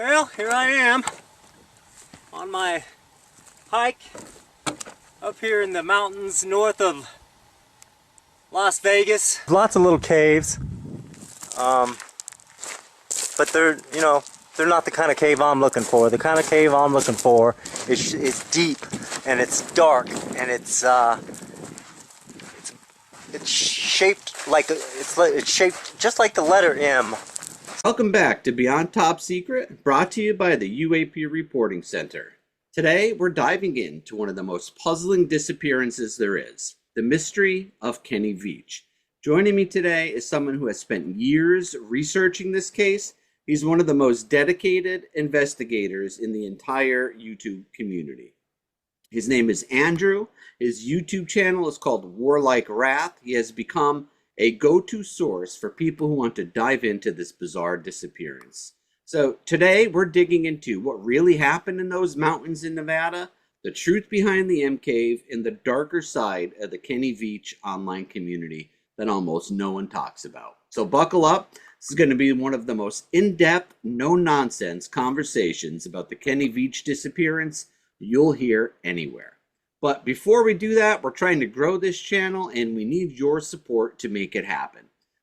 Well, here I am on my hike up here in the mountains north of Las Vegas. Lots of little caves, but they're not the kind of cave I'm looking for. The kind of cave I'm looking for is deep, and it's dark, and it's shaped like it's shaped just like the letter M. Welcome back to Beyond Top Secret, brought to you by the UAP Reporting Center. Today, we're diving into one of the most puzzling disappearances there is, the mystery of Kenny Veach. Joining me today is someone who has spent years researching this case. He's one of the most dedicated investigators in the entire YouTube community. His name is Andrew. His YouTube channel is called Warlike Wrath. He has become a go-to source for people who want to dive into this bizarre disappearance. So today we're digging into what really happened in those mountains in Nevada, the truth behind the M Cave, and the darker side of the Kenny Veach online community that almost no one talks about. So buckle up. This is going to be one of the most in-depth, no-nonsense conversations about the Kenny Veach disappearance you'll hear anywhere. But before we do that, we're trying to grow this channel and we need your support to make it happen.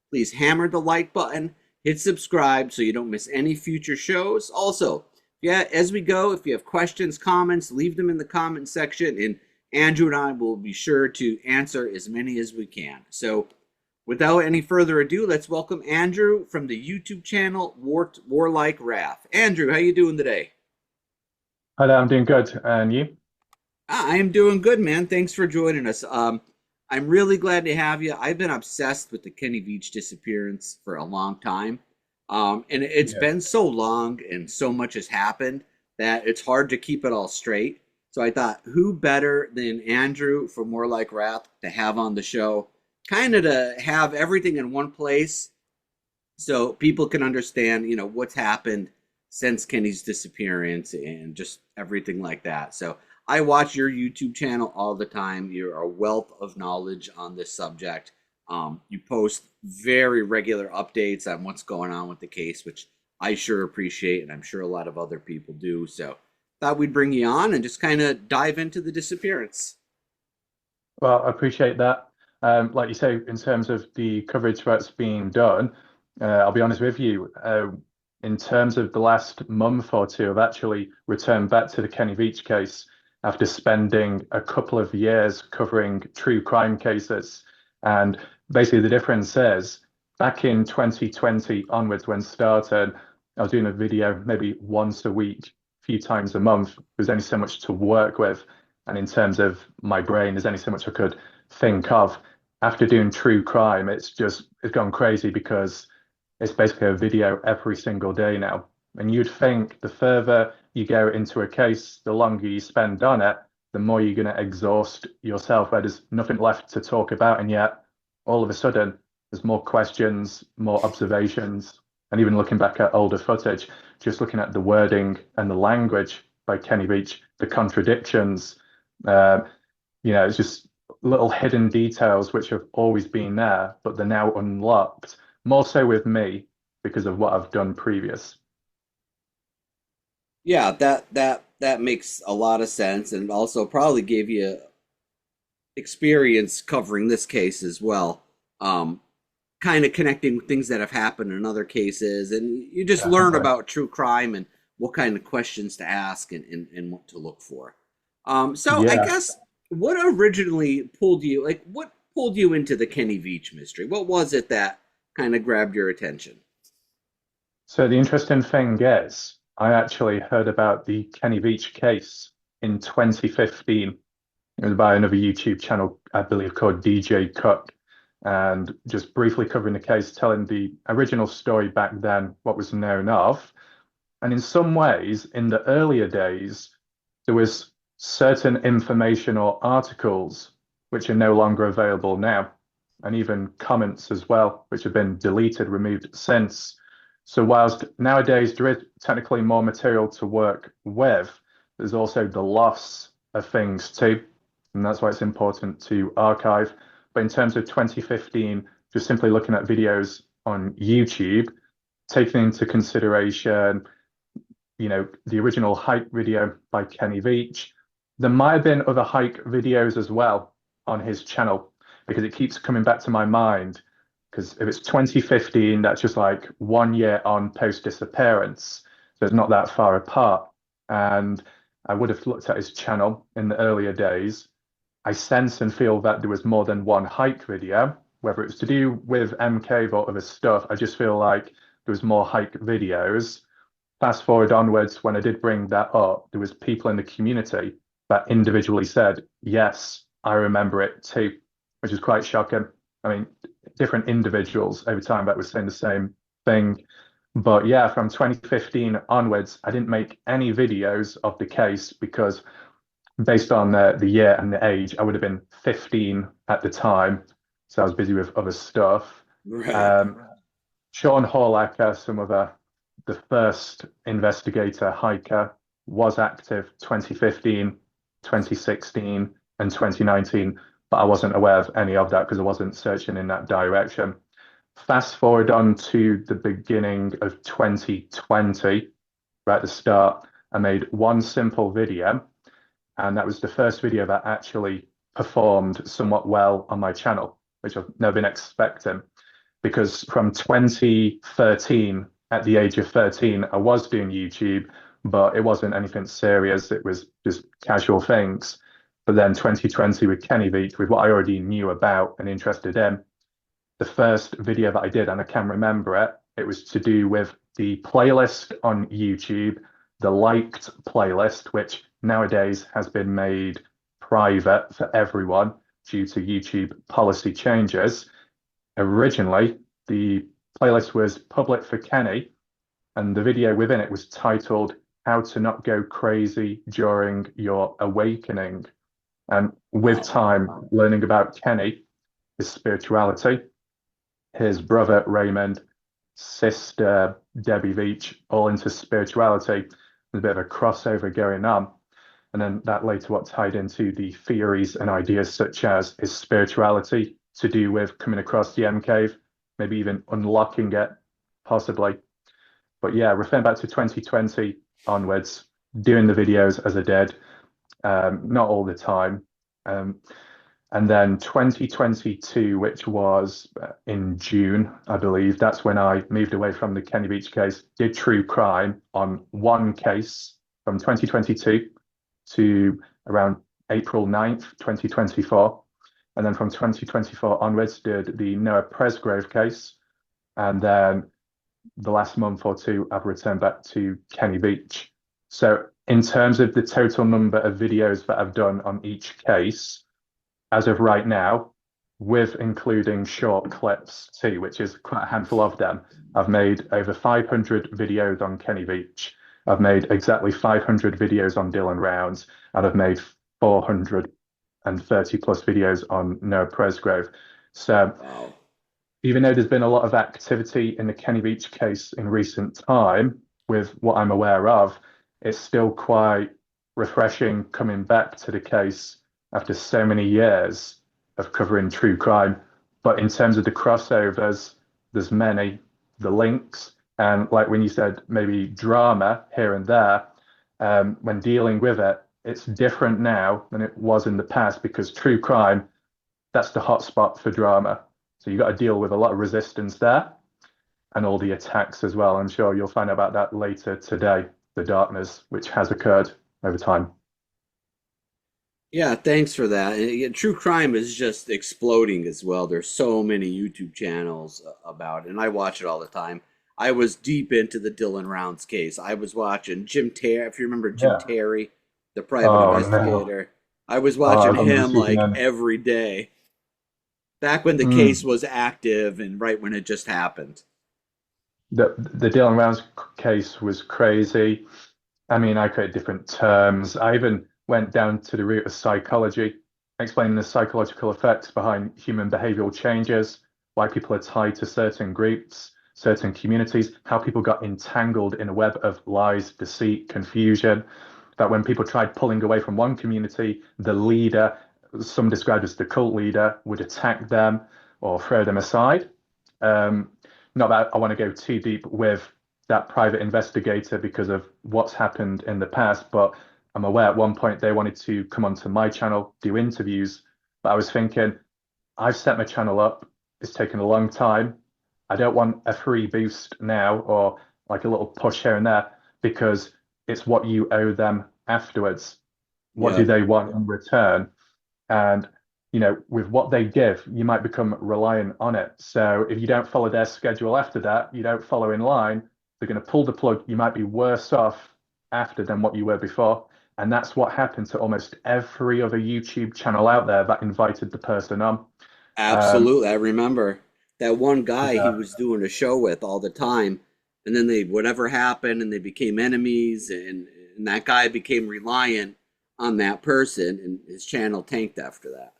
Please hammer the like button, hit subscribe so you don't miss any future shows. Also, as we go, if you have questions, comments, leave them in the comment section and Andrew and I will be sure to answer as many as we can. So without any further ado, let's welcome Andrew from the YouTube channel Warlike Wrath. Andrew, how you doing today? Hi there, I'm doing good. And you? I am doing good, man. Thanks for joining us. I'm really glad to have you. I've been obsessed with the Kenny Veach disappearance for a long time. And it's been so long and so much has happened that it's hard to keep it all straight. So I thought, who better than Andrew from Warlike Wrath to have on the show, kind of to have everything in one place so people can understand, what's happened since Kenny's disappearance and just everything like that. So I watch your YouTube channel all the time. You're a wealth of knowledge on this subject. You post very regular updates on what's going on with the case, which I sure appreciate, and I'm sure a lot of other people do. So thought we'd bring you on and just kind of dive into the disappearance. Well, I appreciate that. Like you say, in terms of the coverage that's being done, I'll be honest with you, in terms of the last month or two, I've actually returned back to the Kenny Veach case after spending a couple of years covering true crime cases. And basically the difference is, back in 2020 onwards when started, I was doing a video maybe once a week, a few times a month. There's only so much to work with. And in terms of my brain, there's only so much I could think of. After doing true crime, it's gone crazy because it's basically a video every single day now. And you'd think the further you go into a case, the longer you spend on it, the more you're going to exhaust yourself, where there's nothing left to talk about. And yet, all of a sudden, there's more questions, more observations, and even looking back at older footage, just looking at the wording and the language by Kenny Veach, the contradictions, it's just little hidden details which have always been there, but they're now unlocked, more so with me because of what I've done previous. Yeah, that makes a lot of sense, and also probably gave you experience covering this case as well. Kind of connecting things that have happened in other cases, and you just learn about true crime and what kind of questions to ask and what to look for. I guess what originally pulled you, what pulled you into the Kenny Veach mystery? What was it that kind of grabbed your attention? So the interesting thing is, I actually heard about the Kenny Veach case in 2015. It was by another YouTube channel, I believe, called DJ Cook, and just briefly covering the case, telling the original story back then, what was known of. And in some ways, in the earlier days, there was certain information or articles which are no longer available now, and even comments as well, which have been deleted, removed since. So whilst nowadays there is technically more material to work with, there's also the loss of things too. And that's why it's important to archive. But in terms of 2015, just simply looking at videos on YouTube, taking into consideration the original hike video by Kenny Veach. There might have been other hike videos as well on his channel because it keeps coming back to my mind. Because if it's 2015, that's just like 1 year on post disappearance. So it's not that far apart. And I would have looked at his channel in the earlier days. I sense and feel that there was more than one hike video, whether it's to do with MK or other stuff. I just feel like there was more hike videos. Fast forward onwards, when I did bring that up, there was people in the community that individually said, yes, I remember it too, which is quite shocking. I mean, different individuals over time that were saying the same thing. But yeah, from 2015 onwards, I didn't make any videos of the case because based on the year and the age, I would have been 15 at the time. So I was busy with other stuff. Right. Sean Horlacker, the first investigator hiker, was active 2015, 2016, and 2019, but I wasn't aware of any of that because I wasn't searching in that direction. Fast forward on to the beginning of 2020, right at the start, I made one simple video, and that was the first video that actually performed somewhat well on my channel, which I've never been expecting. Because from 2013, at the age of 13, I was doing YouTube, but it wasn't anything serious. It was just casual things. But then 2020 with Kenny Veach, with what I already knew about and interested in, the first video that I did, and I can remember it, it was to do with the playlist on YouTube, the liked playlist, which nowadays has been made private for everyone due to YouTube policy changes. Originally, the playlist was public for Kenny, and the video within it was titled How to Not Go Crazy During Your Awakening. And with time, learning about Kenny, his spirituality, his brother Raymond, sister Debbie Veach, all into spirituality, there's a bit of a crossover going on. And then that later what tied into the theories and ideas such as his spirituality to do with coming across the M cave, maybe even unlocking it, possibly. But yeah, referring back to 2020 onwards, doing the videos as I did, not all the time. And then 2022, which was in June, I believe, that's when I moved away from the Kenny Veach case, did true crime on one case from 2022 to around April 9th, 2024. And then from 2024 onwards, did the Noah Presgrove case. And then the last month or two, I've returned back to Kenny Veach. So in terms of the total number of videos that I've done on each case, as of right now, with including short clips too, which is quite a handful of them, I've made over 500 videos on Kenny Veach. I've made exactly 500 videos on Dylan Rounds, and I've made 430 plus videos on Noah Presgrove. So even though there's been a lot of activity in the Kenny Veach case in recent time, with what I'm aware of, it's still quite refreshing coming back to the case after so many years of covering true crime. But in terms of the crossovers, there's many, the links, and like when you said maybe drama here and there, when dealing with it, it's different now than it was in the past because true crime, that's the hot spot for drama. So you've got to deal with a lot of resistance there and all the attacks as well. I'm sure you'll find out about that later today, the darkness which has occurred over time. Yeah, thanks for that. True crime is just exploding as well. There's so many YouTube channels about it, and I watch it all the time. I was deep into the Dylan Rounds case. I was watching Jim Terry, if you remember Jim Terry, the private investigator. No. I was watching him like every day. Back when the case was active and right when it just happened. The Dylan Rounds case was crazy. I mean, I created different terms. I even went down to the root of psychology, explaining the psychological effects behind human behavioral changes, why people are tied to certain groups, certain communities, how people got entangled in a web of lies, deceit, confusion, that when people tried pulling away from one community, the leader, some described as the cult leader, would attack them or throw them aside. Not that I want to go too deep with that private investigator because of what's happened in the past, but I'm aware at one point they wanted to come onto my channel, do interviews. But I was thinking, I've set my channel up. It's taken a long time. I don't want a free boost now or like a little push here and there because it's what you owe them afterwards. What do Yep. they want in return? And with what they give, you might become reliant on it. So if you don't follow their schedule after that, you don't follow in line, they're going to pull the plug. You might be worse off after than what you were before. And that's what happened to almost every other YouTube channel out there that invited the person on. Um, Absolutely. I remember that one guy he yeah, was doing a show with all the time, and then they whatever happened, and they became enemies, and that guy became reliant on that person, and his channel tanked after that.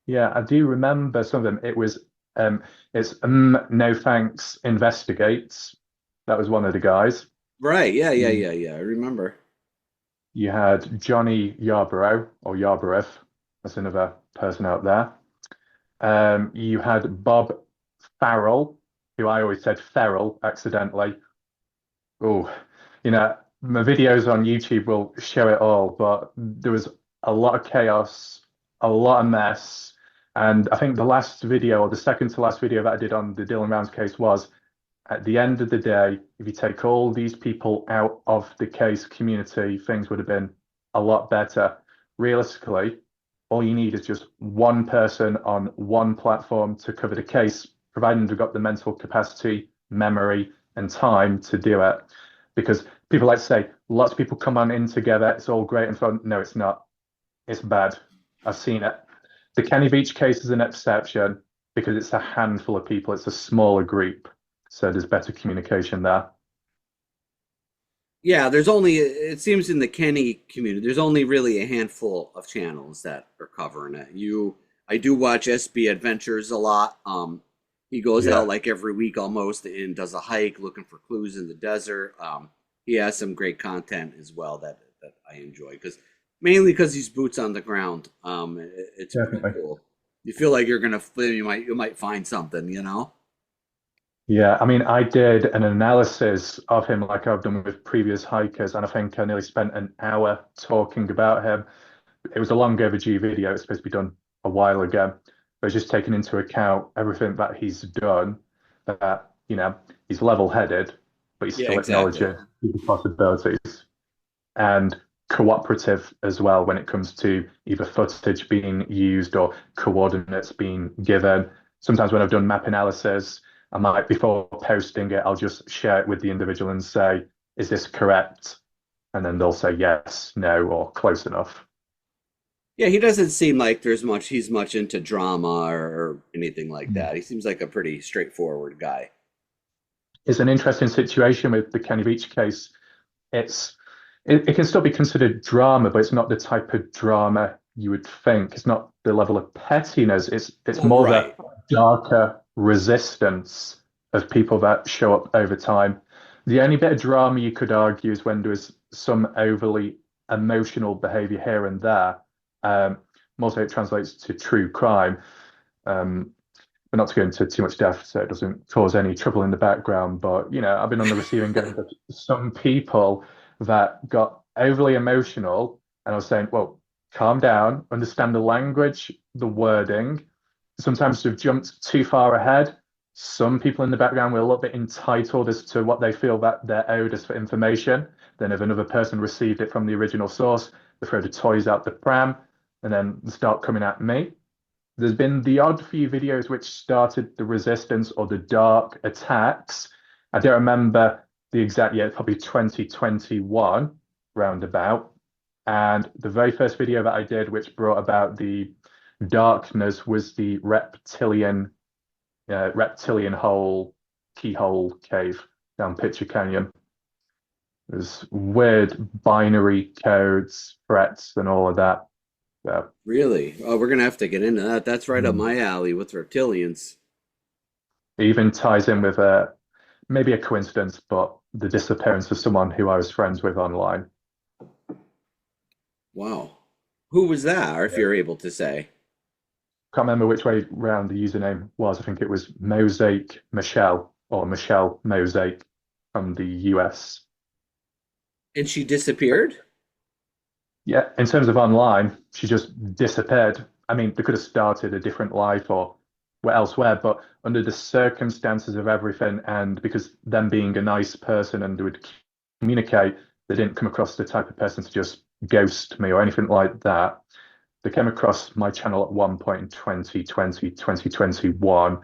yeah, I do remember some of them. It's no thanks investigates. That was one of the guys. Right? Yeah, yeah, Mm. yeah, yeah. I remember. You had Johnny Yarborough or Yarborough. That's another person out there. You had Bob Farrell, who I always said Ferrell accidentally. Oh, my videos on YouTube will show it all, but there was a lot of chaos, a lot of mess. And I think the last video, or the second to last video that I did on the Dylan Rounds case was at the end of the day, if you take all these people out of the case community, things would have been a lot better. Realistically, all you need is just one person on one platform to cover the case, providing they've got the mental capacity, memory, and time to do it. Because people like to say, lots of people come on in together, it's all great and fun. No, it's not. It's bad. I've seen it. The Kenny Veach case is an exception because it's a handful of people, it's a smaller group. So there's better communication there. Yeah, there's only it seems in the Kenny community, there's only really a handful of channels that are covering it. I do watch SB Adventures a lot. He goes out Yeah. like every week almost and does a hike looking for clues in the desert. He has some great content as well that I enjoy because mainly because he's boots on the ground. It's pretty Definitely. cool. You feel like you're gonna you might find something, you know? Yeah, I mean, I did an analysis of him like I've done with previous hikers, and I think I nearly spent an hour talking about him. It was a long overdue video. It's supposed to be done a while ago, but it's just taking into account everything that he's done, that, he's level-headed, but he's Yeah, still exactly. acknowledging the possibilities and cooperative as well when it comes to either footage being used or coordinates being given. Sometimes when I've done map analysis, I might, before posting it, I'll just share it with the individual and say, is this correct? And then they'll say yes, no, or close enough. Yeah, he doesn't seem like he's much into drama or anything like Mm. that. He seems like a pretty straightforward guy. It's an interesting situation with the Kenny Beach case. It's it can still be considered drama, but it's not the type of drama you would think. It's not the level of pettiness. It's Well, more the right. darker resistance of people that show up over time. The only bit of drama you could argue is when there is some overly emotional behavior here and there. Mostly it translates to true crime. Um, but not to go into too much depth so it doesn't cause any trouble in the background. But I've been on the receiving end of some people that got overly emotional, and I was saying, well, calm down, understand the language, the wording. Sometimes they've jumped too far ahead. Some people in the background were a little bit entitled as to what they feel that they're owed us for information. Then if another person received it from the original source, they throw the toys out the pram and then start coming at me. There's been the odd few videos which started the resistance or the dark attacks. I don't remember the exact year, probably 2021 roundabout. And the very first video that I did, which brought about the darkness, was the reptilian hole keyhole cave down Pitcher Canyon. There's weird binary codes, threats, and all of that. So, Really? Oh, we're gonna have to get into that. That's right up mm. my alley with reptilians. It even ties in with maybe a coincidence, but the disappearance of someone who I was friends with online. Wow. Who was that, or if Yeah. you're able to say? Can't remember which way round the username was. I think it was Mosaic Michelle or Michelle Mosaic. from the US. And she disappeared? Yeah, in terms of online, she just disappeared. I mean, they could have started a different life or were elsewhere, but under the circumstances of everything, and because them being a nice person and they would communicate, they didn't come across the type of person to just ghost me or anything like that. They came across my channel at one point in 2020, 2021, and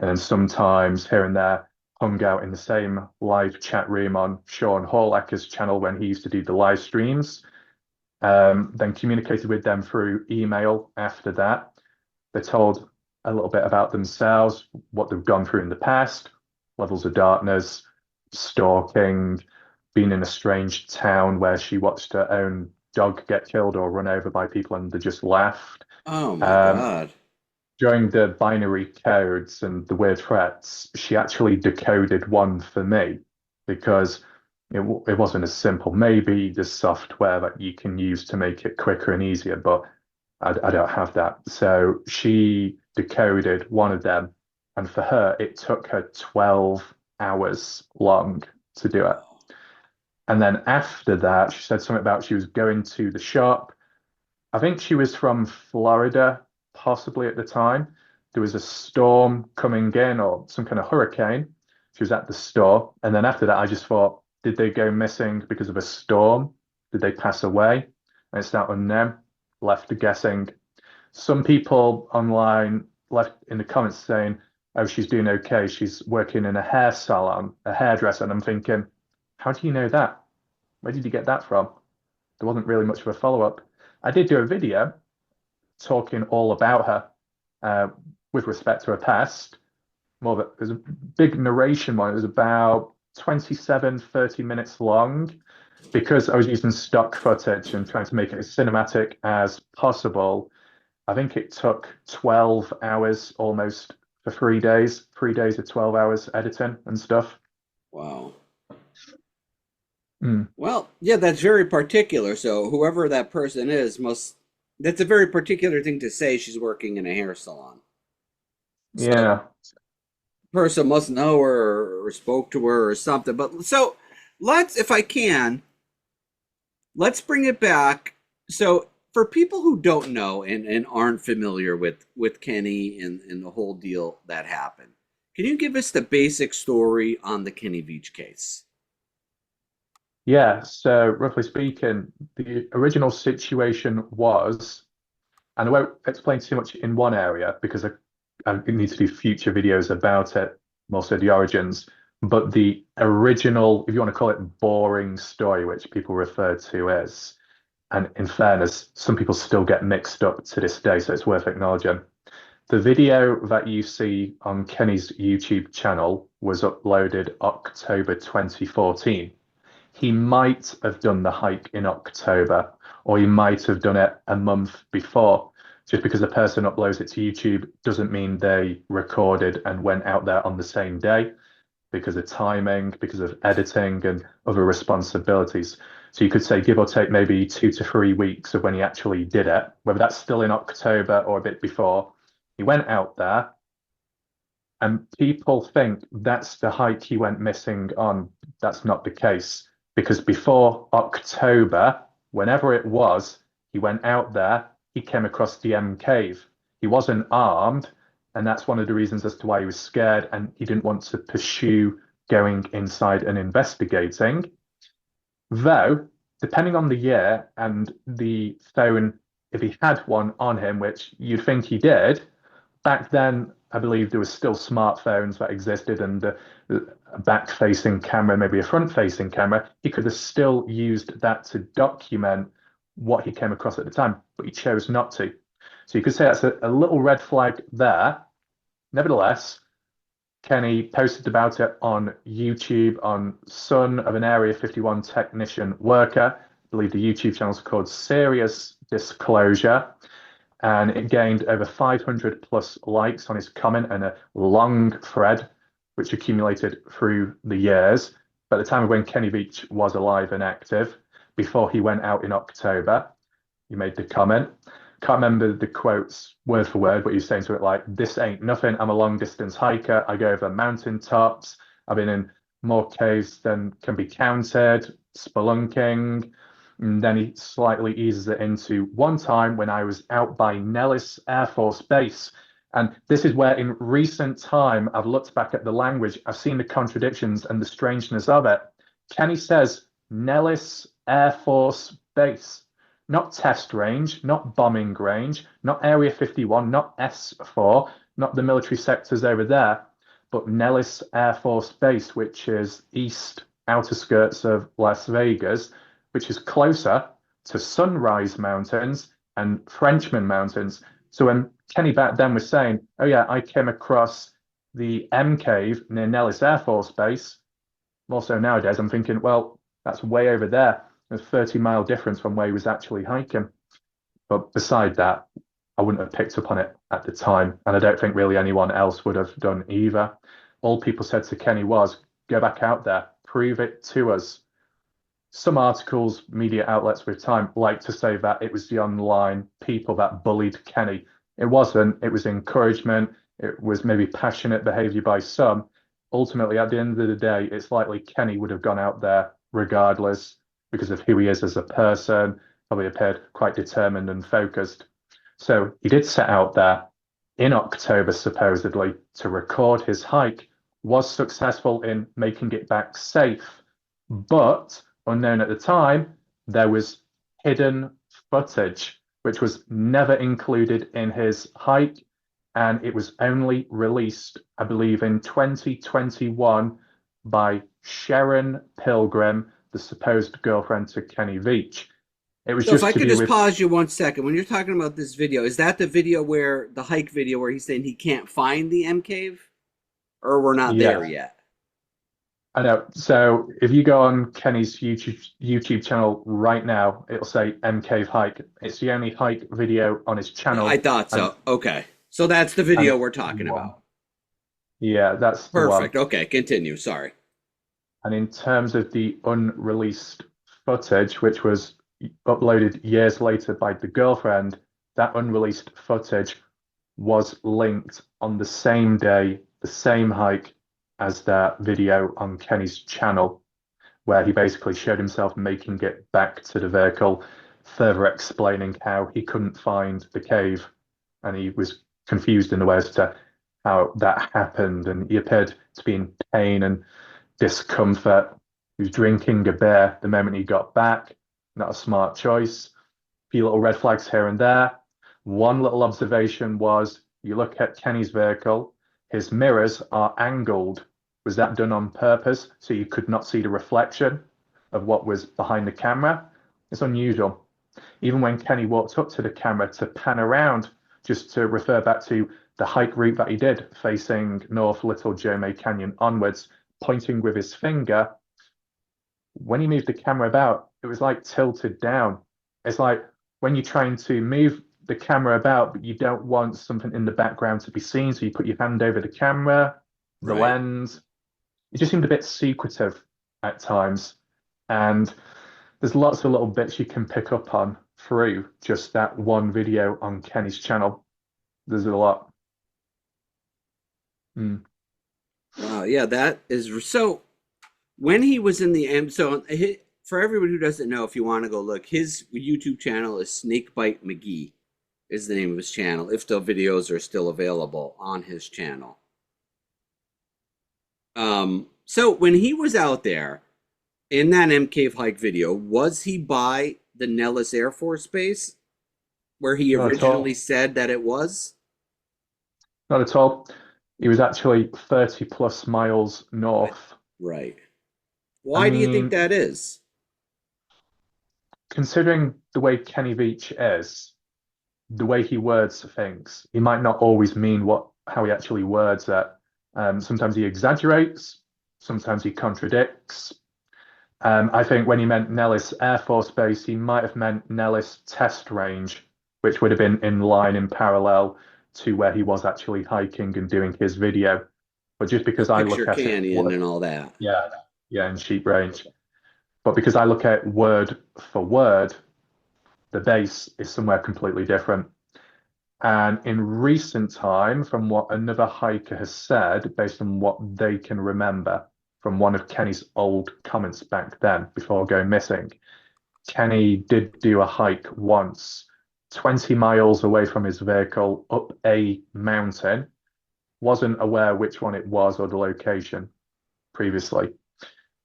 then sometimes here and there hung out in the same live chat room on Sean Hallacker's channel when he used to do the live streams. Then communicated with them through email after that. They told a little bit about themselves, what they've gone through in the past, levels of darkness, stalking, being in a strange town where she watched her own dog get killed or run over by people and they just laughed. Oh my Um, God. During the binary codes and the weird threats, she actually decoded one for me because it wasn't as simple. Maybe the software that you can use to make it quicker and easier, but I don't have that. So she decoded one of them, and for her, it took her 12 hours long to do it. And then after that, she said something about she was going to the shop. I think she was from Florida, possibly at the time. There was a storm coming in or some kind of hurricane. She was at the store. And then after that, I just thought, did they go missing because of a storm? Did they pass away? And it's not unknown. Left guessing. Some people online left in the comments saying, oh, she's doing okay. She's working in a hair salon, a hairdresser. And I'm thinking, how do you know that? Where did you get that from? There wasn't really much of a follow-up. I did do a video talking all about her with respect to her past. More of it was a big narration one. It was about 27, 30 minutes long because I was using stock footage and trying to make it as cinematic as possible. I think it took 12 hours almost for 3 days, 3 days of 12 hours editing and stuff. Wow. Mm. Well, yeah, that's very particular. So whoever that person is must, that's a very particular thing to say. She's working in a hair salon. So Yeah. person must know her or spoke to her or something. But so let's, if I can, let's bring it back. So for people who don't know and aren't familiar with Kenny and the whole deal that happened, can you give us the basic story on the Kenny Veach case? Yeah, so roughly speaking, the original situation was, and I won't explain too much in one area because I need to do future videos about it, mostly the origins. But the original, if you want to call it boring story, which people refer to as, and in fairness, some people still get mixed up to this day, so it's worth acknowledging. The video that you see on Kenny's YouTube channel was uploaded October 2014. He might have done the hike in October, or he might have done it a month before. Just because a person uploads it to YouTube doesn't mean they recorded and went out there on the same day because of timing, because of editing and other responsibilities. So you could say, give or take, maybe 2 to 3 weeks of when he actually did it, whether that's still in October or a bit before. He went out there, and people think that's the hike he went missing on. That's not the case because before October, whenever it was, he went out there, he came across the M cave. He wasn't armed, and that's one of the reasons as to why he was scared and he didn't want to pursue going inside and investigating. Though, depending on the year and the phone, if he had one on him, which you'd think he did, back then, I believe there was still smartphones that existed and a back-facing camera, maybe a front-facing camera. He could have still used that to document what he came across at the time, but he chose not to. So you could say that's a little red flag there. Nevertheless, Kenny posted about it on YouTube on Son of an Area 51 Technician Worker. I believe the YouTube channel is called Serious Disclosure. And it gained over 500 plus likes on his comment and a long thread, which accumulated through the years. By the time of when Kenny Veach was alive and active, before he went out in October, he made the comment. Can't remember the quotes word for word, but he was saying to it like, this ain't nothing. I'm a long distance hiker. I go over mountain tops. I've been in more caves than can be counted, spelunking. And then he slightly eases it into one time when I was out by Nellis Air Force Base. And this is where, in recent time, I've looked back at the language, I've seen the contradictions and the strangeness of it. Kenny says Nellis Air Force Base, not test range, not bombing range, not Area 51, not S4, not the military sectors over there, but Nellis Air Force Base, which is east outer skirts of Las Vegas, which is closer to Sunrise Mountains and Frenchman Mountains. So when Kenny back then was saying, oh yeah, I came across the M Cave near Nellis Air Force Base, also nowadays I'm thinking, well, that's way over there. There's a 30-mile difference from where he was actually hiking. But beside that, I wouldn't have picked up on it at the time. And I don't think really anyone else would have done either. All people said to Kenny was, go back out there, prove it to us. Some articles, media outlets with time, like to say that it was the online people that bullied Kenny. It wasn't. It was encouragement. It was maybe passionate behavior by some. Ultimately, at the end of the day, it's likely Kenny would have gone out there regardless because of who he is as a person, probably appeared quite determined and focused. So he did set out there in October, supposedly, to record his hike, was successful in making it back safe, but unknown at the time, there was hidden footage, which was never included in his hike, and it was only released, I believe, in 2021 by Sharon Pilgrim, the supposed girlfriend to Kenny Veach. It was So just if I to could do just with pause you 1 second, when you're talking about this video, is that the video where the hike video where he's saying he can't find the M cave, or we're not there yeah. yet? I know. So if you go on Kenny's YouTube channel right now, it'll say M Cave Hike. It's the only hike video on his I channel, thought and so. Okay, so that's the and video it's we're the talking one. about. Yeah, that's the one. Perfect. Okay, continue. Sorry. And in terms of the unreleased footage, which was uploaded years later by the girlfriend, that unreleased footage was linked on the same day, the same hike as that video on Kenny's channel, where he basically showed himself making it back to the vehicle, further explaining how he couldn't find the cave. And he was confused in the way as to how that happened. And he appeared to be in pain and discomfort. He was drinking a beer the moment he got back. Not a smart choice. A few little red flags here and there. One little observation was you look at Kenny's vehicle, his mirrors are angled. Was that done on purpose so you could not see the reflection of what was behind the camera? It's unusual. Even when Kenny walked up to the camera to pan around, just to refer back to the hike route that he did, facing north Little Jome Canyon onwards, pointing with his finger, when he moved the camera about, it was like tilted down. It's like when you're trying to move the camera about, but you don't want something in the background to be seen, so you put your hand over the camera, the Right. lens. It just seemed a bit secretive at times. And there's lots of little bits you can pick up on through just that one video on Kenny's channel. There's a lot. Mm. Wow. Yeah, that is so. When he was in the M, so for everybody who doesn't know, if you want to go look, his YouTube channel is Snakebite McGee, is the name of his channel. If the videos are still available on his channel. So when he was out there in that M Cave hike video, was he by the Nellis Air Force Base where he Not at all. originally said that it was? Not at all. He was actually 30 plus miles north. Right. I Why do you think mean, that is? considering the way Kenny Veach is, the way he words things, he might not always mean how he actually words it. Sometimes he exaggerates, sometimes he contradicts. I think when he meant Nellis Air Force Base, he might have meant Nellis Test Range, which would have been in line in parallel to where he was actually hiking and doing his video. But just because I Picture look at it, Canyon and all that. yeah, in Sheep Range. But because I look at word for word, the base is somewhere completely different. And in recent time, from what another hiker has said, based on what they can remember, from one of Kenny's old comments back then before going missing. Kenny did do a hike once, 20 miles away from his vehicle up a mountain. Wasn't aware which one it was or the location previously.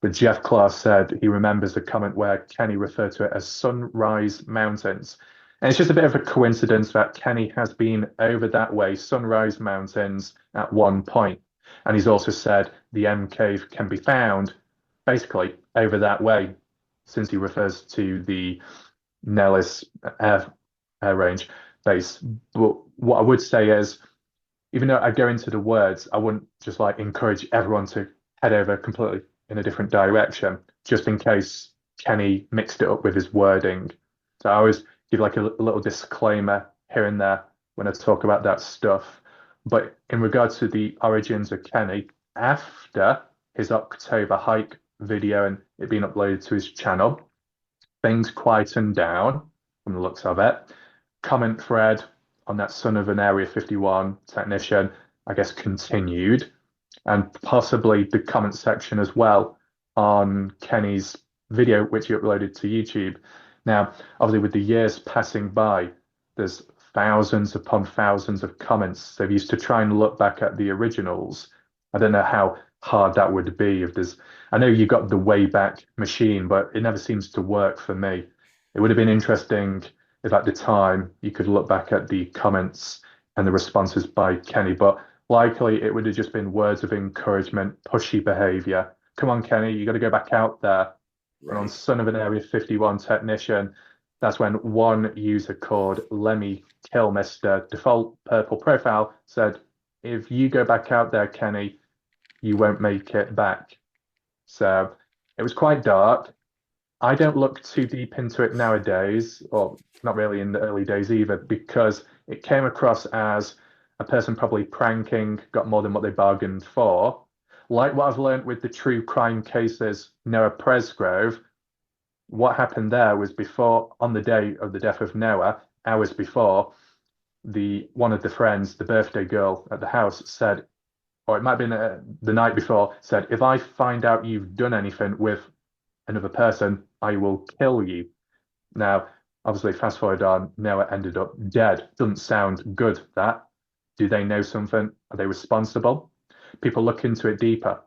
But Jeff Clark said he remembers a comment where Kenny referred to it as Sunrise Mountains. And it's just a bit of a coincidence that Kenny has been over that way, Sunrise Mountains, at one point. And he's also said the M Cave can be found basically over that way, since he refers to the Nellis Air Range base. But what I would say is, even though I go into the words, I wouldn't just like encourage everyone to head over completely in a different direction, just in case Kenny mixed it up with his wording. So I always give like a little disclaimer here and there when I talk about that stuff. But in regards to the origins of Kenny, after his October hike video and it being uploaded to his channel, things quietened down from the looks of it. Comment thread on that son of an Area 51 technician, I guess, continued, and possibly the comment section as well on Kenny's video, which he uploaded to YouTube. Now, obviously, with the years passing by, there's thousands upon thousands of comments. So if you used to try and look back at the originals, I don't know how hard that would be. If there's, I know you got the Wayback Machine, but it never seems to work for me. It would have been interesting if at the time you could look back at the comments and the responses by Kenny, but likely it would have just been words of encouragement, pushy behavior. Come on, Kenny, you got to go back out there. Right. And on Son of an Area 51 Technician, that's when one user called Lemmy Kill Mr. Default Purple Profile said, if you go back out there, Kenny, you won't make it back. So it was quite dark. I don't look too deep into it nowadays, or not really in the early days either, because it came across as a person probably pranking, got more than what they bargained for. Like what I've learned with the true crime cases, Noah Presgrove, what happened there was before, on the day of the death of Noah, hours before, one of the friends, the birthday girl at the house, said, or it might have been the night before, said, if I find out you've done anything with another person, I will kill you. Now, obviously, fast forward on, Noah ended up dead. Doesn't sound good, that. Do they know something? Are they responsible? People look into it deeper.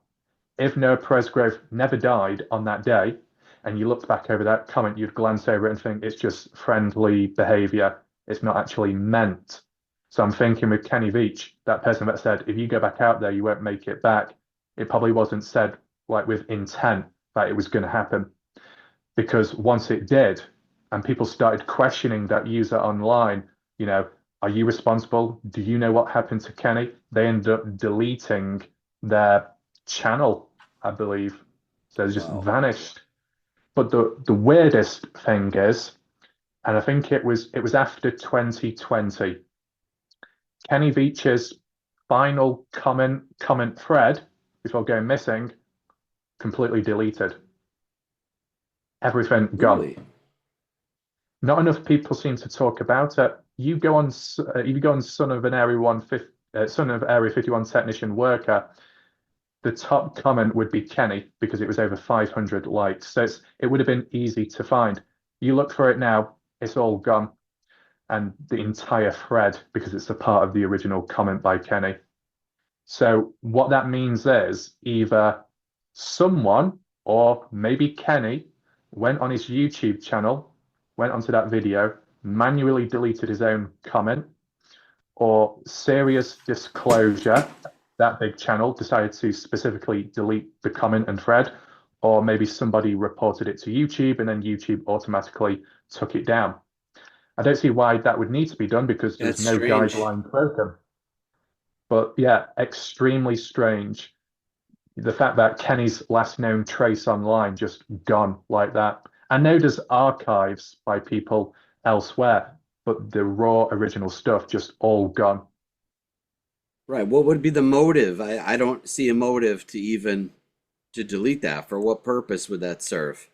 If Noah Presgrove never died on that day, and you looked back over that comment, you'd glance over it and think it's just friendly behavior. It's not actually meant. So I'm thinking with Kenny Veach, that person that said, if you go back out there, you won't make it back. It probably wasn't said like with intent that it was going to happen. Because once it did, and people started questioning that user online, you know, are you responsible? Do you know what happened to Kenny? They ended up deleting their channel, I believe. So it just vanished. But the weirdest thing is, and I think it was after 2020, Kenny Veach's final comment thread before going missing, completely deleted. Everything gone. Really? Not enough people seem to talk about it. You go on Son of Area 51 Technician Worker, the top comment would be Kenny because it was over 500 likes. So it would have been easy to find. You look for it now, it's all gone. And the entire thread, because it's a part of the original comment by Kenny. So what that means is either someone, or maybe Kenny, went on his YouTube channel, went onto that video, manually deleted his own comment, or Serious Disclosure, that big channel, decided to specifically delete the comment and thread, or maybe somebody reported it to YouTube and then YouTube automatically took it down. I don't see why that would need to be done because there's no guideline broken. But yeah, extremely strange. The fact that Kenny's last known trace online just gone like that. I know there's archives by people elsewhere, but the raw original stuff just all gone. Right. What would be the motive? I don't see a motive to delete that. For what purpose would that serve?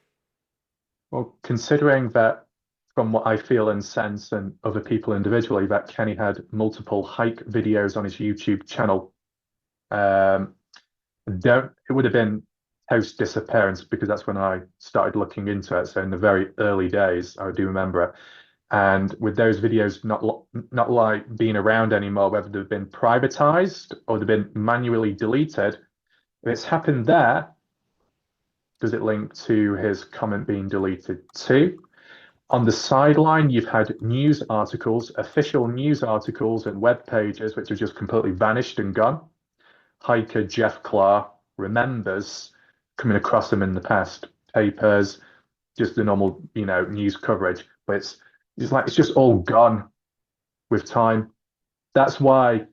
Well, considering that from what I feel and sense and other people individually, that Kenny had multiple hike videos on his YouTube channel. It would have been post disappearance, because that's when I started looking into it. So in the very early days, I do remember it. And with those videos not like being around anymore, whether they've been privatized or they've been manually deleted, if it's happened there, does it link to his comment being deleted too? On the sideline, you've had news articles, official news articles and web pages which have just completely vanished and gone. Hiker Jeff Clark remembers coming across them in the past, papers, just the normal, news coverage. But it's just all gone with time. That's why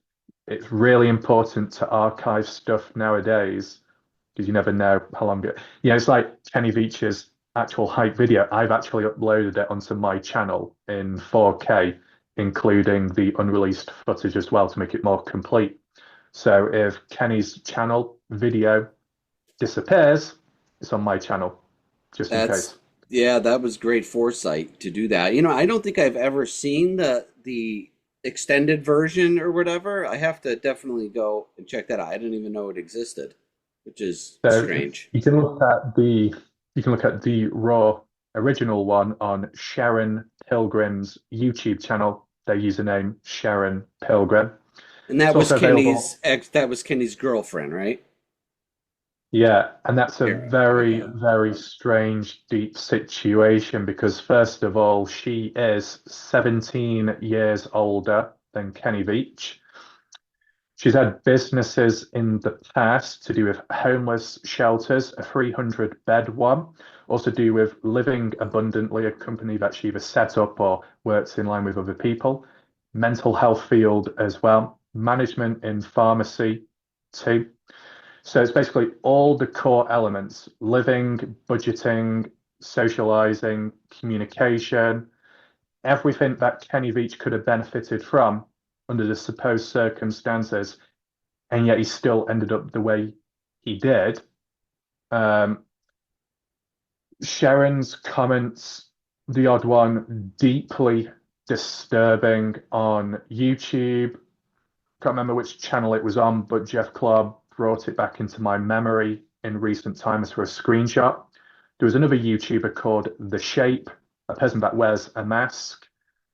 it's really important to archive stuff nowadays, because you never know how long it's like Kenny Veach's actual hike video. I've actually uploaded it onto my channel in 4K, including the unreleased footage as well to make it more complete. So if Kenny's channel video disappears, it's on my channel, just in case. Yeah, that was great foresight to do that. I don't think I've ever seen the extended version or whatever. I have to definitely go and check that out. I didn't even know it existed, which is strange. You can look at the raw original one on Sharon Pilgrim's YouTube channel. Their username Sharon Pilgrim. And that was Kenny's girlfriend, right? Yeah, and that's a very, very strange, deep situation because, first of all, she is 17 years older than Kenny Veach. She's had businesses in the past to do with homeless shelters, a 300-bed one, also do with Living Abundantly, a company that she either set up or works in line with other people, mental health field as well, management in pharmacy too. So it's basically all the core elements: living, budgeting, socializing, communication, everything that Kenny Veach could have benefited from under the supposed circumstances, and yet he still ended up the way he did. Sharon's comments, the odd one, deeply disturbing on YouTube. Can't remember which channel it was on, but Jeff Clark brought it back into my memory in recent times for a screenshot. There was another YouTuber called The Shape, a person that wears a mask.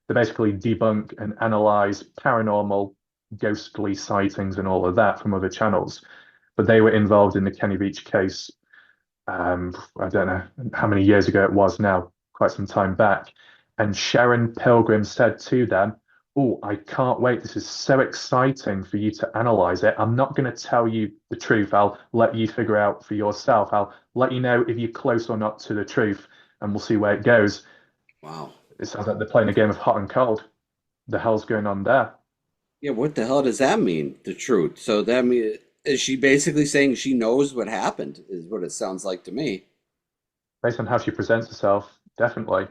They basically debunk and analyze paranormal, ghostly sightings and all of that from other channels. But they were involved in the Kenny Veach case. I don't know how many years ago it was now, quite some time back. And Sharon Pilgrim said to them, "Oh, I can't wait. This is so exciting for you to analyze it. I'm not going to tell you the truth. I'll let you figure out for yourself. I'll let you know if you're close or not to the truth, and we'll see where it goes." Wow. It sounds like they're playing a game of hot and cold. The hell's going on there? Yeah, what the hell does that mean, the truth? So that mean, is she basically saying she knows what happened, is what it sounds like to me. Based on how she presents herself, definitely.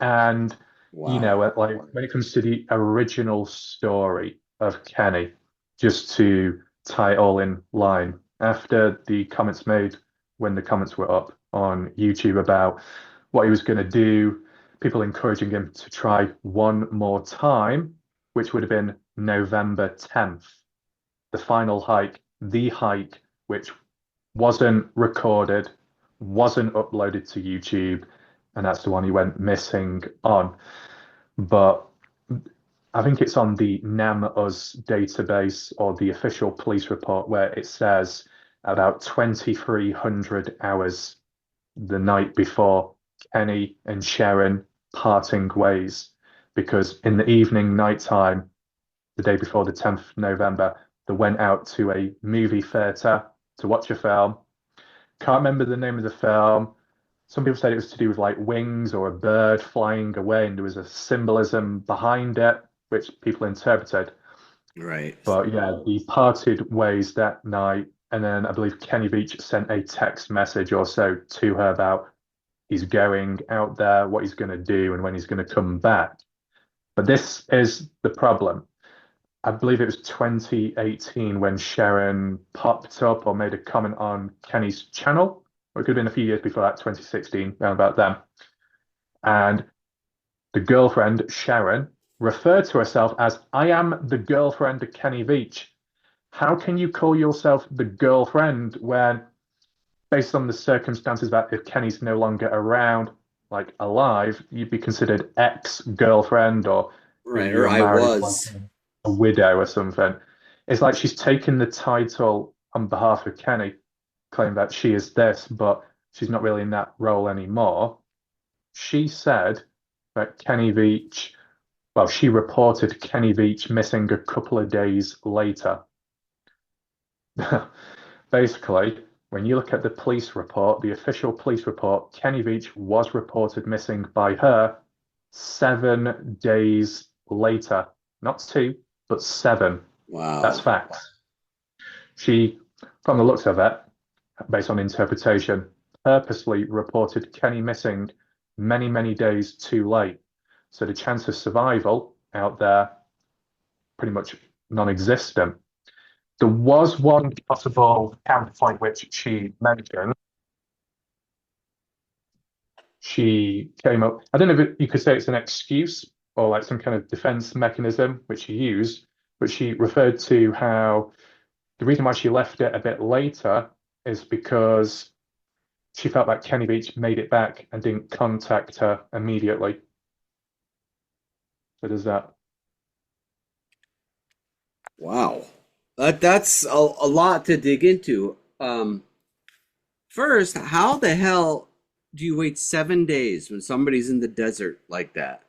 And Wow. like when it comes to the original story of Kenny, just to tie it all in line, after the comments made when the comments were up on YouTube about what he was going to do, people encouraging him to try one more time, which would have been November 10th, the final hike, the hike, which wasn't recorded, wasn't uploaded to YouTube, and that's the one he went missing on. But I think it's on the NamUs database or the official police report where it says about 2,300 hours the night before Kenny and Sharon parting ways, because in the evening, nighttime, the day before the 10th of November, they went out to a movie theatre to watch a film. Can't remember the name of the film. Some people said it was to do with like wings or a bird flying away, and there was a symbolism behind it, which people interpreted. Right. But yeah, he parted ways that night. And then I believe Kenny Veach sent a text message or so to her about he's going out there, what he's going to do, and when he's going to come back. But this is the problem. I believe it was 2018 when Sharon popped up or made a comment on Kenny's channel, or it could have been a few years before that, 2016, around about then. And the girlfriend, Sharon, referred to herself as, "I am the girlfriend of Kenny Veach." How can you call yourself the girlfriend when based on the circumstances that if Kenny's no longer around, like alive, you'd be considered ex-girlfriend, or maybe Right, you or were I married to like was. a widow or something. It's like she's taken the title on behalf of Kenny, claiming that she is this, but she's not really in that role anymore. She said that Kenny Veach, well, she reported Kenny Veach missing a couple of days later. Basically, when you look at the police report, the official police report, Kenny Veach was reported missing by her 7 days later. Not two, but seven. That's Wow. facts. She, from the looks of it, based on interpretation, purposely reported Kenny missing many, many days too late. So the chance of survival out there pretty much non-existent. There was one possible counterpoint which she mentioned. She came up, I don't know if you could say it's an excuse or like some kind of defense mechanism which she used, but she referred to how the reason why she left it a bit later is because she felt like Kenny Beach made it back and didn't contact her immediately. So there's that. Wow. That's a lot to dig into. First, how the hell do you wait 7 days when somebody's in the desert like that?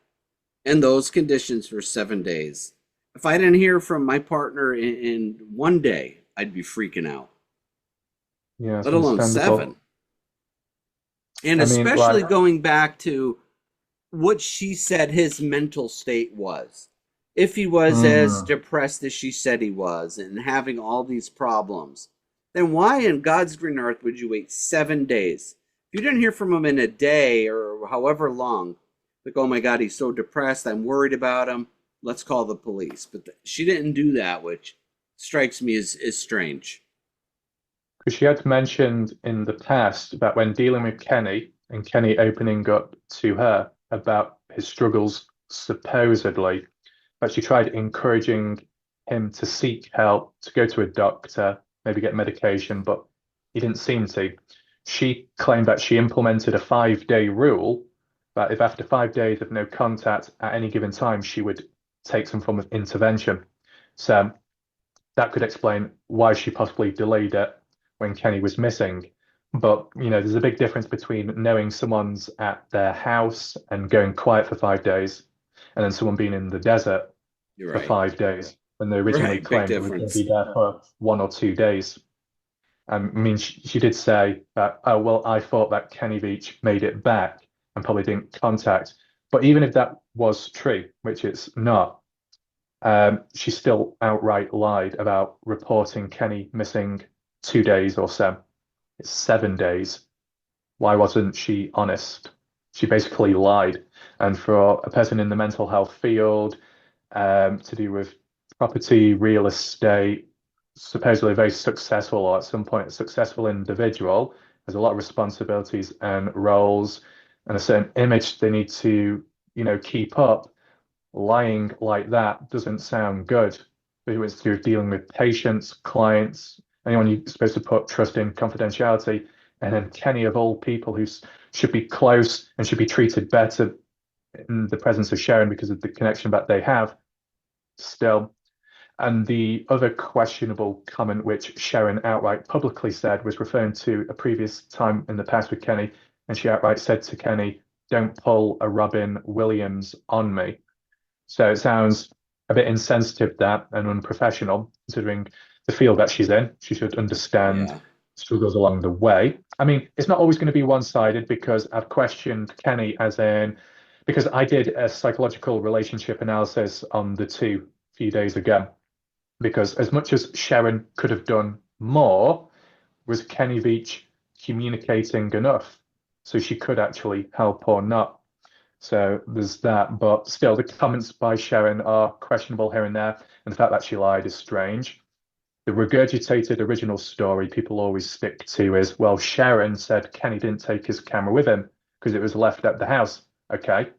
In those conditions for 7 days. If I didn't hear from my partner in one day, I'd be freaking out, Yeah, it's let alone understandable. seven. And I mean, especially like, going back to what she said his mental state was. If he was as mm, depressed as she said he was and having all these problems, then why in God's green earth would you wait 7 days? If you didn't hear from him in a day or however long, like, oh my God, he's so depressed, I'm worried about him, let's call the police. But she didn't do that, which strikes me as strange. because she had mentioned in the past that when dealing with Kenny and Kenny opening up to her about his struggles, supposedly, that she tried encouraging him to seek help, to go to a doctor, maybe get medication, but he didn't seem to. She claimed that she implemented a 5 day rule that if after 5 days of no contact at any given time, she would take some form of intervention. So that could explain why she possibly delayed it when Kenny was missing. But, there's a big difference between knowing someone's at their house and going quiet for 5 days, and then someone being in the desert You're for right. 5 days when they originally Right. Big claimed they were going to difference. be there for 1 or 2 days. I mean, she did say that, oh, well, I thought that Kenny Beach made it back and probably didn't contact. But even if that was true, which it's not, she still outright lied about reporting Kenny missing 2 days or so. It's 7 days. Why wasn't she honest? She basically lied. And for a person in the mental health field, to do with property, real estate, supposedly very successful, or at some point a successful individual, has a lot of responsibilities and roles and a certain image they need to, keep up. Lying like that doesn't sound good. Whether it's through dealing with patients, clients, anyone you're supposed to put trust in, confidentiality, and then Kenny of all people who should be close and should be treated better in the presence of Sharon because of the connection that they have still. And the other questionable comment, which Sharon outright publicly said, was referring to a previous time in the past with Kenny. And she outright said to Kenny, "Don't pull a Robin Williams on me." So it sounds a bit insensitive that and unprofessional, considering the field that she's in. She should understand Yeah. struggles along the way. I mean, it's not always going to be one-sided because I've questioned Kenny as in, because I did a psychological relationship analysis on the two a few days ago. Because as much as Sharon could have done more, was Kenny Veach communicating enough so she could actually help or not? So there's that, but still, the comments by Sharon are questionable here and there, and the fact that she lied is strange. The regurgitated original story people always stick to is, well, Sharon said Kenny didn't take his camera with him because it was left at the house. Okay,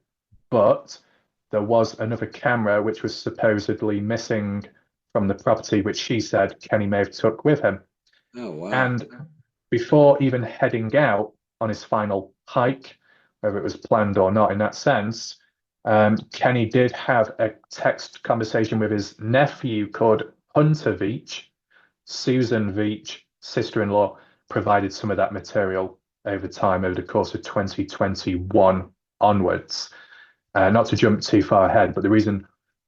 but there was another camera which was supposedly missing from the property, which she said Kenny may have took with him. Oh, wow. And before even heading out on his final hike, whether it was planned or not in that sense, Kenny did have a text conversation with his nephew called Hunter Veach. Susan Veach, sister-in-law, provided some of that material over time, over the course of 2021 onwards. Not to jump too far ahead, but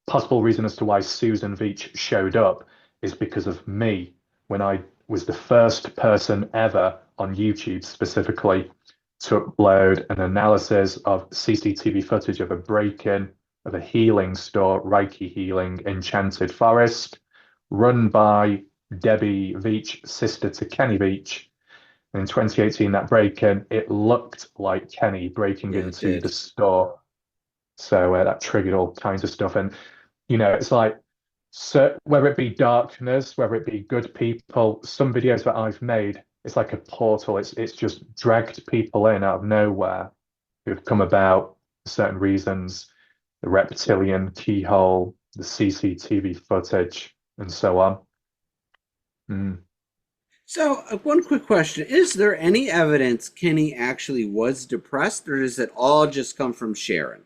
possible reason as to why Susan Veach showed up is because of me when I was the first person ever on YouTube specifically to upload an analysis of CCTV footage of a break-in of a healing store, Reiki Healing, Enchanted Forest, run by Debbie Veach, sister to Kenny Veach. And in 2018, that break-in, it looked like Kenny breaking Yeah, it into the did. store. So that triggered all kinds of stuff. And, it's like, so whether it be darkness, whether it be good people, some videos that I've made, it's like a portal. It's just dragged people in out of nowhere who've come about for certain reasons, the reptilian keyhole, the CCTV footage, and so on. Mm. So, one quick question. Is there any evidence Kenny actually was depressed, or does it all just come from Sharon?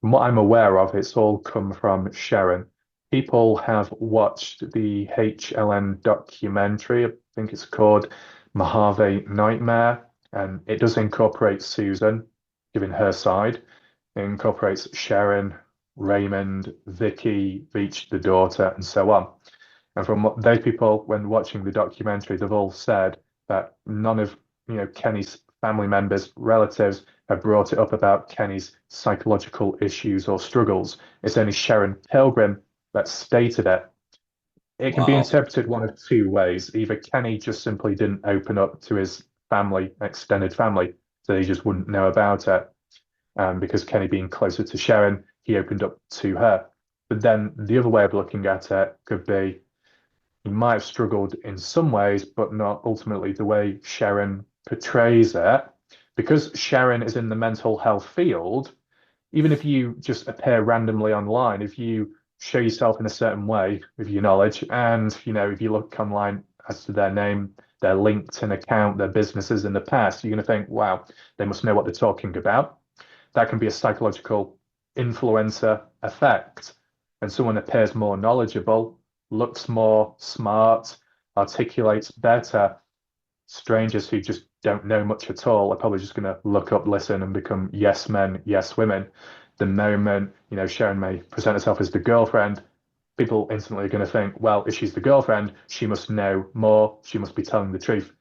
From what I'm aware of, it's all come from Sharon. People have watched the HLN documentary, I think it's called Mojave Nightmare, and it does incorporate Susan, giving her side. It incorporates Sharon, Raymond, Vicky, Veach, the daughter, and so on. And from what those people, when watching the documentary, they've all said that none of Kenny's family members, relatives have brought it up about Kenny's psychological issues or struggles. It's only Sharon Pilgrim that stated it. It can be Wow. interpreted one of two ways. Either Kenny just simply didn't open up to his family, extended family, so they just wouldn't know about it. Because Kenny being closer to Sharon, he opened up to her. But then the other way of looking at it could be he might have struggled in some ways, but not ultimately the way Sharon portrays it. Because Sharon is in the mental health field, even if you just appear randomly online, if you show yourself in a certain way with your knowledge, and if you look online as to their name, their LinkedIn account, their businesses in the past, you're going to think, wow, they must know what they're talking about. That can be a psychological influencer effect. And someone appears more knowledgeable, looks more smart, articulates better. Strangers who just don't know much at all are probably just going to look up, listen, and become yes men, yes women. The moment, Sharon may present herself as the girlfriend, people instantly are going to think, well, if she's the girlfriend, she must know more, she must be telling the truth.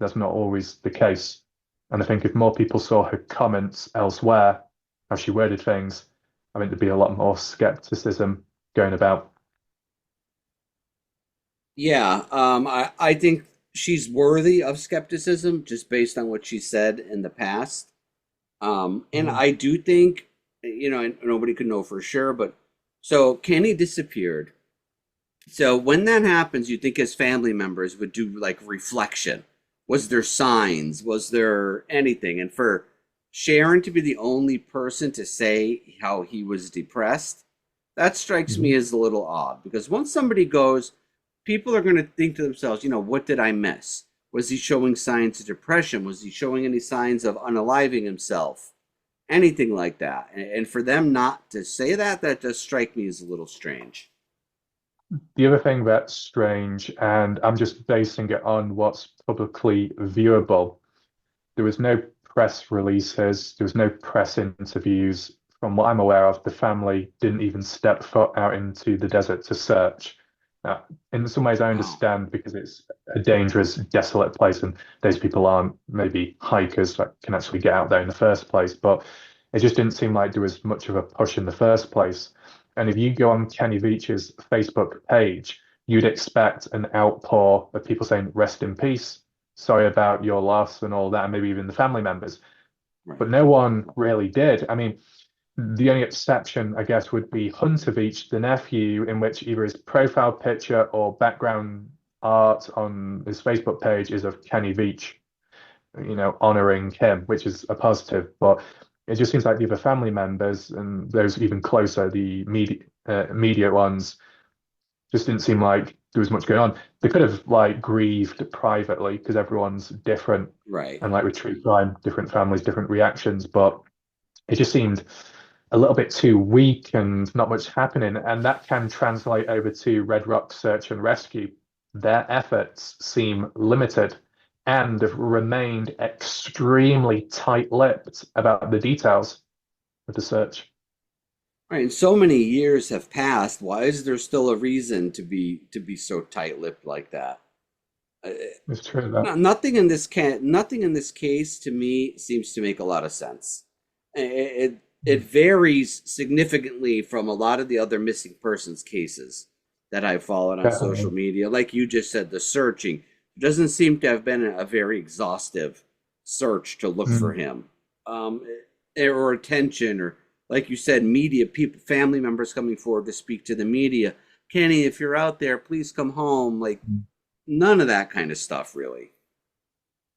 That's not always the case. And I think if more people saw her comments elsewhere, how she worded things, I think there'd be a lot more skepticism going about. Yeah, I think she's worthy of skepticism just based on what she said in the past. And Mm. I do think, and nobody could know for sure, but so Kenny disappeared. So when that happens, you think his family members would do like reflection. Was there signs? Was there anything? And for Sharon to be the only person to say how he was depressed, that strikes me Mhm. as a little odd because once somebody goes, people are going to think to themselves, what did I miss? Was he showing signs of depression? Was he showing any signs of unaliving himself? Anything like that. And for them not to say that, that does strike me as a little strange. The other thing that's strange, and I'm just basing it on what's publicly viewable, there was no press releases, there was no press interviews. From what I'm aware of, the family didn't even step foot out into the desert to search. Now, in some ways, I Wow. understand because it's a dangerous, desolate place, and those people aren't maybe hikers that can actually get out there in the first place. But it just didn't seem like there was much of a push in the first place. And if you go on Kenny Veach's Facebook page, you'd expect an outpour of people saying, rest in peace, sorry about your loss and all that, and maybe even the family members. Right. But no one really did. I mean, the only exception, I guess, would be Hunter Veach, the nephew, in which either his profile picture or background art on his Facebook page is of Kenny Veach, honoring him, which is a positive. But it just seems like the other family members and those even closer, the media ones, just didn't seem like there was much going on. They could have like grieved privately because everyone's different, Right. and like with true crime, different families, different reactions. But it just seemed a little bit too weak and not much happening, and that can translate over to Red Rock Search and Rescue. Their efforts seem limited and have remained extremely tight-lipped about the details of the search. Right. And so many years have passed. Why is there still a reason to be so tight-lipped like that? Uh, It's true that. nothing in this case to me seems to make a lot of sense. It varies significantly from a lot of the other missing persons cases that I've followed on social Definitely. media. Like you just said, the searching doesn't seem to have been a very exhaustive search to look for Mm. him, or attention, or like you said, media people, family members coming forward to speak to the media. Kenny, if you're out there, please come home. Like none of that kind of stuff, really.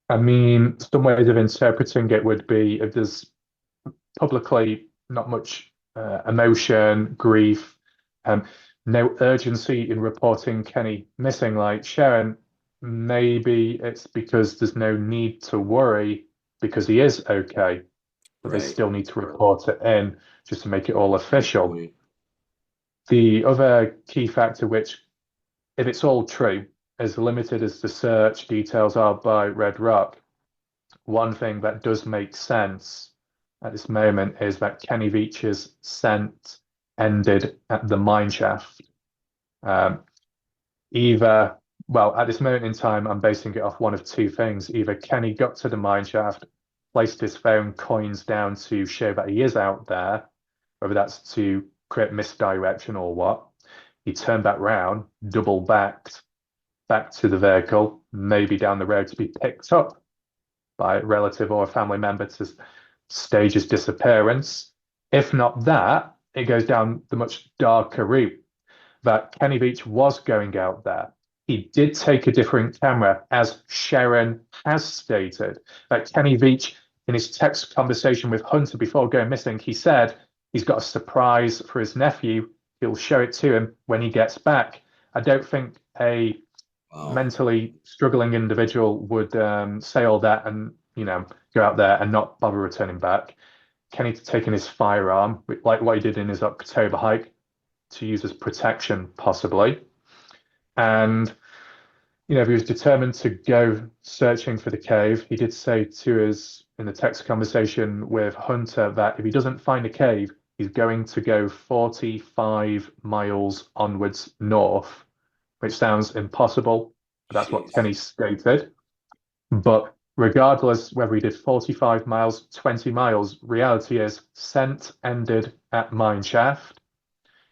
I mean, some ways of interpreting it would be if there's publicly not much emotion, grief, um, no urgency in reporting Kenny missing. Like Sharon, maybe it's because there's no need to worry because he is okay, but they Right. still need to report it in just to make it all Good official. point. The other key factor, which, if it's all true, as limited as the search details are by Red Rock, one thing that does make sense at this moment is that Kenny Veach's scent ended at the mine shaft. Um, either, well, at this moment in time, I'm basing it off one of two things. Either Kenny got to the mine shaft, placed his phone coins down to show that he is out there, whether that's to create misdirection or what. He turned back round, double backed back to the vehicle, maybe down the road to be picked up by a relative or a family member to stage his disappearance. If not that, it goes down the much darker route that Kenny Veach was going out there. He did take a different camera, as Sharon has stated. That Kenny Veach, in his text conversation with Hunter before going missing, he said he's got a surprise for his nephew. He'll show it to him when he gets back. I don't think a Wow. mentally struggling individual would say all that and go out there and not bother returning back. Kenny taking his firearm, like what he did in his October hike, to use as protection, possibly. And if he was determined to go searching for the cave, he did say to us in the text conversation with Hunter that if he doesn't find a cave, he's going to go 45 miles onwards north, which sounds impossible. But that's what Jeez. Kenny stated. But regardless whether he did 45 miles, 20 miles, reality is scent ended at mine shaft.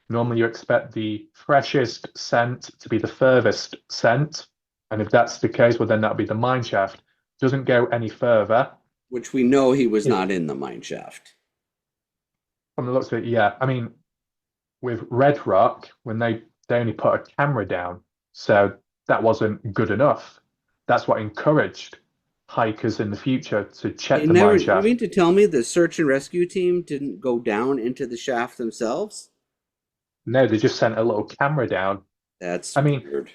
Normally you expect the freshest scent to be the furthest scent. And if that's the case, well, then that'll be the mine shaft. Doesn't go any further. Which we know he was If, not in the mine shaft. from the looks of it, yeah. I mean, with Red Rock, when they only put a camera down, so that wasn't good enough. That's what encouraged hikers in the future to check You the never, mine you shaft. mean to tell me the search and rescue team didn't go down into the shaft themselves? No, they just sent a little camera down. That's I mean, weird.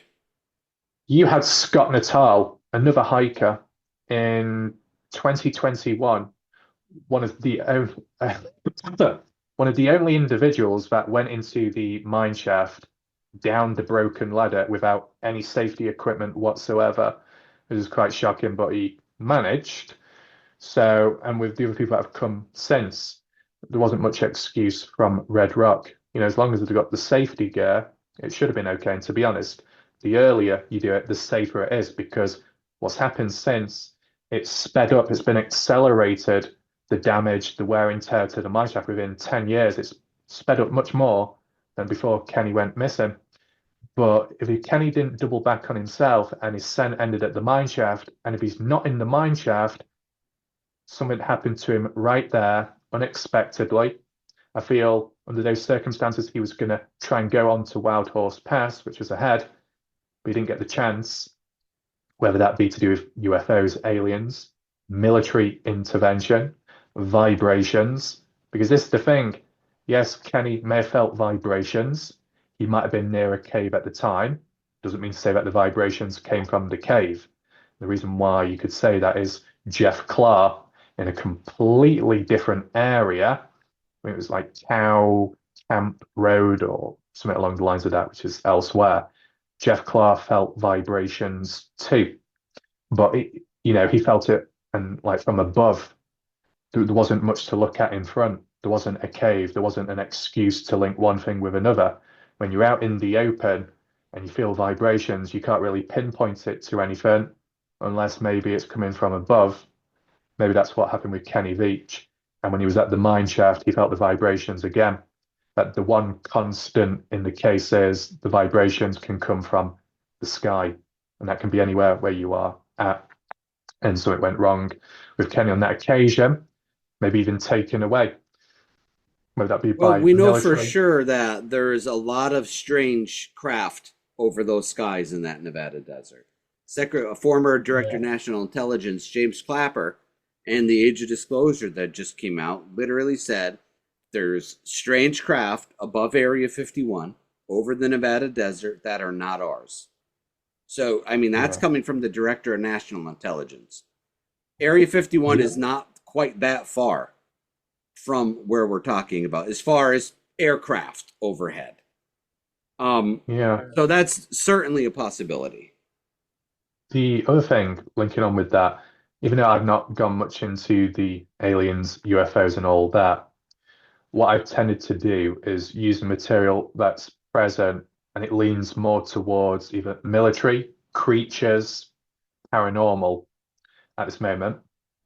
you had Scott Natal, another hiker, in 2021, one of the only, one of the only individuals that went into the mine shaft down the broken ladder without any safety equipment whatsoever. It was quite shocking, but he managed. So, and with the other people that have come since, there wasn't much excuse from Red Rock. As long as they've got the safety gear, it should have been okay. And to be honest, the earlier you do it, the safer it is because what's happened since, it's sped up, it's been accelerated, the damage, the wear and tear to the mine shaft within 10 years. It's sped up much more than before Kenny went missing. But if Kenny didn't double back on himself and his scent ended at the mine shaft, and if he's not in the mine shaft, something happened to him right there unexpectedly. I feel under those circumstances, he was going to try and go on to Wild Horse Pass, which was ahead, but he didn't get the chance, whether that be to do with UFOs, aliens, military intervention, vibrations. Because this is the thing. Yes, Kenny may have felt vibrations. He might have been near a cave at the time. doesn't mean to say that the vibrations came from the cave. The reason why you could say that is Jeff Clark in a completely different area. I mean, it was like Cow Camp Road or something along the lines of that, which is elsewhere. Jeff Clark felt vibrations too, but he felt it and like from above. There wasn't much to look at in front. There wasn't a cave. There wasn't an excuse to link one thing with another. When you're out in the open and you feel vibrations, you can't really pinpoint it to anything unless maybe it's coming from above. Maybe that's what happened with Kenny Veach. And when he was at the mine shaft, he felt the vibrations again. That the one constant in the case is the vibrations can come from the sky, and that can be anywhere where you are at. And so it went wrong with Kenny on that occasion, maybe even taken away. Whether that be Well, by we know for military. sure that there's a lot of strange craft over those skies in that Nevada desert. Former Director of Yeah. National Intelligence James Clapper and the Age of Disclosure that just came out literally said there's strange craft above Area 51 over the Nevada desert that are not ours. So, I mean, that's Yeah. coming from the Director of National Intelligence. Area 51 Yeah. is not quite that far from where we're talking about as far as aircraft overhead. Yeah. So that's certainly a possibility. The other thing, linking on with that, even though I've not gone much into the aliens, UFOs, and all that, what I've tended to do is use the material that's present and it leans more towards either military, creatures, paranormal at this moment.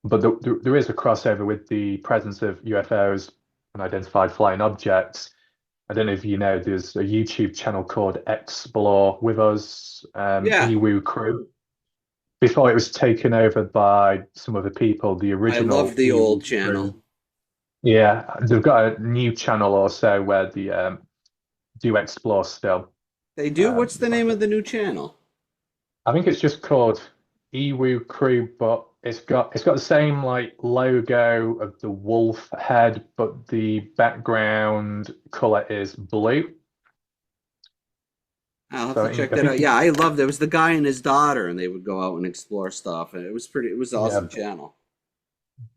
But there is a crossover with the presence of UFOs and identified flying objects. I don't know if you know, there's a YouTube channel called Explore With Us, Yeah, Ewu Crew. Before it was taken over by some other people, the I love original the old Ewu Crew. channel. Yeah, they've got a new channel also where they do explore still. They do. What's the It's like name of the new channel? I think it's just called Ewu Crew, but it's got the same like logo of the wolf head, but the background color is blue. I'll have So to check I that think out. Yeah, I love. There was the guy and his daughter, and they would go out and explore stuff, and it was pretty. It was an yeah, awesome channel.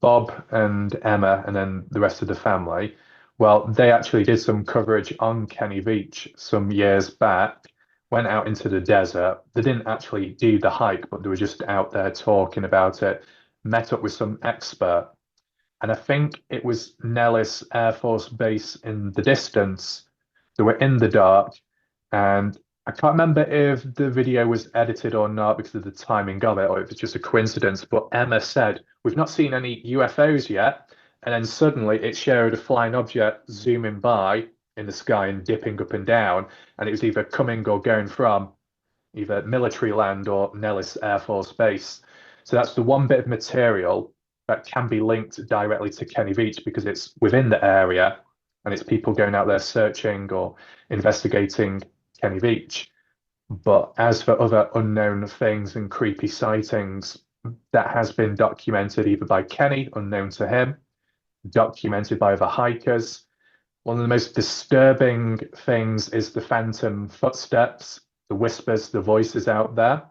Bob and Emma, and then the rest of the family. Well, they actually did some coverage on Kenny Beach some years back, went out into the desert. They didn't actually do the hike, but they were just out there talking about it, met up with some expert. And I think it was Nellis Air Force Base in the distance. They were in the dark, and I can't remember if the video was edited or not because of the timing of it, or if it's just a coincidence. But Emma said, "We've not seen any UFOs yet." And then suddenly it showed a flying object zooming by in the sky and dipping up and down. And it was either coming or going from either military land or Nellis Air Force Base. So that's the one bit of material that can be linked directly to Kenny Beach because it's within the area and it's people going out there searching or investigating Kenny Beach. But as for other unknown things and creepy sightings, that has been documented either by Kenny, unknown to him, documented by other hikers. One of the most disturbing things is the phantom footsteps, the whispers, the voices out there.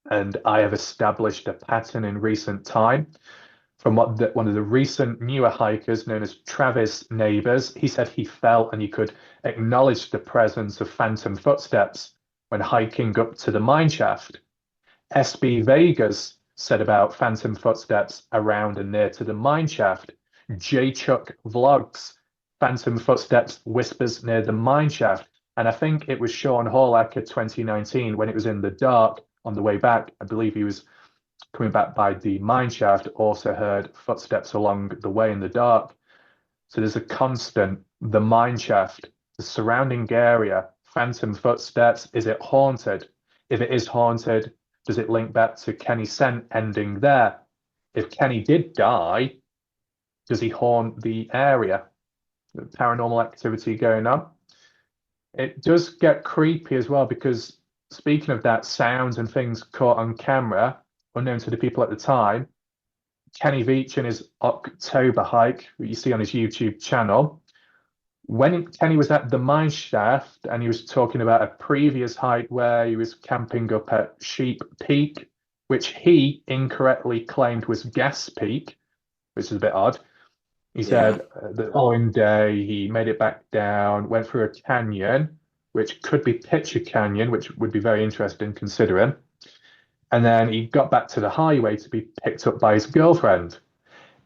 And I have established a pattern in recent time from one of the recent newer hikers known as Travis Neighbors. He said he felt and he could acknowledge the presence of phantom footsteps when hiking up to the mine shaft. SB Vegas said about phantom footsteps around and near to the mine shaft. J Chuck Vlogs, phantom footsteps, whispers near the mine shaft. And I think it was Sean Horlacher 2019 when it was in the dark on the way back. I believe he was coming back by the mine shaft, also heard footsteps along the way in the dark. So there's a constant, the mine shaft, the surrounding area, phantom footsteps. Is it haunted? If it is haunted, does it link back to Kenny Scent ending there? If Kenny did die, does he haunt the area? The paranormal activity going on. It does get creepy as well because speaking of that, sounds and things caught on camera, unknown to the people at the time, Kenny Veach in his October hike that you see on his YouTube channel When Kenny was at the mine shaft and he was talking about a previous hike where he was camping up at Sheep Peak, which he incorrectly claimed was Gas Peak, which is a bit odd. He Yeah. said the following day he made it back down, went through a canyon, which could be Pitcher Canyon, which would be very interesting considering. And then he got back to the highway to be picked up by his girlfriend.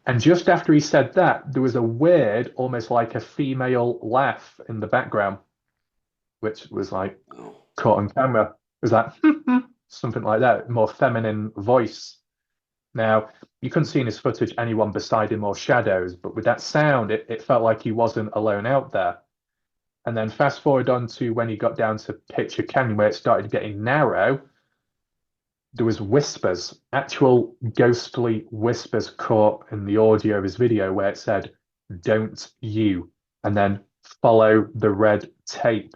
And just after he said that, there was a weird, almost like a female laugh in the background, which was like Oh. caught on camera. It was like something like that, more feminine voice. Now, you couldn't see in his footage anyone beside him or shadows, but with that sound, it felt like he wasn't alone out there. And then fast forward on to when he got down to Pitcher Canyon, where it started getting narrow, there was whispers, actual ghostly whispers caught in the audio of his video where it said, "Don't you," and then follow the red tape.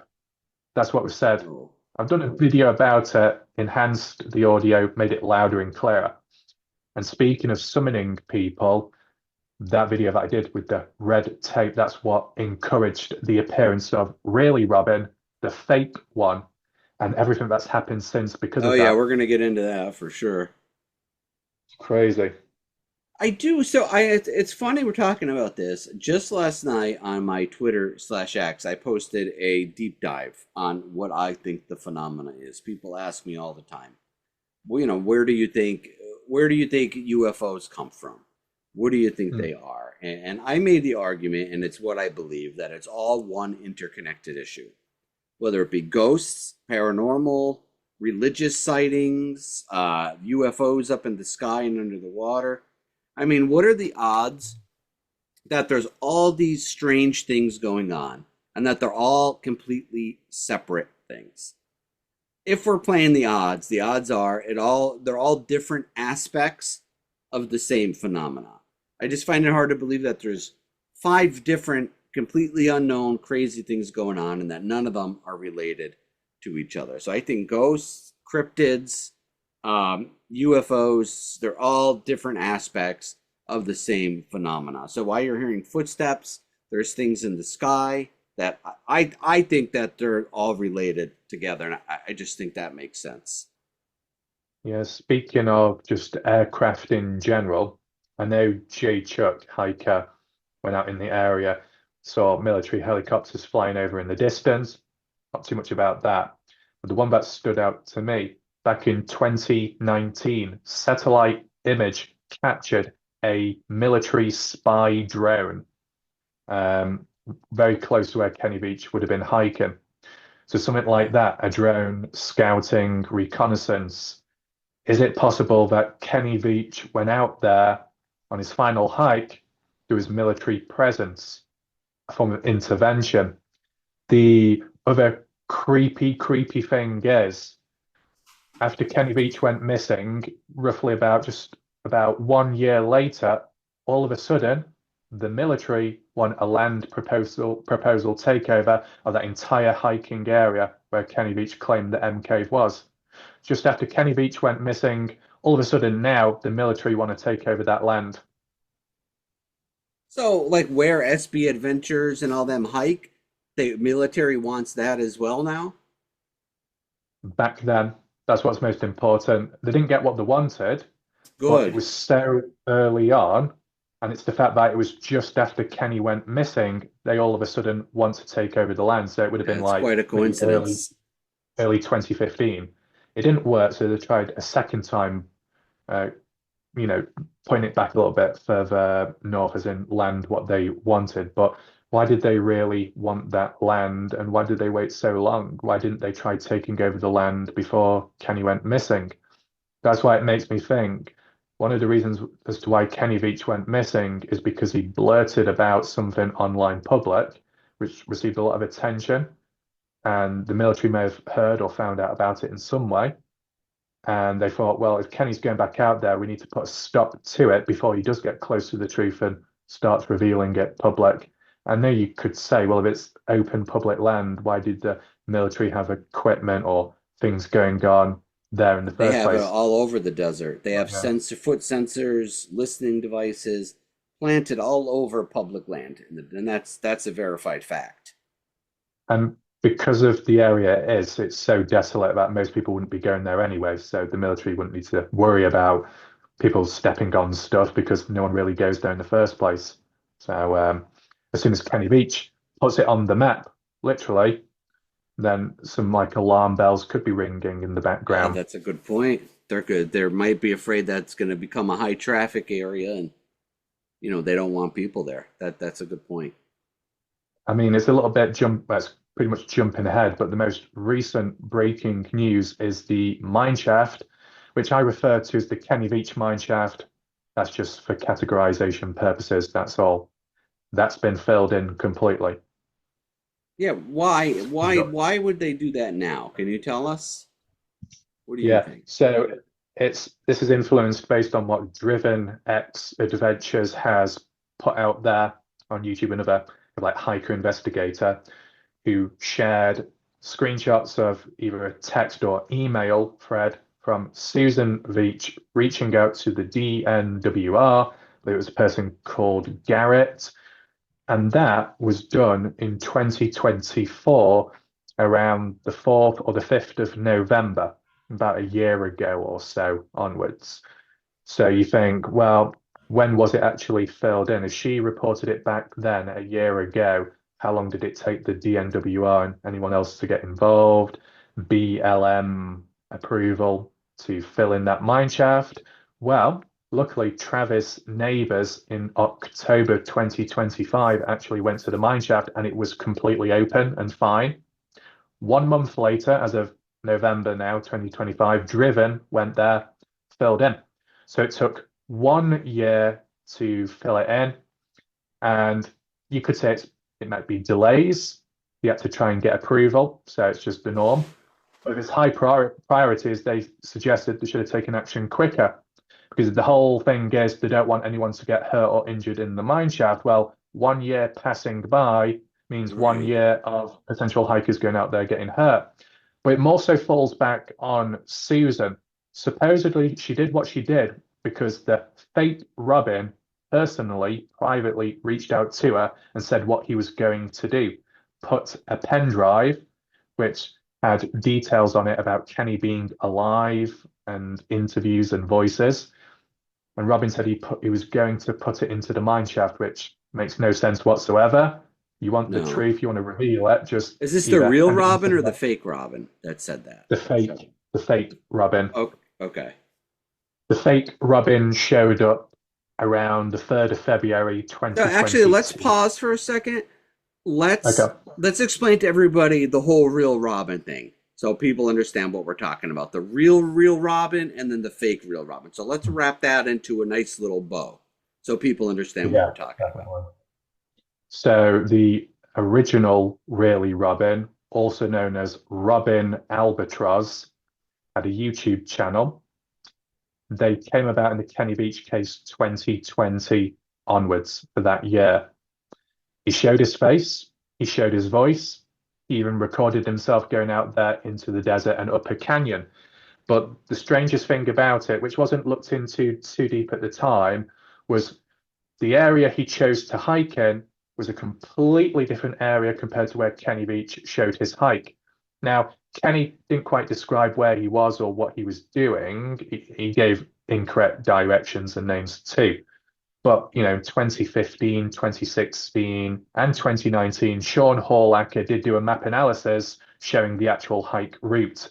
That's what was said. Oh. I've done a video about it, enhanced the audio, made it louder and clearer. And speaking of summoning people, that video that I did with the red tape, that's what encouraged the appearance of really Robin, the fake one, and everything that's happened since because Oh of yeah, that. we're gonna get into that for sure. It's crazy. I do. So it's funny we're talking about this. Just last night on my Twitter/X, I posted a deep dive on what I think the phenomena is. People ask me all the time, well, where do you think UFOs come from? What do you think Hmm. they are? And I made the argument, and it's what I believe, that it's all one interconnected issue. Whether it be ghosts, paranormal, religious sightings, UFOs up in the sky and under the water. I mean, what are the odds that there's all these strange things going on and that they're all completely separate things? If we're playing the odds are they're all different aspects of the same phenomena. I just find it hard to believe that there's five different completely unknown crazy things going on and that none of them are related to each other. So I think ghosts, cryptids, UFOs, they're all different aspects of the same phenomena. So while you're hearing footsteps, there's things in the sky that I think that they're all related together, and I just think that makes sense. Yeah, speaking of just aircraft in general, I know Jay Chuck, hiker, went out in the area, saw military helicopters flying over in the distance. Not too much about that. But the one that stood out to me, back in 2019, satellite image captured a military spy drone, um, very close to where Kenny Beach would have been hiking. So something like that, a drone scouting reconnaissance. Is it possible that Kenny Veach went out there on his final hike? There was military presence, a form of intervention. The other creepy thing is, after Kenny Veach went missing, roughly just about 1 year later, all of a sudden, the military want a land proposal takeover of that entire hiking area where Kenny Veach claimed the M cave was. Just after Kenny Veach went missing, all of a sudden now the military want to take over that land. So, like where SB Adventures and all them hike, the military wants that as well now. Back then, that's what's most important. They didn't get what they wanted, but it Good. was so early on, and it's the fact that it was just after Kenny went missing, they all of a sudden want to take over the land. So it would have been That's like quite a maybe coincidence. early 2015. It didn't work, so they tried a second time, uh, you know, point it back a little bit further north, as in land what they wanted. But why did they really want that land, and why did they wait so long? Why didn't they try taking over the land before Kenny went missing? That's why it makes me think one of the reasons as to why Kenny Veach went missing is because he blurted about something online public, which received a lot of attention, and the military may have heard or found out about it in some way. And they thought, well, if Kenny's going back out there, we need to put a stop to it before he does get close to the truth and starts revealing it public. I know you could say, well, if it's open public land, why did the military have equipment or things going on there in the They first have it place? all over the desert. They have Yeah. foot sensors, listening devices. planted all over public land, and that's a verified fact. And because of the area it is, it's so desolate that most people wouldn't be going there anyway. So the military wouldn't need to worry about people stepping on stuff because no one really goes there in the first place. So as soon as Kenny Veach puts it on the map, literally, then some like alarm bells could be ringing in the Yeah, background. that's a good point. They're good. They might be afraid that's going to become a high traffic area, and they don't want people there. That's a good point. I mean, it's a little bit that's pretty much jumping ahead, but the most recent breaking news is the mine shaft, which I refer to as the Kenny Veach mine shaft. That's just for categorization purposes, that's all. That's been filled in completely. Yeah, why You've why got why would they do that now? Can you tell us? What do you Yeah, think? so this is influenced based on what Driven X Adventures has put out there on YouTube, another like hiker investigator who shared screenshots of either a text or email thread from Susan Veach reaching out to the DNWR. It was a person called Garrett, and that was done in 2024 around the 4th or the 5th of November, about a year ago or so onwards. So you think, well, when was it actually filled in? As she reported it back then a year ago, how long did it take the DNWR and anyone else to get involved? BLM approval to fill in that mine shaft? Well, luckily, Travis Neighbors in October 2025 actually went to the mine shaft and it was completely open and fine. 1 month later, as of November now, 2025, Driven went there, filled in. So it took 1 year to fill it in. And you could say it might be delays. You have to try and get approval. So it's just the norm. But if it's high priorities, they suggested they should have taken action quicker because the whole thing is they don't want anyone to get hurt or injured in the mine shaft. Well, 1 year passing by means one Right. year of potential hikers going out there getting hurt. But it more so falls back on Susan. Supposedly, she did what she did because the fake Robin personally, privately reached out to her and said what he was going to do. Put a pen drive, which had details on it about Kenny being alive and interviews and voices. And Robin said he was going to put it into the mine shaft, which makes no sense whatsoever. You want the No. truth, you want to reveal it, just Is this the either real hand it into Robin or the fake Robin that said that? the fake Robin. Oh, okay. The fake Robin showed up around the 3rd of February So actually, let's 2022. pause for a second. Let's Okay. let's explain to everybody the whole real Robin thing, so people understand what we're talking about. The real Robin, and then the fake real Robin. So let's wrap that into a nice little bow, so people understand what Yeah, we're talking about. definitely. So the original really Robin, also known as Robin Albatross, had a YouTube channel. They came about in the Kenny Veach case 2020 onwards for that year. He showed his face, he showed his voice, he even recorded himself going out there into the desert and up a canyon. But the strangest thing about it, which wasn't looked into too deep at the time, was the area he chose to hike in was a completely different area compared to where Kenny Veach showed his hike. Now, Kenny didn't quite describe where he was or what he was doing. He gave incorrect directions and names too. But, 2015, 2016, and 2019, Sean Hallacker did do a map analysis showing the actual hike route.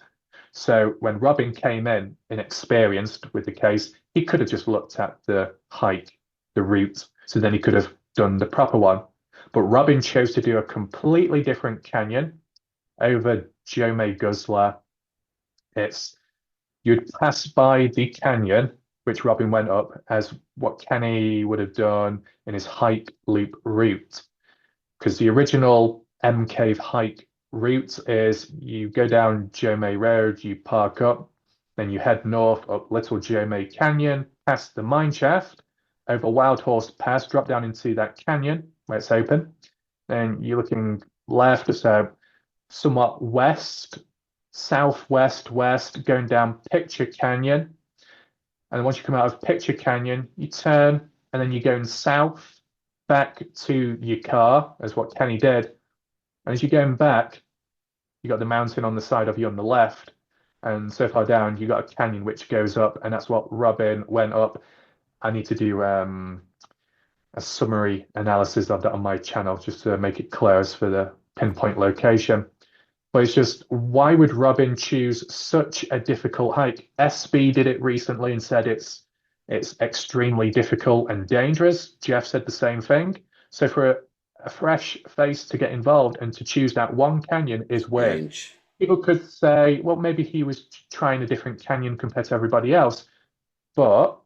So when Robin came in inexperienced with the case, he could have just looked at the hike, the route, so then he could have done the proper one. But Robin chose to do a completely different canyon over Jome Guzla. It's You'd pass by the canyon, which Robin went up as what Kenny would have done in his hike loop route. Because the original M Cave hike route is you go down Jome Road, you park up, then you head north up Little Jome Canyon, past the mine shaft, over Wild Horse Pass, drop down into that canyon where it's open. Then you're looking left, so somewhat west, southwest, west, going down Picture Canyon. And once you come out of Picture Canyon, you turn and then you're going south back to your car, as what Kenny did. And as you're going back, you got the mountain on the side of you on the left, and so far down, you got a canyon which goes up, and that's what Robin went up. I need to do a summary analysis of that on my channel just to make it clear as for the pinpoint location. But it's just, why would Robin choose such a difficult hike? SB did it recently and said it's extremely difficult and dangerous. Jeff said the same thing. So for a fresh face to get involved and to choose that one canyon is weird. Strange. People could say, well, maybe he was trying a different canyon compared to everybody else, but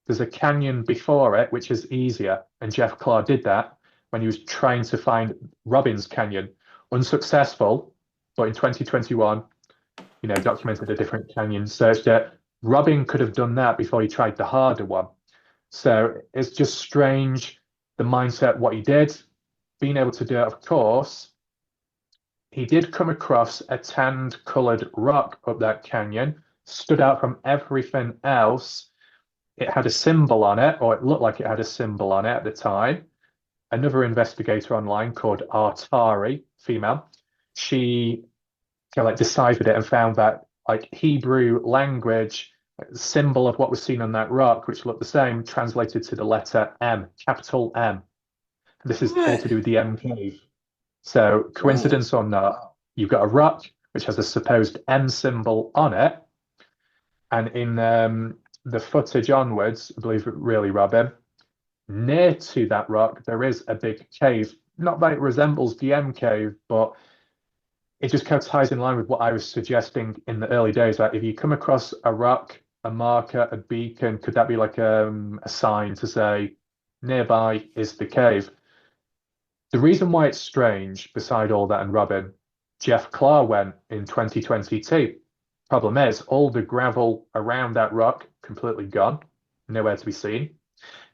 there's a canyon before it which is easier, and Jeff Clark did that when he was trying to find Robin's canyon. Unsuccessful, but in 2021, documented a different canyon, searched it. Robin could have done that before he tried the harder one. So it's just strange, the mindset, what he did, being able to do it, of course. He did come across a tanned coloured rock up that canyon, stood out from everything else. It had a symbol on it, or it looked like it had a symbol on it at the time. Another investigator online called Artari, female, she deciphered it and found that Hebrew language symbol of what was seen on that rock, which looked the same, translated to the letter M, capital M. This is all to do with the M cave. So coincidence or not, you've got a rock which has a supposed M symbol on it, and in the footage onwards, I believe really, Robin, near to that rock, there is a big cave. Not that it resembles the M cave, but it just kind of ties in line with what I was suggesting in the early days, that if you come across a rock, a marker, a beacon, could that be like a sign to say nearby is the cave? The reason why it's strange, beside all that and Robin, Jeff Clark went in 2022. Problem is, all the gravel around that rock completely gone, nowhere to be seen.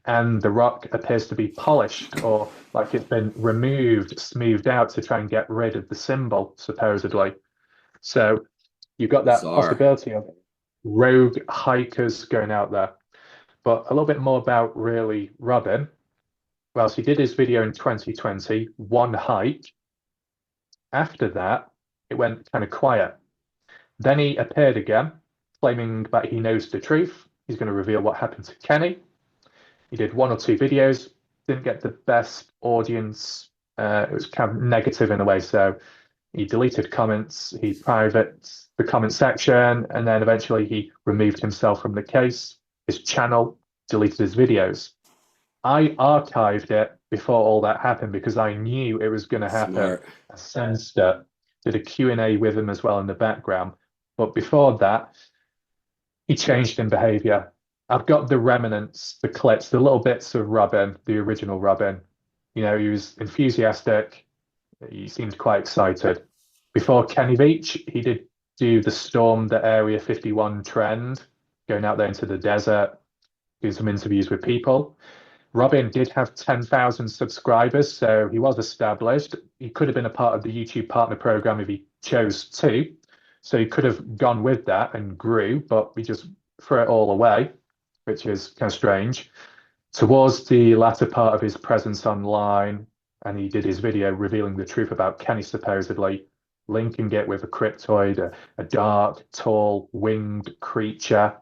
And the rock appears to be polished, or like it's been removed, smoothed out to try and get rid of the symbol, supposedly. So you've got that possibility of rogue hikers going out there. But a little bit more about really Robin. Well, so he did his video in 2020, one hike. After that, it went kind of quiet. Then he appeared again, claiming that he knows the truth. He's going to reveal what happened to Kenny. He did one or two videos, didn't get the best audience. It was kind of negative in a way. So he deleted comments, he private the comment section, and then eventually he removed himself from the case, his channel, deleted his videos. I archived it before all that happened because I knew it was going to happen. Smart. I sensed it. Did a Q&A with him as well in the background. But before that, he changed in behavior. I've got the remnants, the clips, the little bits of Robin, the original Robin. He was enthusiastic. He seemed quite excited. Before Kenny Veach, he did do the Storm the Area 51 trend, going out there into the desert, doing some interviews with people. Robin did have 10,000 subscribers, so he was established. He could have been a part of the YouTube partner program if he chose to. So he could have gone with that and grew, but he just threw it all away, which is kind of strange. Towards the latter part of his presence online, and he did his video revealing the truth about Kenny, supposedly linking it with a cryptoid, a dark, tall, winged creature.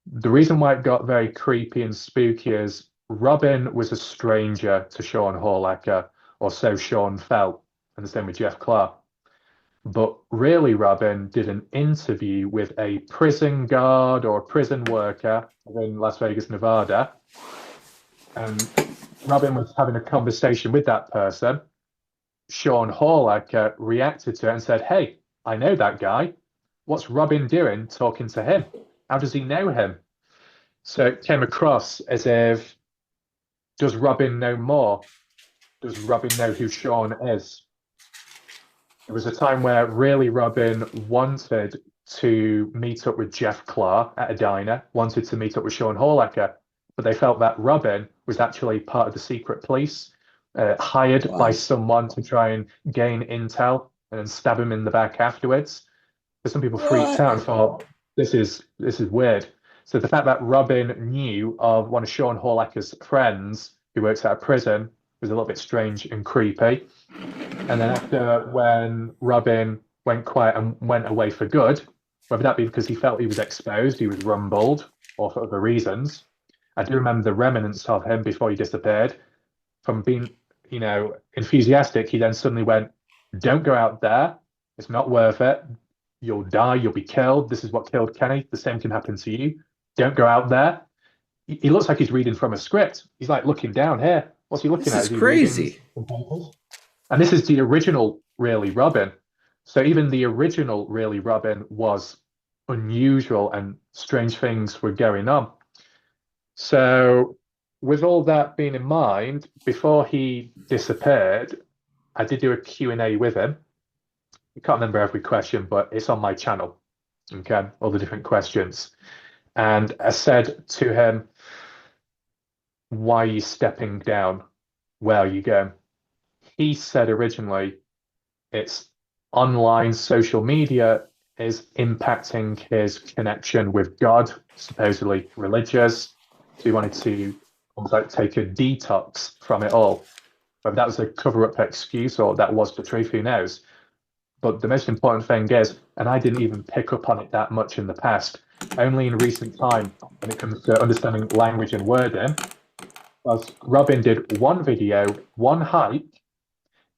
The reason why it got very creepy and spooky is Robin was a stranger to Sean Horlacher, or so Sean felt, and the same with Jeff Clark. But really, Robin did an interview with a prison guard or a prison worker in Las Vegas, Nevada. And Robin was having a conversation with that person. Sean Horlacher reacted to it and said, "Hey, I know that guy. What's Robin doing talking to him? How does he know him?" So it came across as if, does Robin know more? Does Robin know who Sean is? It was a time where really Robin wanted to meet up with Jeff Clark at a diner, wanted to meet up with Sean Horlacher, but they felt that Robin was actually part of the secret police, hired by someone to try and gain intel and then stab him in the back afterwards. But some people freaked out and thought, this is weird. So the fact that Robin knew of one of Sean Horlecker's friends who works at a prison was a little bit strange and creepy. And then after, when Robin went quiet and went away for good, whether that be because he felt he was exposed, he was rumbled, or for other reasons, I do remember the remnants of him before he disappeared. From being, enthusiastic, he then suddenly went, "Don't go out there. It's not worth it. You'll die. You'll be killed. This is what killed Kenny. The same can happen to you. Don't go out there." He looks like he's reading from a script. He's like looking down here. What's he looking at? This is crazy. And this is the original Really Robin. So even the original Really Robin was unusual and strange things were going on. So with all that being in mind, before he disappeared, I did do a Q&A with him. I can't remember every question, but it's on my channel. Okay, all the different questions. And I said to him, "Why are you stepping down? Where are you going?" He said originally, it's online social media is impacting his connection with God, supposedly religious. So he wanted to almost like take a detox from it all. Whether that was a cover-up excuse or that was the truth, who knows? But the most important thing is, and I didn't even pick up on it that much in the past, only in recent time when it comes to understanding language and wording, was Robin did one video, one hike.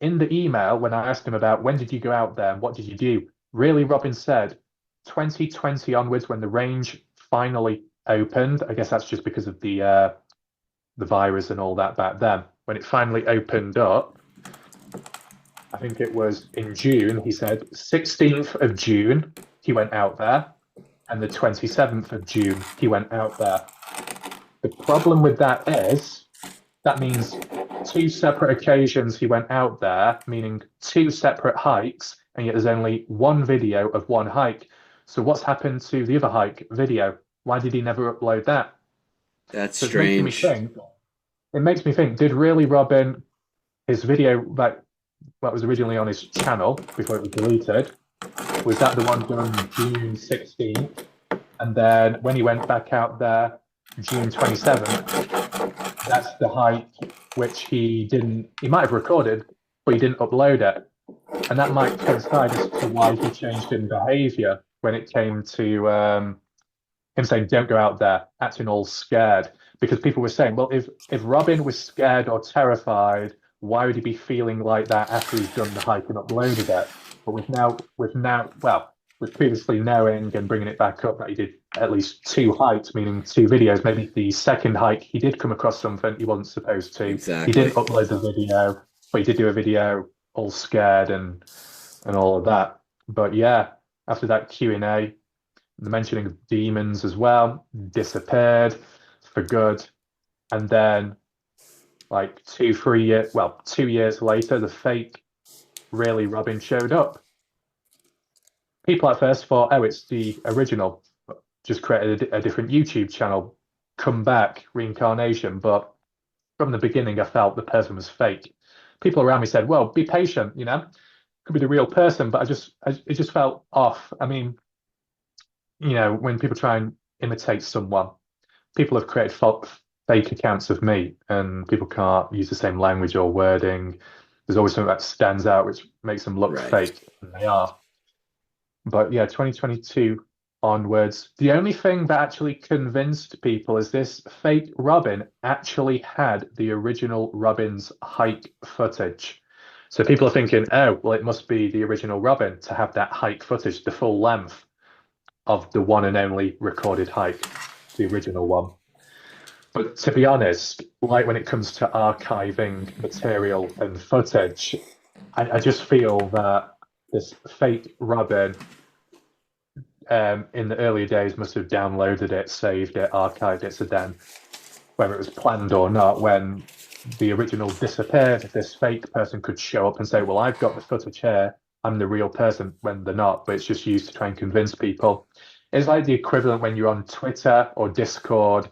In the email, when I asked him about when did you go out there and what did you do, really Robin said 2020 onwards when the range finally opened. I guess that's just because of the virus and all that back then. When it finally opened up, I think it was in June, he said 16th of June, he went out there, and the 27th of June, he went out there. The problem with that is, that means 2 separate occasions he went out there, meaning 2 separate hikes, and yet there's only one video of one hike. So what's happened to the other hike video? Why did he never upload that? That's so strange. It makes me think, did really Robin, his video that was originally on his channel before it was deleted, was that the one done June 16th? And then when he went back out there, June 27th, that's the hike which he might have recorded, but he didn't upload it. And that might coincide as to why he changed in behavior when it came to him saying, "Don't go out there," acting all scared. Because people were saying, well, if Robin was scared or terrified, why would he be feeling like that after he's done the hike and uploaded it? But with previously knowing and bringing it back up that he did at least 2 hikes, meaning 2 videos, maybe the second hike he did come across something he wasn't supposed to. Exactly. He didn't upload the video, but he did do a video all scared and all of that. But yeah, after that Q&A, the mentioning of demons as well, disappeared for good. And then like 2 years later, the fake Really Robin showed up. People at first thought, oh, it's the original, just created a different YouTube channel, come back, reincarnation. But from the beginning, I felt the person was fake. People around me said, well, be patient, could be the real person. But it just felt off. I mean, when people try and imitate someone, people have created fake accounts of me, and people can't use the same language or wording. There's always something that stands out, which makes them look fake, and they are. But yeah, 2022 onwards, the only thing that actually convinced people is this fake Robin actually had the original Robin's hike footage. So people are thinking, oh, well, it must be the original Robin to have that hike footage, the full length of the one and only recorded hike, the original one. But to be honest, like when it comes to archiving material and footage, I just feel that this fake Robin in the earlier days must have downloaded it, saved it, archived it, so then whether it was planned or not, when the original disappeared, this fake person could show up and say, well, I've got the footage here, I'm the real person, when they're not, but it's just used to try and convince people. It's like the equivalent when you're on Twitter or Discord,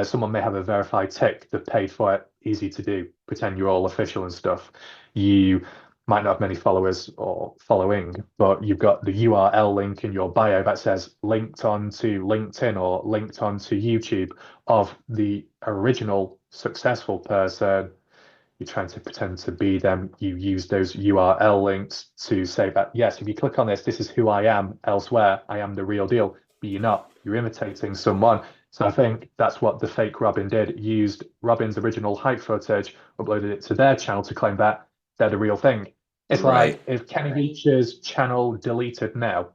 someone may have a verified tick, they've paid for it, easy to do, pretend you're all official and stuff. You might not have many followers or following, but you've got the URL link in your bio that says linked onto LinkedIn or linked onto YouTube of the original successful person. You're trying to pretend to be them. You use those URL links to say that, yes, if you click on this, this is who I am elsewhere. I am the real deal. But you're not. You're imitating someone. So I think that's what the fake Robin did. Used Robin's original hike footage, uploaded it to their channel to claim that they're the real thing. It's Right. like if Kenny Veach's channel deleted now,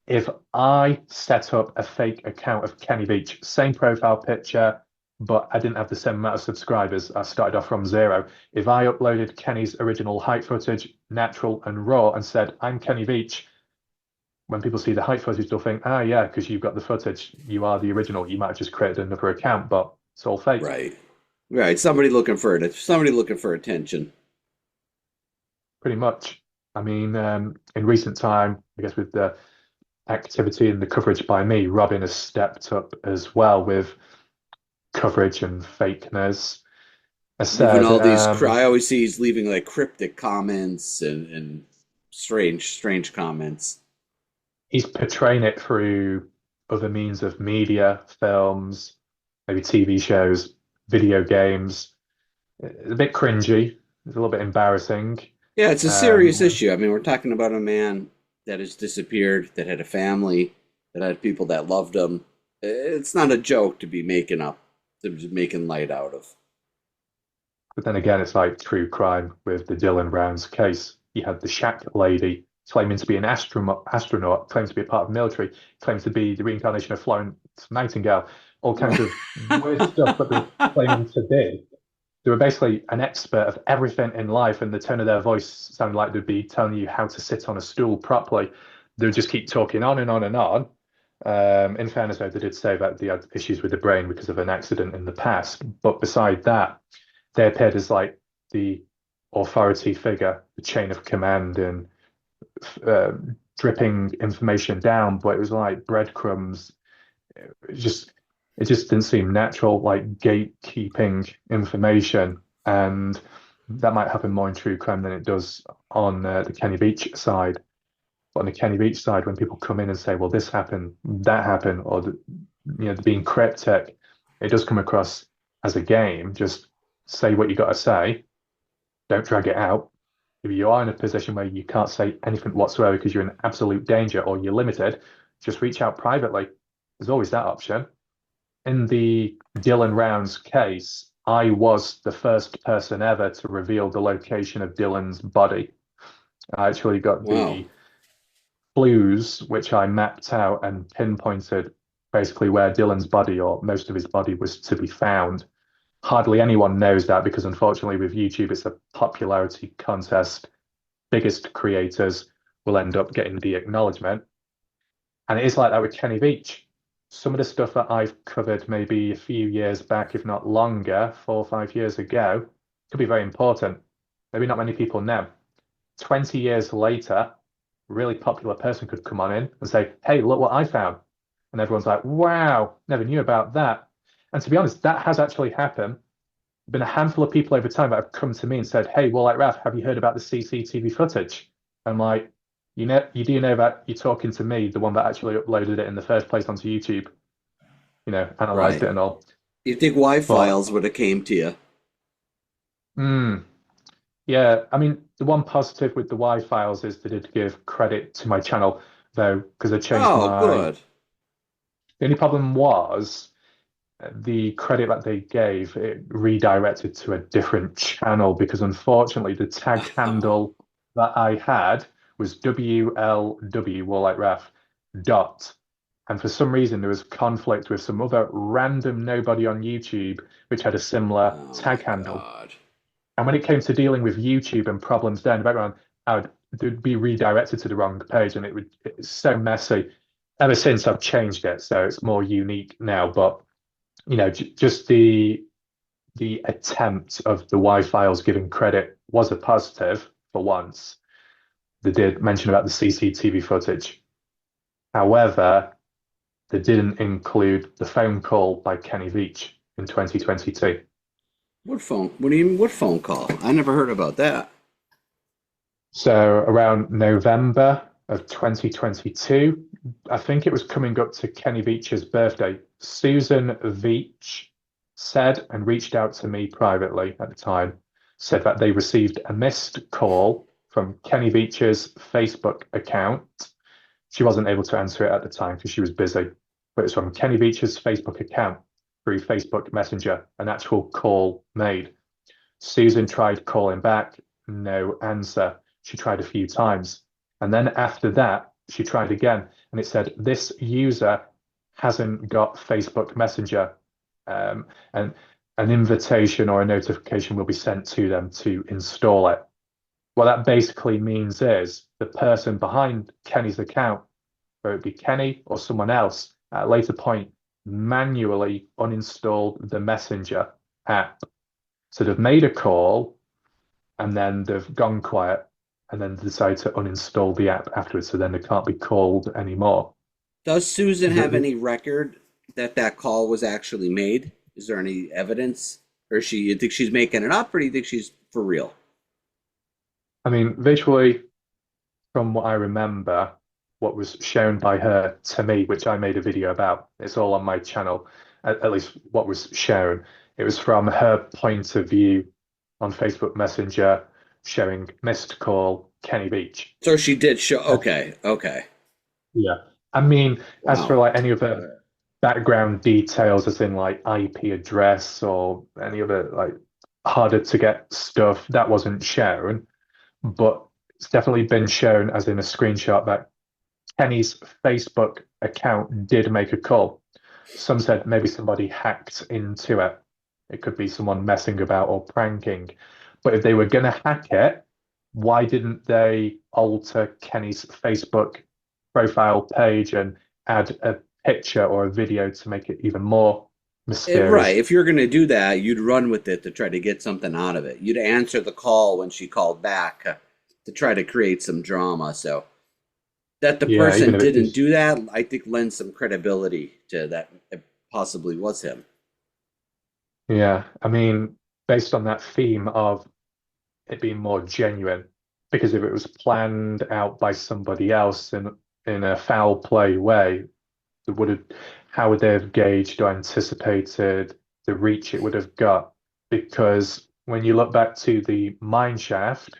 if I set up a fake account of Kenny Veach, same profile picture, but I didn't have the same amount of subscribers. I started off from zero. If I uploaded Kenny's original hike footage, natural and raw, and said, I'm Kenny Veach, when people see the hike footage, they'll think, ah, yeah, because you've got the footage, you are the original. You might have just created another account, but it's all fake. Right. Right. Somebody looking for it. Somebody looking for attention. Pretty much. I mean, in recent time, I guess with the activity and the coverage by me, Robin has stepped up as well with coverage and fakeness. I Leaving said, all these, I always see he's leaving like cryptic comments and strange comments. he's portraying it through other means of media, films, maybe TV shows, video games. It's a bit cringy. It's a little bit embarrassing. Yeah, it's a serious Um, issue. I mean, we're talking about a man that has disappeared, that had a family, that had people that loved him. It's not a joke to be making up, to be making light out of. but then again, it's like true crime with the Dylan Brown's case. You had the shack lady claiming to be an astronaut, claims to be a part of the military, claims to be the reincarnation of Florence Nightingale, all kinds Right. of weird stuff that they're claiming to be. They were basically an expert of everything in life, and the tone of their voice sounded like they'd be telling you how to sit on a stool properly. They would just keep talking on and on and on. In fairness, though, they did say that they had issues with the brain because of an accident in the past. But beside that, they appeared as like the authority figure, the chain of command, and uh, dripping information down. But it was like breadcrumbs. It just it just didn't seem natural, like gatekeeping information, and that might happen more in true crime than it does on the Kenny Beach side. But on the Kenny Beach side, when people come in and say, "Well, this happened, that happened," or they're being cryptic, it does come across as a game. Just say what you got to say. Don't drag it out. If you are in a position where you can't say anything whatsoever because you're in absolute danger or you're limited, just reach out privately. There's always that option. In the Dylan Rounds case, I was the first person ever to reveal the location of Dylan's body. I actually got Wow. the clues, which I mapped out and pinpointed basically where Dylan's body or most of his body was to be found. Hardly anyone knows that because unfortunately with YouTube, it's a popularity contest. Biggest creators will end up getting the acknowledgement. And it is like that with Kenny Veach. Some of the stuff that I've covered maybe a few years back, if not longer, 4 or 5 years ago, could be very important. Maybe not many people know. 20 years later, a really popular person could come on in and say, hey, look what I found. And everyone's like, wow, never knew about that. And to be honest, that has actually happened. Been a handful of people over time that have come to me and said, hey, well, like Raf, have you heard about the CCTV footage? I'm like, you do know that you're talking to me, the one that actually uploaded it in the first place onto YouTube, analyzed Right. it and all. You think Y But files would have came to you? mm, yeah, I mean, the one positive with the Y files is they did give credit to my channel, though, because I changed Oh, my. good. The only problem was the credit that they gave, it redirected to a different channel because unfortunately the tag handle that I had was WLW, War Like Raf, dot. And for some reason there was conflict with some other random nobody on YouTube which had a similar Oh tag my handle. God. And when it came to dealing with YouTube and problems there in the background, they'd be redirected to the wrong page and it's so messy. Ever since I've changed it, so it's more unique now, but just the attempt of the Y files giving credit was a positive for once. They did mention about the CCTV footage. However, they didn't include the phone call by Kenny Veach in 2022. What phone? What do you mean? What phone call? I never heard about that. So around November of 2022, I think it was coming up to Kenny Veach's birthday, Susan Veach said and reached out to me privately at the time, said that they received a missed call from Kenny Veach's Facebook account. She wasn't able to answer it at the time because she was busy, but it's from Kenny Veach's Facebook account through Facebook Messenger, an actual call made. Susan tried calling back, no answer. She tried a few times. And then after that, she tried again. And it said, this user hasn't got Facebook Messenger. And an invitation or a notification will be sent to them to install it. What that basically means is the person behind Kenny's account, whether it be Kenny or someone else, at a later point, manually uninstalled the Messenger app. So they've made a call and then they've gone quiet and then decide to uninstall the app afterwards, so then they can't be called anymore. Does Susan have The- any record that that call was actually made? Is there any evidence? Or is she, you think she's making it up, or do you think she's for real? I mean, visually, from what I remember, what was shown by her to me, which I made a video about, it's all on my channel, at least what was shown. It was from her point of view on Facebook Messenger, showing missed call Kenny Veach. So she did show. Uh, Okay, okay. yeah. I mean, as for Wow. like any other background details, as in like IP address or any other like harder to get stuff, that wasn't shown, but it's definitely been shown as in a screenshot that Kenny's Facebook account did make a call. Some said maybe somebody hacked into it. It could be someone messing about or pranking. But if they were going to hack it, why didn't they alter Kenny's Facebook profile page and add a picture or a video to make it even more Right. mysterious? If you're going to do that, you'd run with it to try to get something out of it. You'd answer the call when she called back to try to create some drama. So that the Yeah, even person if it didn't just, do that, I think lends some credibility to that it possibly was him. yeah. I mean, based on that theme of it being more genuine, because if it was planned out by somebody else in a foul play way, it would have how would they have gauged or anticipated the reach it would have got? Because when you look back to the mine shaft,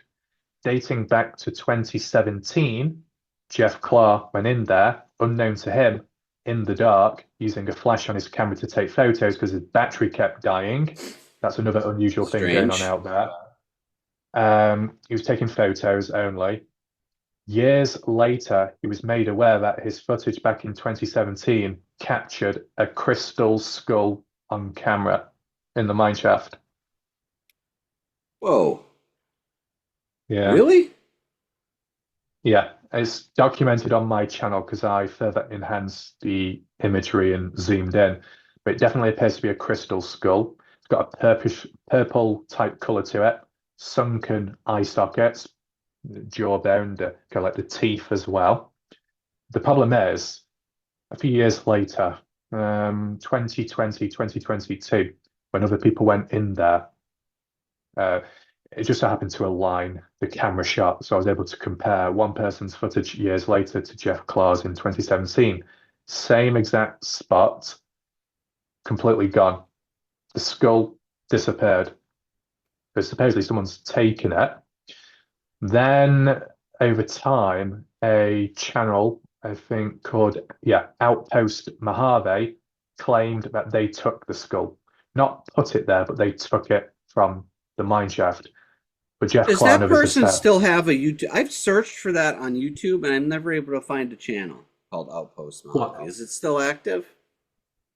dating back to 2017, Jeff Clark went in there, unknown to him, in the dark, using a flash on his camera to take photos because his battery kept dying. That's another unusual thing going on Strange. out there. He was taking photos only. Years later, he was made aware that his footage back in 2017 captured a crystal skull on camera in the mine shaft. Whoa. Yeah. Really? Yeah. It's documented on my channel because I further enhanced the imagery and zoomed in. But it definitely appears to be a crystal skull. It's got a purple type color to it, sunken eye sockets, jawbone, like the teeth as well. The problem is, a few years later, 2020, 2022, when other people went in there, uh, it just so happened to align the camera shot. So I was able to compare one person's footage years later to Jeff Clark's in 2017. Same exact spot, completely gone. The skull disappeared. But supposedly someone's taken it. Then over time, a channel, I think called, yeah, Outpost Mojave, claimed that they took the skull. Not put it there, but they took it from the mine shaft. But Jeff Does Clark and that others have person said, still have a YouTube? I've searched for that on YouTube and I'm never able to find a channel called Outpost Mojave. well, Is it still active?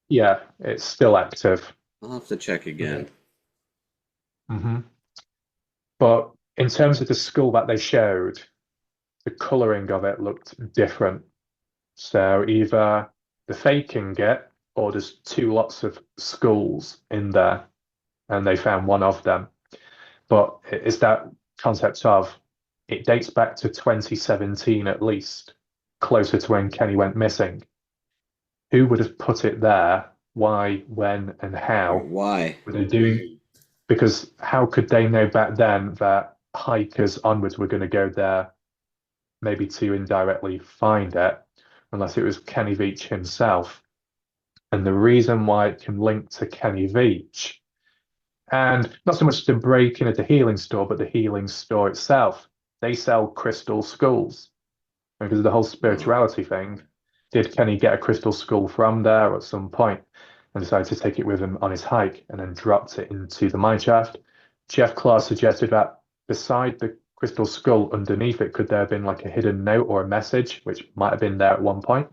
yeah, it's still active. I'll have to check Yeah. again. Hmm. But in terms of the skull that they showed, the colouring of it looked different. So either they're faking it or there's two lots of skulls in there and they found one of them. But it's that concept of it dates back to 2017 at least, closer to when Kenny went missing. Who would have put it there? Why, when, and Or how why? were they doing? Because how could they know back then that hikers onwards were going to go there maybe to indirectly find it, unless it was Kenny Veach himself. And the reason why it can link to Kenny Veach, and not so much the break-in at the healing store, but the healing store itself, they sell crystal skulls. Because of the whole spirituality thing, did Kenny get a crystal skull from there at some point and decided to take it with him on his hike and then dropped it into the mine shaft? Jeff Clark suggested that beside the crystal skull underneath it, could there have been like a hidden note or a message, which might have been there at one point?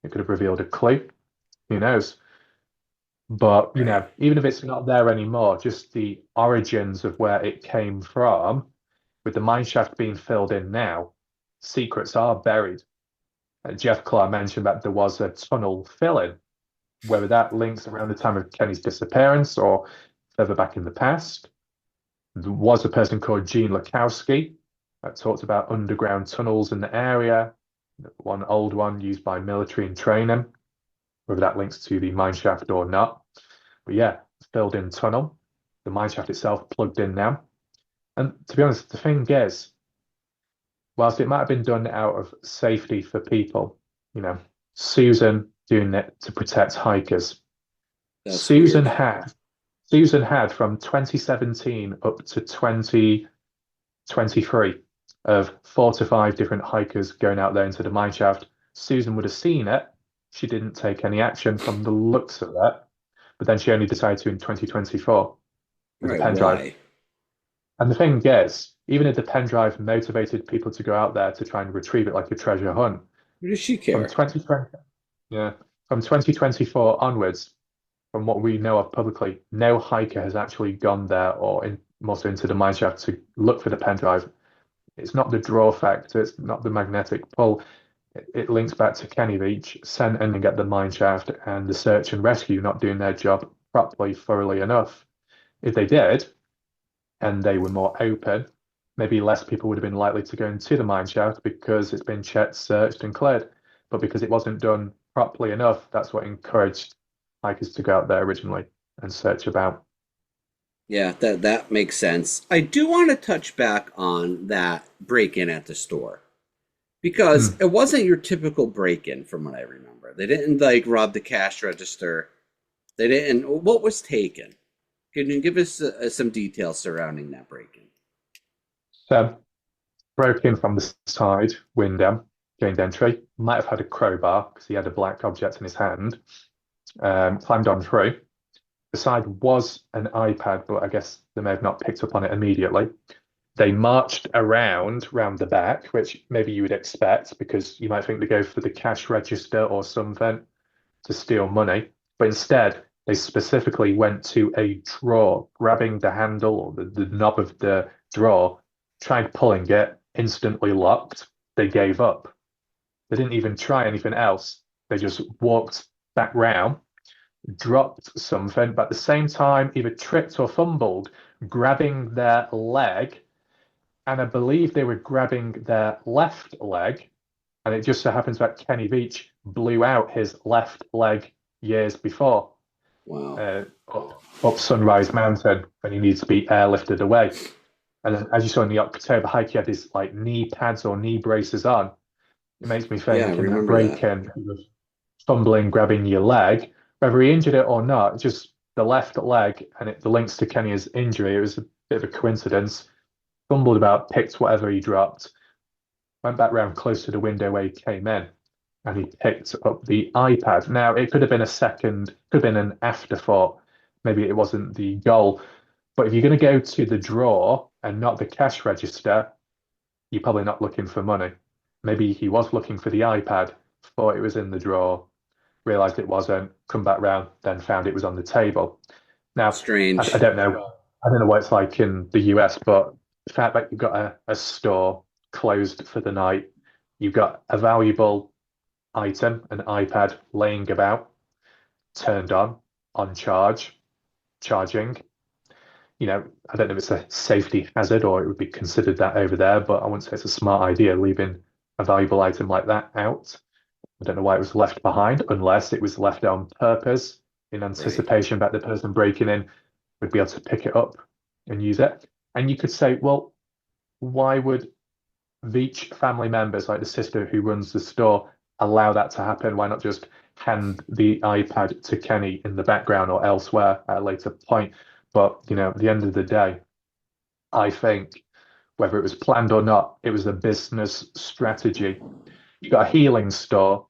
It could have revealed a clue. Who knows? But, you know, even if it's not there anymore, just the origins of where it came from, with the mine shaft being filled in now, secrets are buried. Jeff Clark mentioned that there was a tunnel fill-in, whether that links around the time of Kenny's disappearance or further back in the past. There was a person called Gene Lakowski that talked about underground tunnels in the area, one old one used by military in training, whether that links to the mine shaft or not. But yeah, filled in tunnel, the mine shaft itself plugged in now. And to be honest, the thing is, whilst it might have been done out of safety for people, you know, Susan doing it to protect hikers. That's Susan weird. had from 2017 up to 2023 of 4 to 5 different hikers going out there into the mine shaft. Susan would have seen it. She didn't take any action from the looks of it, but then she only decided to in 2024 with a Right, pen drive. why? And the thing is, even if the pen drive motivated people to go out there to try and retrieve it like a treasure hunt, Why does she from care? 2020, yeah, from 2024 onwards, from what we know of publicly, no hiker has actually gone there or more so into the mine shaft to look for the pen drive. It's not the draw factor, it's not the magnetic pull. It links back to Kenny Veach sent in and get the mine shaft and the search and rescue not doing their job properly, thoroughly enough. If they did, and they were more open, maybe less people would have been likely to go into the mine shaft because it's been checked, searched, and cleared. But because it wasn't done properly enough, that's what encouraged hikers to go out there originally and search about. Yeah, that makes sense. I do want to touch back on that break-in at the store because Hmm. it wasn't your typical break-in from what I remember. They didn't like rob the cash register. They didn't. What was taken? Can you give us some details surrounding that break-in? So broke in from the side window, gained entry. Might have had a crowbar because he had a black object in his hand. Climbed on through. The side was an iPad, but I guess they may have not picked up on it immediately. They marched round the back, which maybe you would expect because you might think they go for the cash register or something to steal money. But instead, they specifically went to a drawer, grabbing the handle or the knob of the drawer, tried pulling it, instantly locked. They gave up. They didn't even try anything else. They just walked back round, dropped something, but at the same time, either tripped or fumbled, grabbing their leg. And I believe they were grabbing their left leg. And it just so happens that Kenny Veach blew out his left leg years before Wow. up Sunrise Mountain when he needs to be airlifted away. And then, as you saw in the October hike, he had his like knee pads or knee braces on. It makes me Yeah, I think in that remember that. break-in, he was fumbling, grabbing your leg, whether he injured it or not, just the left leg and the links to Kenny's injury. It was a bit of a coincidence. Fumbled about, picked whatever he dropped, went back round close to the window where he came in, and he picked up the iPad. Now, it could have been a second, could have been an afterthought. Maybe it wasn't the goal. But if you're going to go to the drawer and not the cash register, you're probably not looking for money. Maybe he was looking for the iPad, thought it was in the drawer, realized it wasn't, come back round, then found it was on the table. Now, I Strange. don't know. I don't know what it's like in the US, but the fact that you've got a store closed for the night, you've got a valuable item, an iPad laying about, turned on charge, charging. You know, I don't know if it's a safety hazard or it would be considered that over there, but I wouldn't say it's a smart idea leaving a valuable item like that out. I don't know why it was left behind, unless it was left on purpose in Right. anticipation that the person breaking in would be able to pick it up and use it. And you could say, well, why would Veach family members, like the sister who runs the store, allow that to happen? Why not just hand the iPad to Kenny in the background or elsewhere at a later point? But, at the end of the day, I think whether it was planned or not, it was a business strategy. You got a healing store,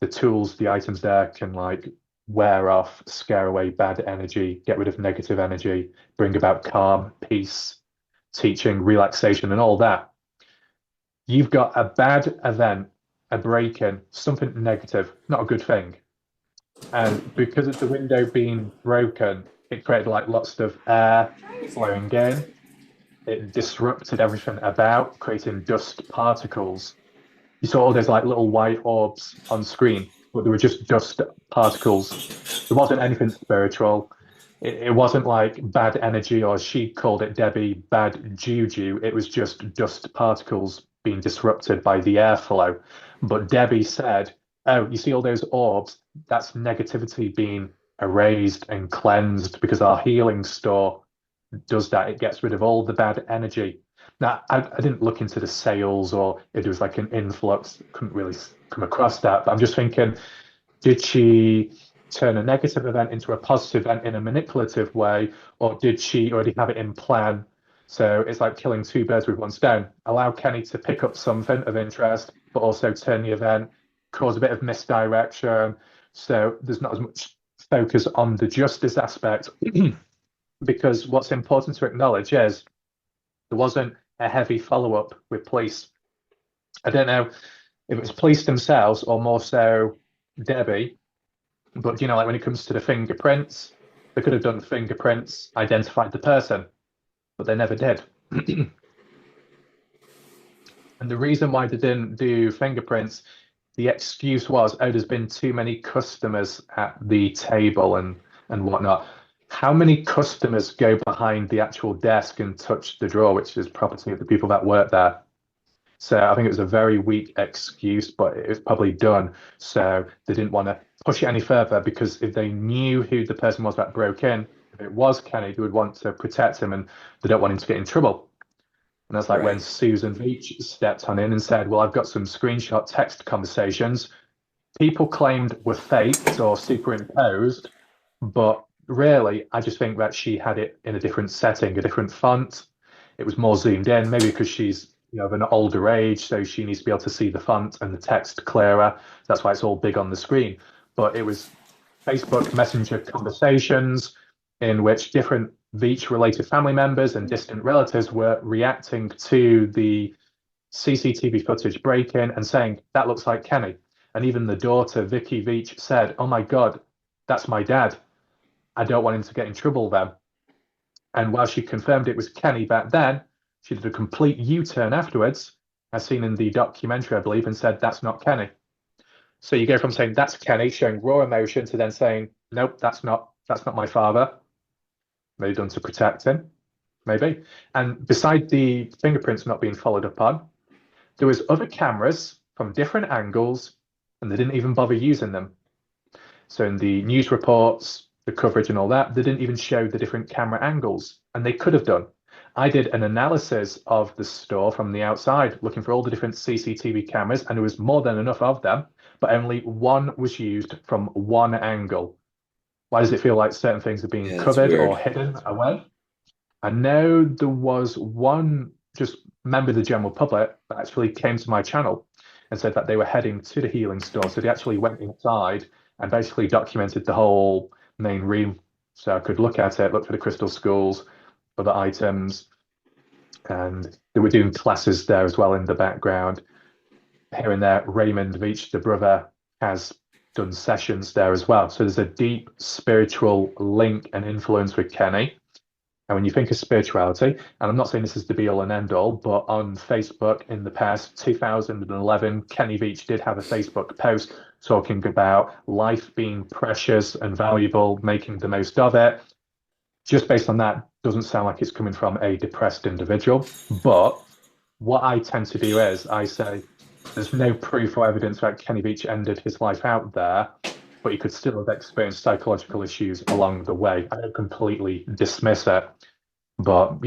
the tools, the items there can like wear off, scare away bad energy, get rid of negative energy, bring about calm, peace, teaching, relaxation, and all that. You've got a bad event, a break-in, something negative, not a good thing. And because of the window being broken, it created like lots of air flowing in. It disrupted everything about, creating dust particles. You saw all those like little white orbs on screen, but they were just dust particles. There wasn't anything spiritual. It wasn't like bad energy, or she called it, Debbie, bad juju. It was just dust particles being disrupted by the airflow. But Debbie said, "Oh, you see all those orbs? That's negativity being erased and cleansed because our healing store does that. It gets rid of all the bad energy." Now, I didn't look into the sales or if there was like an influx, couldn't really come across that. But I'm just thinking, did she turn a negative event into a positive event in a manipulative way, or did she already have it in plan? So it's like killing two birds with one stone. Allow Kenny to pick up something of interest, but also turn the event, cause a bit of misdirection. So there's not as much focus on the justice aspect. Because what's important to acknowledge is there wasn't a heavy follow-up with police. I don't know if it was police themselves or more so Debbie, but like when it comes to the fingerprints, they could have done fingerprints, identified the person, but they never did. And the reason why they didn't do fingerprints, the excuse was, oh, there's been too many customers at the table and whatnot. How many customers go behind the actual desk and touch the drawer, which is property of the people that work there? So I think it was a very weak excuse, but it was probably done. So they didn't want to push it any further, because if they knew who the person was that broke in, if it was Kenny, they would want to protect him, and they don't want him to get in trouble. And that's like when Susan Veach stepped on in and said, well, I've got some screenshot text conversations people claimed were faked or superimposed, but really, I just think that she had it in a different setting, a different font. It was more zoomed in, maybe because she's of an older age, so she needs to be able to see the font and the text clearer. That's why it's all big on the screen. But it was Facebook Messenger conversations in which different Veach-related family members and distant relatives were reacting to the CCTV footage break-in and saying, that looks like Kenny. And even the daughter, Vicky Veach, said, oh my God, that's my dad. I don't want him to get in trouble then. And while she confirmed it was Kenny back then, she did a complete U-turn afterwards, as seen in the documentary, I believe, and said, that's not Kenny. So you go from saying that's Kenny, showing raw emotion, to then saying, nope, that's not my father. Maybe done to protect him, maybe. And beside the fingerprints not being followed up on, there was other cameras from different angles, and they didn't even bother using them. So in the news reports, the coverage and all that, they didn't even show the different camera angles, and they could have done. I did an analysis of the store from the outside, looking for all the different CCTV cameras, and there was more than enough of them, but only one was used from one angle. Why does it feel like certain things are being covered or hidden away? I know there was one just member of the general public that actually came to my channel and said that they were heading to the healing store. So they actually went inside and basically documented the whole main room. So I could look at it, look for the crystal skulls, other items, and they were doing classes there as well in the background. Here and there, Raymond Veach, the brother, has done sessions there as well. So there's a deep spiritual link and influence with Kenny. And when you think of spirituality, and I'm not saying this is the be all and end all, but on Facebook in the past, 2011, Kenny Veach did have a Facebook post talking about life being precious and valuable, making the most of it. Just based on that, doesn't sound like it's coming from a depressed individual. But what I tend to do is I say, there's no proof or evidence that Kenny Veach ended his life out there, but he could still have experienced psychological issues along the way. I don't completely dismiss it, but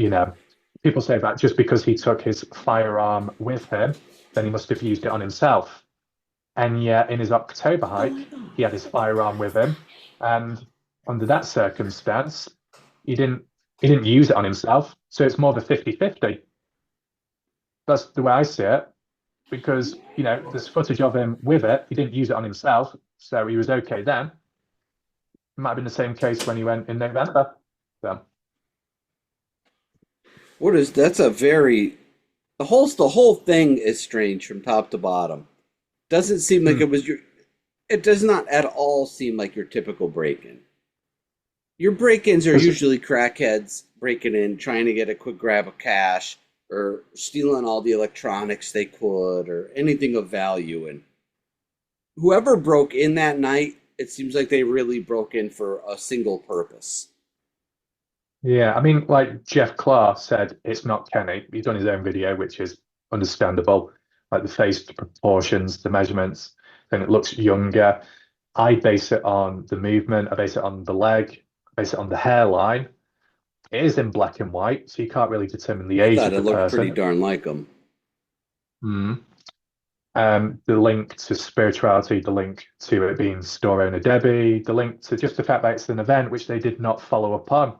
people say that just because he took his firearm with him, then he must have used it on himself. And yet, in his October hike, he had his firearm with him, and under that circumstance, he didn't use it on himself. So it's more of a 50-50. That's the way I see it, because there's footage of him with it. He didn't use it on himself, so he was okay then. It might have been the same case when he went in November. So. That's a very the whole thing is strange from top to bottom. Doesn't seem like it does not at all seem like your typical break-in. Your break-ins are usually crackheads breaking in, trying to get a quick grab of cash, or stealing all the electronics they could, or anything of value. And whoever broke in that night, it seems like they really broke in for a single purpose. Yeah, I mean, like Jeff Clark said, it's not Kenny. He's done his own video, which is understandable. Like the face proportions, the measurements, then it looks younger. I base it on the movement, I base it on the leg, I base it on the hairline. It is in black and white, so you can't really determine the I age thought of it the looked pretty person. darn like them. Mm. The link to spirituality, the link to it being store owner Debbie, the link to just the fact that it's an event which they did not follow up on.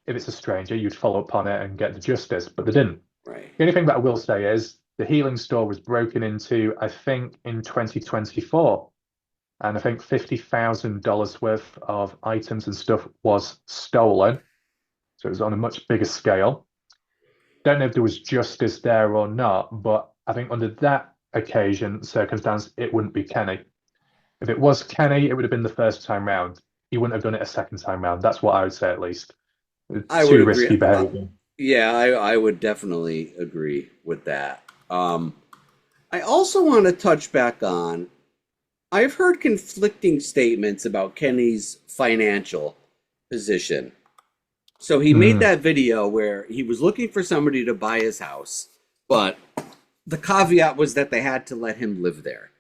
If it's a stranger, you'd follow up on it and get the justice, but they didn't. Right. The only thing that I will say is the healing store was broken into, I think, in 2024. And I think $50,000 worth of items and stuff was stolen. So it was on a much bigger scale. Don't know if there was justice there or not, but I think under that circumstance, it wouldn't be Kenny. If it was Kenny, it would have been the first time round. He wouldn't have done it a second time round. That's what I would say, at least. I would Too agree. risky behavior. Yeah, I would definitely agree with that. I also want to touch back on, I've heard conflicting statements about Kenny's financial position. So he made Mm, that video where he was looking for somebody to buy his house, but the caveat was that they had to let him live there.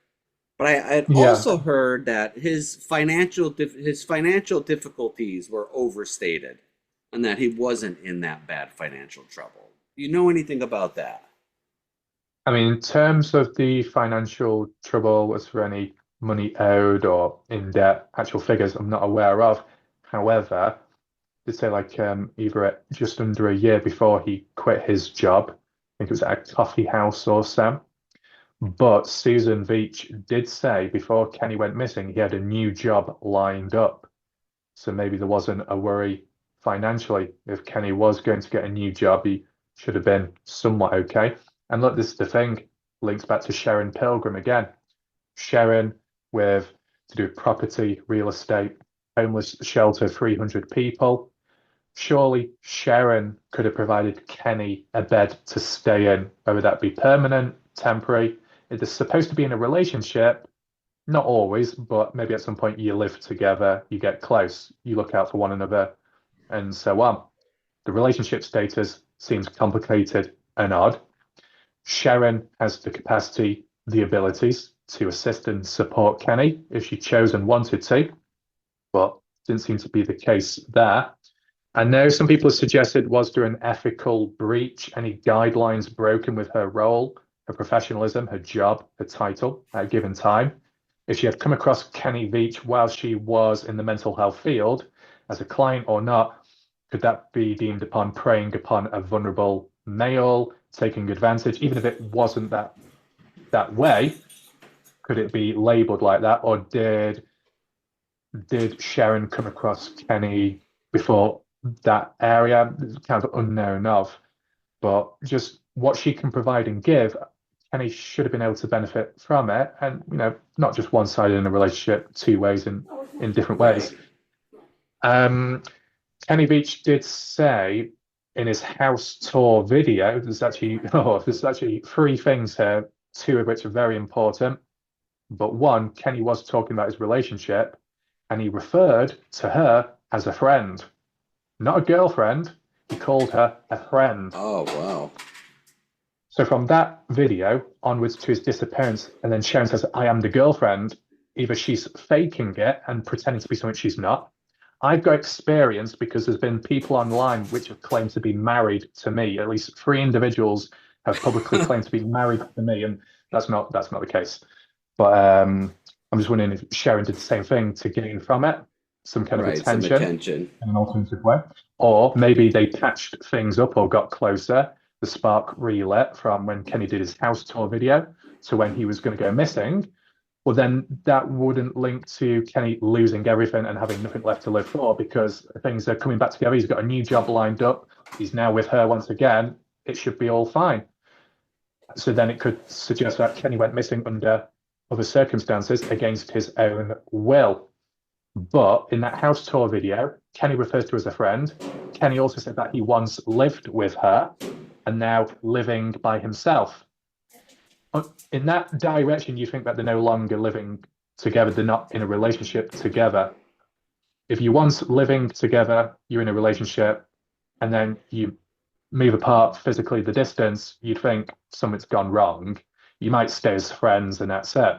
But I had yeah. also heard that his financial difficulties were overstated, and that he wasn't in that bad financial trouble. Do you know anything about that? I mean, in terms of the financial trouble, was there any money owed or in debt? Actual figures I'm not aware of. However, they say like either at just under a year before he quit his job, I think it was at a coffee house or so. But Susan Veach did say before Kenny went missing, he had a new job lined up. So maybe there wasn't a worry financially. If Kenny was going to get a new job, he should have been somewhat okay. And look, this is the thing, links back to Sharon Pilgrim again. Sharon with to do with property, real estate, homeless shelter, 300 people. Surely Sharon could have provided Kenny a bed to stay in, whether that be permanent, temporary. If they're supposed to be in a relationship, not always, but maybe at some point you live together, you get close, you look out for one another, and so on. The relationship status seems complicated and odd. Sharon has the capacity, the abilities to assist and support Kenny if she chose and wanted to, but didn't seem to be the case there. I know some people have suggested, was there an ethical breach, any guidelines broken with her role, her professionalism, her job, her title at a given time? If she had come across Kenny Veach while she was in the mental health field as a client or not, could that be deemed upon preying upon a vulnerable male, taking advantage, even if it wasn't that way? Could it be labeled like that, or did Sharon come across Kenny before that area? It's kind of unknown of, but just what she can provide and give, Kenny should have been able to benefit from it, and not just one sided in a relationship, two ways in different ways. Right. Kenny Veach did say in his house tour video, there's actually three things here, two of which are very important. But one, Kenny was talking about his relationship, and he referred to her as a friend, not a girlfriend. He called her a friend. Oh, wow. So from that video onwards to his disappearance, and then Sharon says, I am the girlfriend, either she's faking it and pretending to be something she's not, I've got experience because there's been people online which have claimed to be married to me. At least three individuals have publicly claimed to be married to me, and that's not the case. But I'm just wondering if Sharon did the same thing to gain from it some kind of Right, some attention attention. in an alternative way, or maybe they patched things up or got closer. The spark relit from when Kenny did his house tour video to when he was going to go missing. Well, then that wouldn't link to Kenny losing everything and having nothing left to live for because things are coming back together. He's got a new job lined up. He's now with her once again. It should be all fine. So then it could suggest that Kenny went missing under other circumstances against his own will. But in that house tour video, Kenny refers to her as a friend. Kenny also said that he once lived with her and now living by himself. In that direction, you think that they're no longer living together, they're not in a relationship together. If you once living together, you're in a relationship, and then you move apart physically the distance, you'd think something's gone wrong. You might stay as friends and that's it.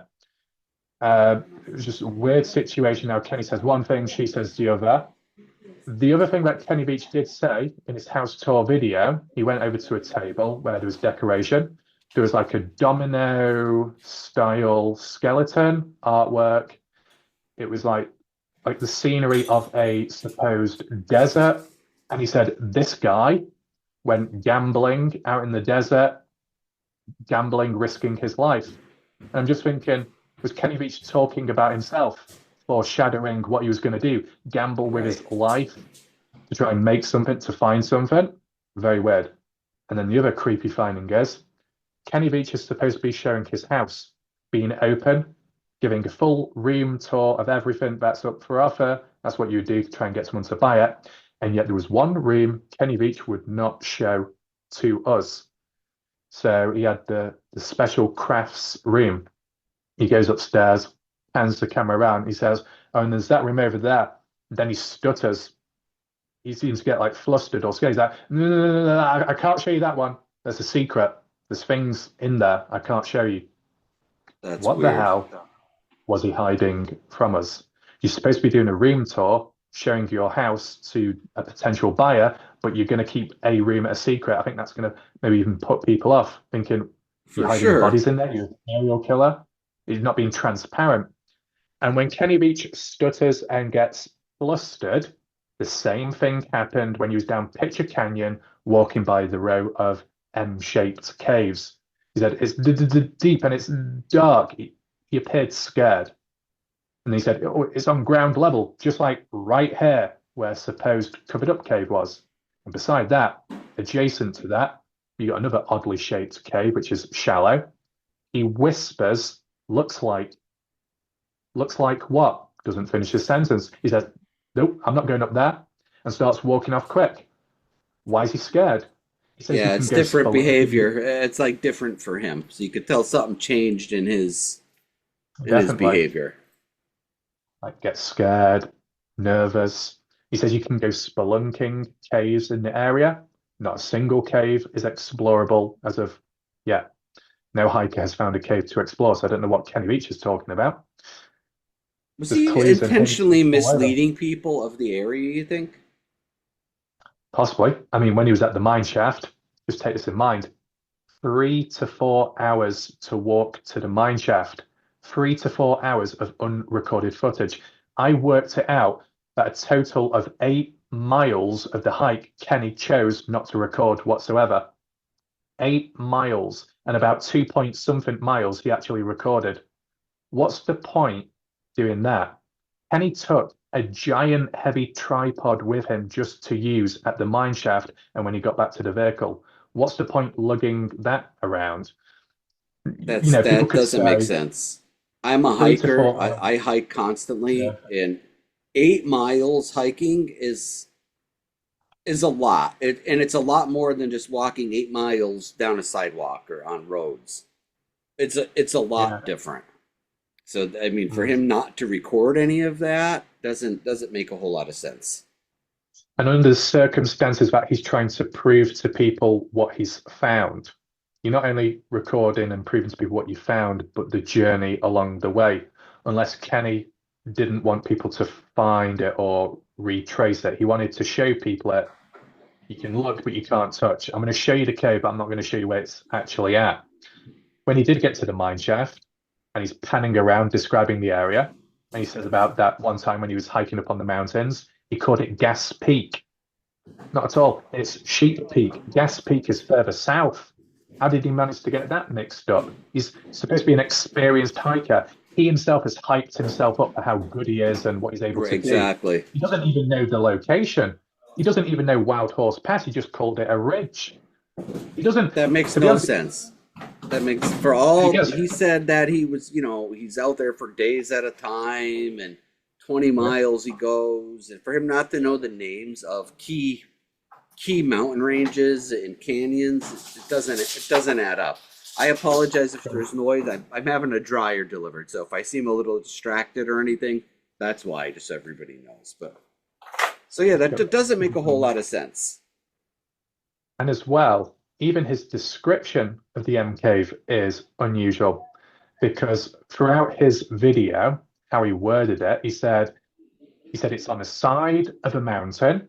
It was just a weird situation. Now Kenny says one thing, she says the other. The other thing that Kenny Veach did say in his house tour video, he went over to a table where there was decoration. There was like a domino style skeleton artwork. It was like the scenery of a supposed desert. And he said this guy went gambling out in the desert, gambling, risking his life. And I'm just thinking, was Kenny Veach talking about himself, foreshadowing what he was going to do, gamble with his life to try and make something, to find something? Very weird. And then the other creepy finding is Kenny Veach is supposed to be showing his house, being open, giving a full room tour of everything that's up for offer. That's what you would do to try and get someone to buy it. And yet there was one room Kenny Veach would not show to us. So he had the special crafts room. He goes upstairs, hands the camera around. He says, oh, and there's that room over there. And then he stutters. He seems to get like flustered or scared. He's like, no, I can't show you that one. There's a secret. There's things in there I can't show you. That's what weird. The hell was he hiding from us? You're supposed to be doing a room tour, showing your house to a potential buyer, but you're going to keep a room a secret. I think that's going to maybe even put people off, thinking you're hiding bodies in there, you're a serial killer. He's not being transparent. And when Kenny Veach stutters and gets flustered, the same thing happened when he was down Pitcher Canyon walking by the row of M-shaped caves. He said, it's deep and it's dark. He appeared scared. And he said, oh, it's on ground level, just like right here where supposed covered up cave was. And beside that, adjacent to that, you got another oddly shaped cave, which is shallow. He whispers, looks like what? Doesn't finish his sentence. He says, nope, I'm not going up there, and starts walking off quick. Why is he scared? He says Yeah, it's different behavior. It's like different for him. So you could tell something changed in his behavior. Like gets scared, nervous. He says you can go spelunking caves in the area. Not a single cave is explorable as of yet. No hiker has found a cave to explore, so I don't know what Kenny Veach is talking about. Was he intentionally misleading people of the area, you think? Possibly. I mean, when he was at the mine shaft, just take this in mind, 3 to 4 hours to walk to the mine shaft, 3 to 4 hours of unrecorded footage. I worked it out that a total of 8 miles of the hike Kenny chose not to record whatsoever. 8 miles, and about 2 point something miles he actually recorded. What's the point doing that? Kenny took a giant heavy tripod with him just to use at the mine shaft and when he got back to the vehicle. What's the point lugging that around? That doesn't make sense. I'm a hiker. I hike constantly, and 8 miles hiking is a lot. And it's a lot more than just walking 8 miles down a sidewalk or on roads. It's a lot different. So I mean, for him not to record any of that doesn't make a whole lot of sense. And under the circumstances that he's trying to prove to people what he's found, you're not only recording and proving to people what you found, but the journey along the way. Unless Kenny didn't want people to find it or retrace it. He wanted to show people that you can look, but you can't touch. I'm going to show you the cave, but I'm not going to show you where it's actually at. When he did get to the mine shaft and he's panning around describing the area, and he says about that one time when he was hiking up on the mountains, he called it Gas Peak. Not at all. It's Sheep Peak. Gas Peak is further south. How did he manage to get that mixed up? He's supposed to be an experienced hiker. He himself has hyped himself up for how good he is and what he's able to do. Exactly. He doesn't even know the location. He doesn't even know Wild Horse Pass. He just called it a ridge. He doesn't. That makes no sense. That makes, for all, he said that he was, you know, he's out there for days at a time and 20 miles he goes, and for him not to know the names of key mountain ranges and canyons, it doesn't add up. I apologize if there's noise. I'm having a dryer delivered, so if I seem a little distracted or anything, that's why, just so everybody knows. But so yeah, that doesn't make a whole lot of sense. And as well, even his description of the M Cave is unusual, because throughout his video, how he worded it, he said it's on the side of a mountain,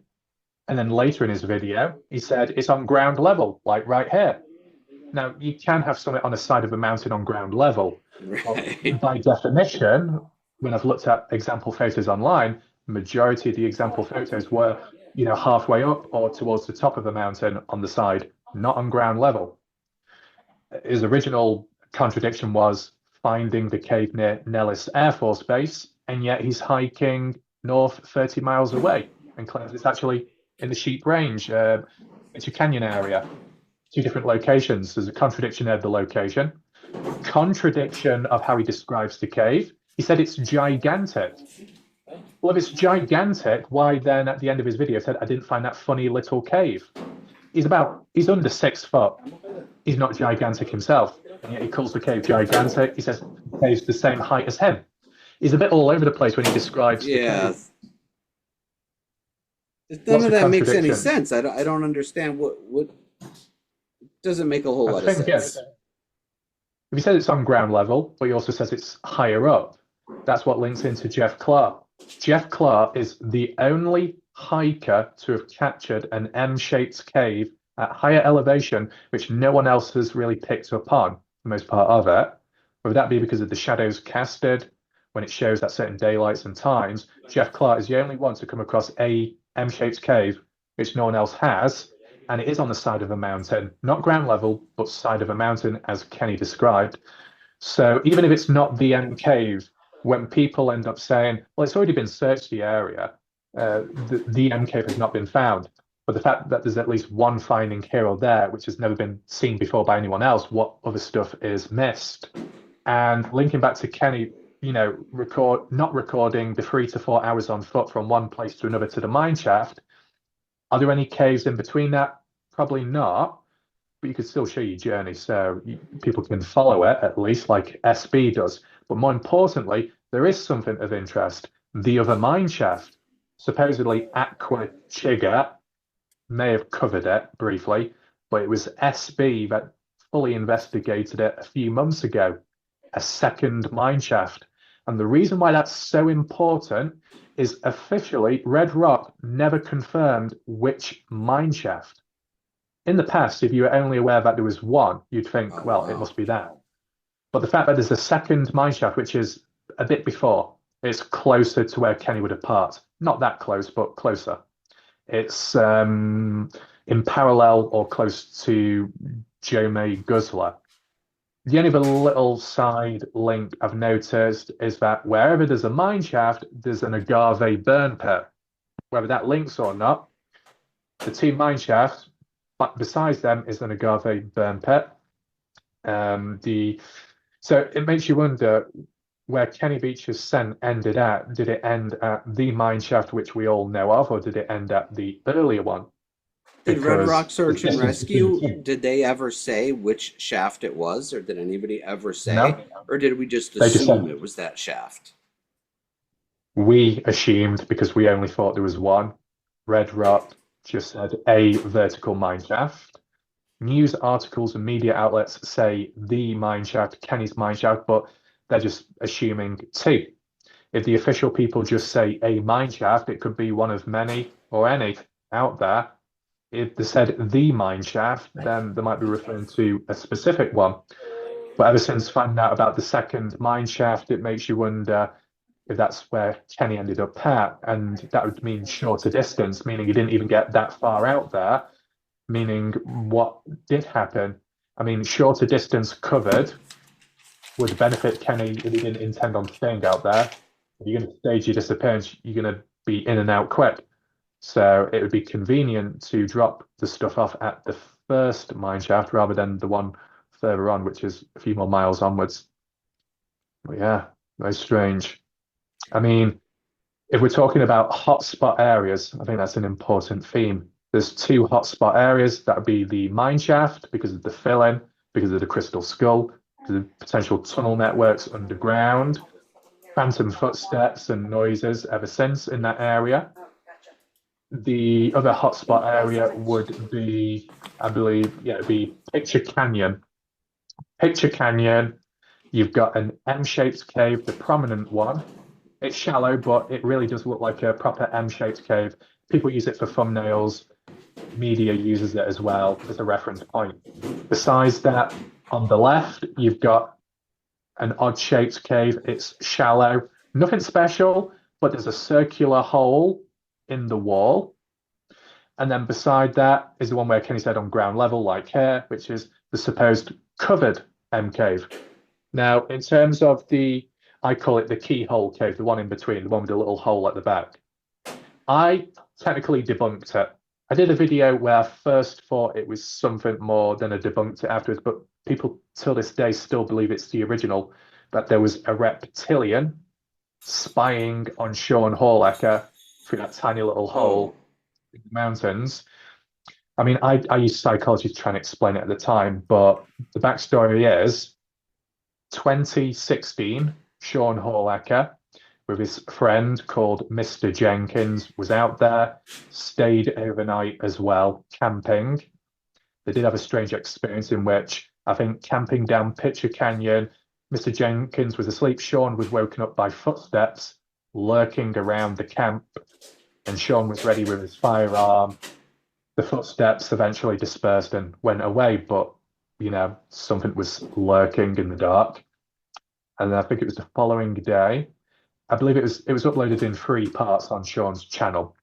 and then later in his video, he said it's on ground level, like right here. Now, you can have something on the side of a mountain on ground level. Right. Well, by definition, when I've looked at example photos online, the majority of the example photos were, you know, halfway up or towards the top of a mountain on the side, not on ground level. His original contradiction was finding the cave near Nellis Air Force Base, and yet he's hiking north 30 miles away and claims it's actually in the Sheep Range, it's a canyon area. Two different locations. There's a contradiction of the location. Contradiction of how he describes the cave. He said it's gigantic. Well, if it's gigantic, why then at the end of his video said, I didn't find that funny little cave? He's under 6 foot. He's not gigantic himself. And yet he calls the cave gigantic. He says the cave's the same height as him. He's a bit all over the place when he describes the cave. None of that makes any sense. I don't understand what doesn't make a whole lot of sense. If he says it's on ground level, but he also says it's higher up, that's what links into Jeff Clark. Jeff Clark is the only hiker to have captured an M-shaped cave at higher elevation, which no one else has really picked up on, the most part of it. Whether that be because of the shadows casted, when it shows at certain daylights and times, Jeff Clark is the only one to come across a M-shaped cave, which no one else has, and it is on the side of a mountain, not ground level, but side of a mountain, as Kenny described. So even if it's not the M cave, when people end up saying, well, it's already been searched, the area, the M cave has not been found. But the fact that there's at least one finding here or there, which has never been seen before by anyone else, what other stuff is missed? And linking back to Kenny, you know, not recording the 3 to 4 hours on foot from one place to another to the mine shaft. Are there any caves in between that? Probably not, but you could still show your journey so people can follow it, at least like SB does. But more importantly, there is something of interest. The other mine shaft, supposedly Aqua Chigga, may have covered it briefly, but it was SB that fully investigated it a few months ago, a second mine shaft. And the reason why that's so important is officially Red Rock never confirmed which mine shaft. In the past, if you were only aware that there was one, you'd think, well, it must be that. But the fact that there's a second mine shaft, which is a bit before, it's closer to where Kenny would have parked. Not that close, but closer. It's in parallel or close to Jome Guzzler. The only other little side link I've noticed is that wherever there's a mine shaft, there's an agave burn pit. Whether that links or not, the two mine shafts, but besides them is an agave burn pit. So it makes you wonder where Kenny Veach's scent ended at. Did it end at the mine shaft, which we all know of, or did it end at the earlier one? Did Red Rock Search and Rescue, did they ever say which shaft it was, or did anybody ever say? No. Or did we just assume it was that shaft? We assumed because we only thought there was one. Red Rock just said a vertical mine shaft. News articles and media outlets say the mine shaft, Kenny's mine shaft, but they're just assuming two. If the official people just say a mine shaft, it could be one of many or any out there. If they said the mine shaft, then they might be referring to a specific one. But ever since finding out about the second mine shaft, it makes you wonder if that's where Kenny ended up at. And that would mean shorter distance, meaning he didn't even get that far out there, meaning what did happen. I mean, shorter distance covered would benefit Kenny if he didn't intend on staying out there. If you're going to stage your disappearance, you're going to be in and out quick. So it would be convenient to drop the stuff off at the first mine shaft rather than the one further on, which is a few more miles onwards. But yeah, very strange. I mean, if we're talking about hotspot areas, I think that's an important theme. There's two hotspot areas. That would be the mine shaft because of the fill-in, because of the crystal skull, because of potential tunnel networks underground, phantom footsteps and noises ever since in that area. The other hotspot area would be, I believe, yeah, it'd be Picture Canyon. Picture Canyon, you've got an M-shaped cave, the prominent one. It's shallow, but it really does look like a proper M-shaped cave. People use it for thumbnails. Media uses it as well as a reference point. Besides that, on the left, you've got an odd-shaped cave. It's shallow, nothing special, but there's a circular hole in the wall. And then beside that is the one where Kenny said on ground level, like here, which is the supposed covered M cave. Now, in terms of I call it the keyhole cave, the one in between, the one with the little hole at the back. I technically debunked it. I did a video where I first thought it was something more than I debunked it afterwards, but people till this day still believe it's the original, that there was a reptilian spying on Sean Horlecker through that tiny little hole in the mountains. I mean, I used psychology to try and explain it at the time, but the backstory is 2016, Sean Horlecker with his friend called Mr. Jenkins was out there, stayed overnight as well, camping. They did have a strange experience in which I think camping down Picture Canyon, Mr. Jenkins was asleep. Sean was woken up by footsteps lurking around the camp, and Sean was ready with his firearm. The footsteps eventually dispersed and went away, but something was lurking in the dark. And then I think it was the following day. I believe it was uploaded in 3 parts on Sean's channel.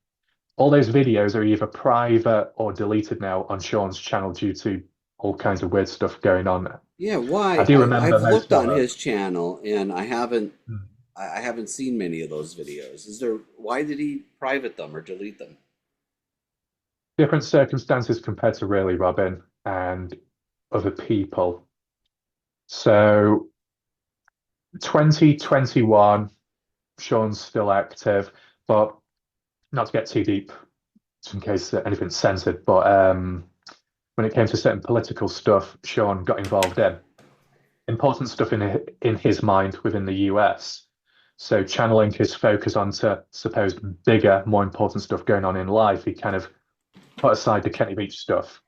All those videos are either private or deleted now on Sean's channel due to all kinds of weird stuff going on. Yeah, why? I do remember I've looked on it. his channel and I haven't seen many of those videos. Why did he private them or delete them? Different circumstances compared to really Robin and other people. So 2021, Sean's still active, but not to get too deep, just in case anything's censored, but when it came to certain political stuff, Sean got involved in important stuff in his mind within the US. So channeling his focus onto supposed bigger, more important stuff going on in life, he kind of put aside the Kenny Veach stuff.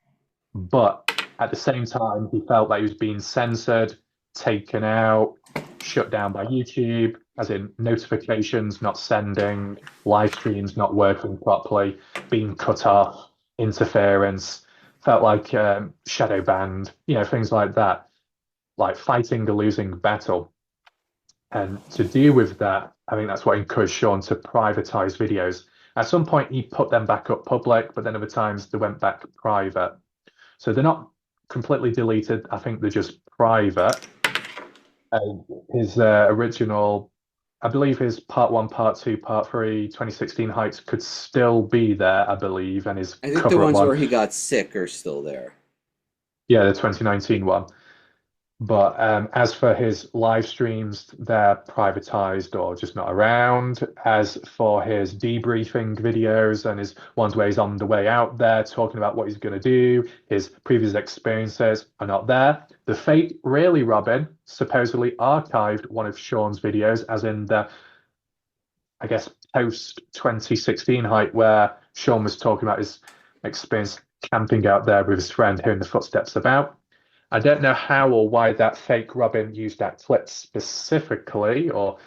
But at the same time, he felt that he was being censored, taken out, shut down by YouTube, as in notifications not sending, live streams not working properly, being cut off, interference, felt like shadow banned, things like that, like fighting a losing battle. And to deal with that, I think that's what encouraged Sean to privatize videos. At some point, he put them back up public, but then other times they went back private. So they're not completely deleted. I think they're just private. His original, I believe his part 1, part 2, part 3, 2016 hikes could still be there, I believe. And his I think the ones where he got sick are still there. Yeah, the 2019 one. But as for his live streams, they're privatized or just not around. As for his debriefing videos and his ones where he's on the way out there talking about what he's going to do, his previous experiences are not there. The fake Really Robin supposedly archived one of Sean's videos, as in the, I guess, post 2016 hike where Sean was talking about his experience camping out there with his friend, hearing the footsteps about. I don't know how or why that fake Robin used that clip specifically, or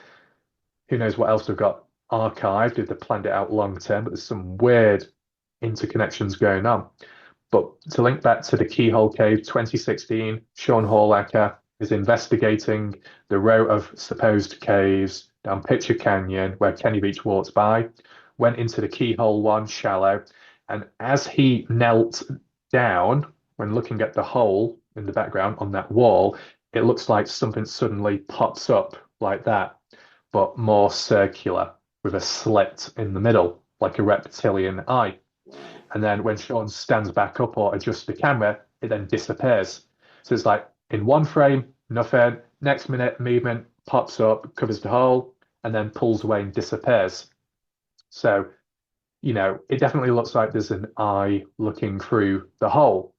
Who knows what else they've got archived if they planned it out long term, but there's some weird interconnections going on. But to link back to the Keyhole Cave 2016, Sean Horlacher is investigating the row of supposed caves down Pitcher Canyon where Kenny Veach walks by, went into the Keyhole one, shallow, and as he knelt down, when looking at the hole in the background on that wall, it looks like something suddenly pops up like that, but more circular with a slit in the middle, like a reptilian eye. And then when Sean stands back up or adjusts the camera, it then disappears. So it's like in one frame, nothing. Next minute, movement pops up, covers the hole, and then pulls away and disappears. So, it definitely looks like there's an eye looking through the hole.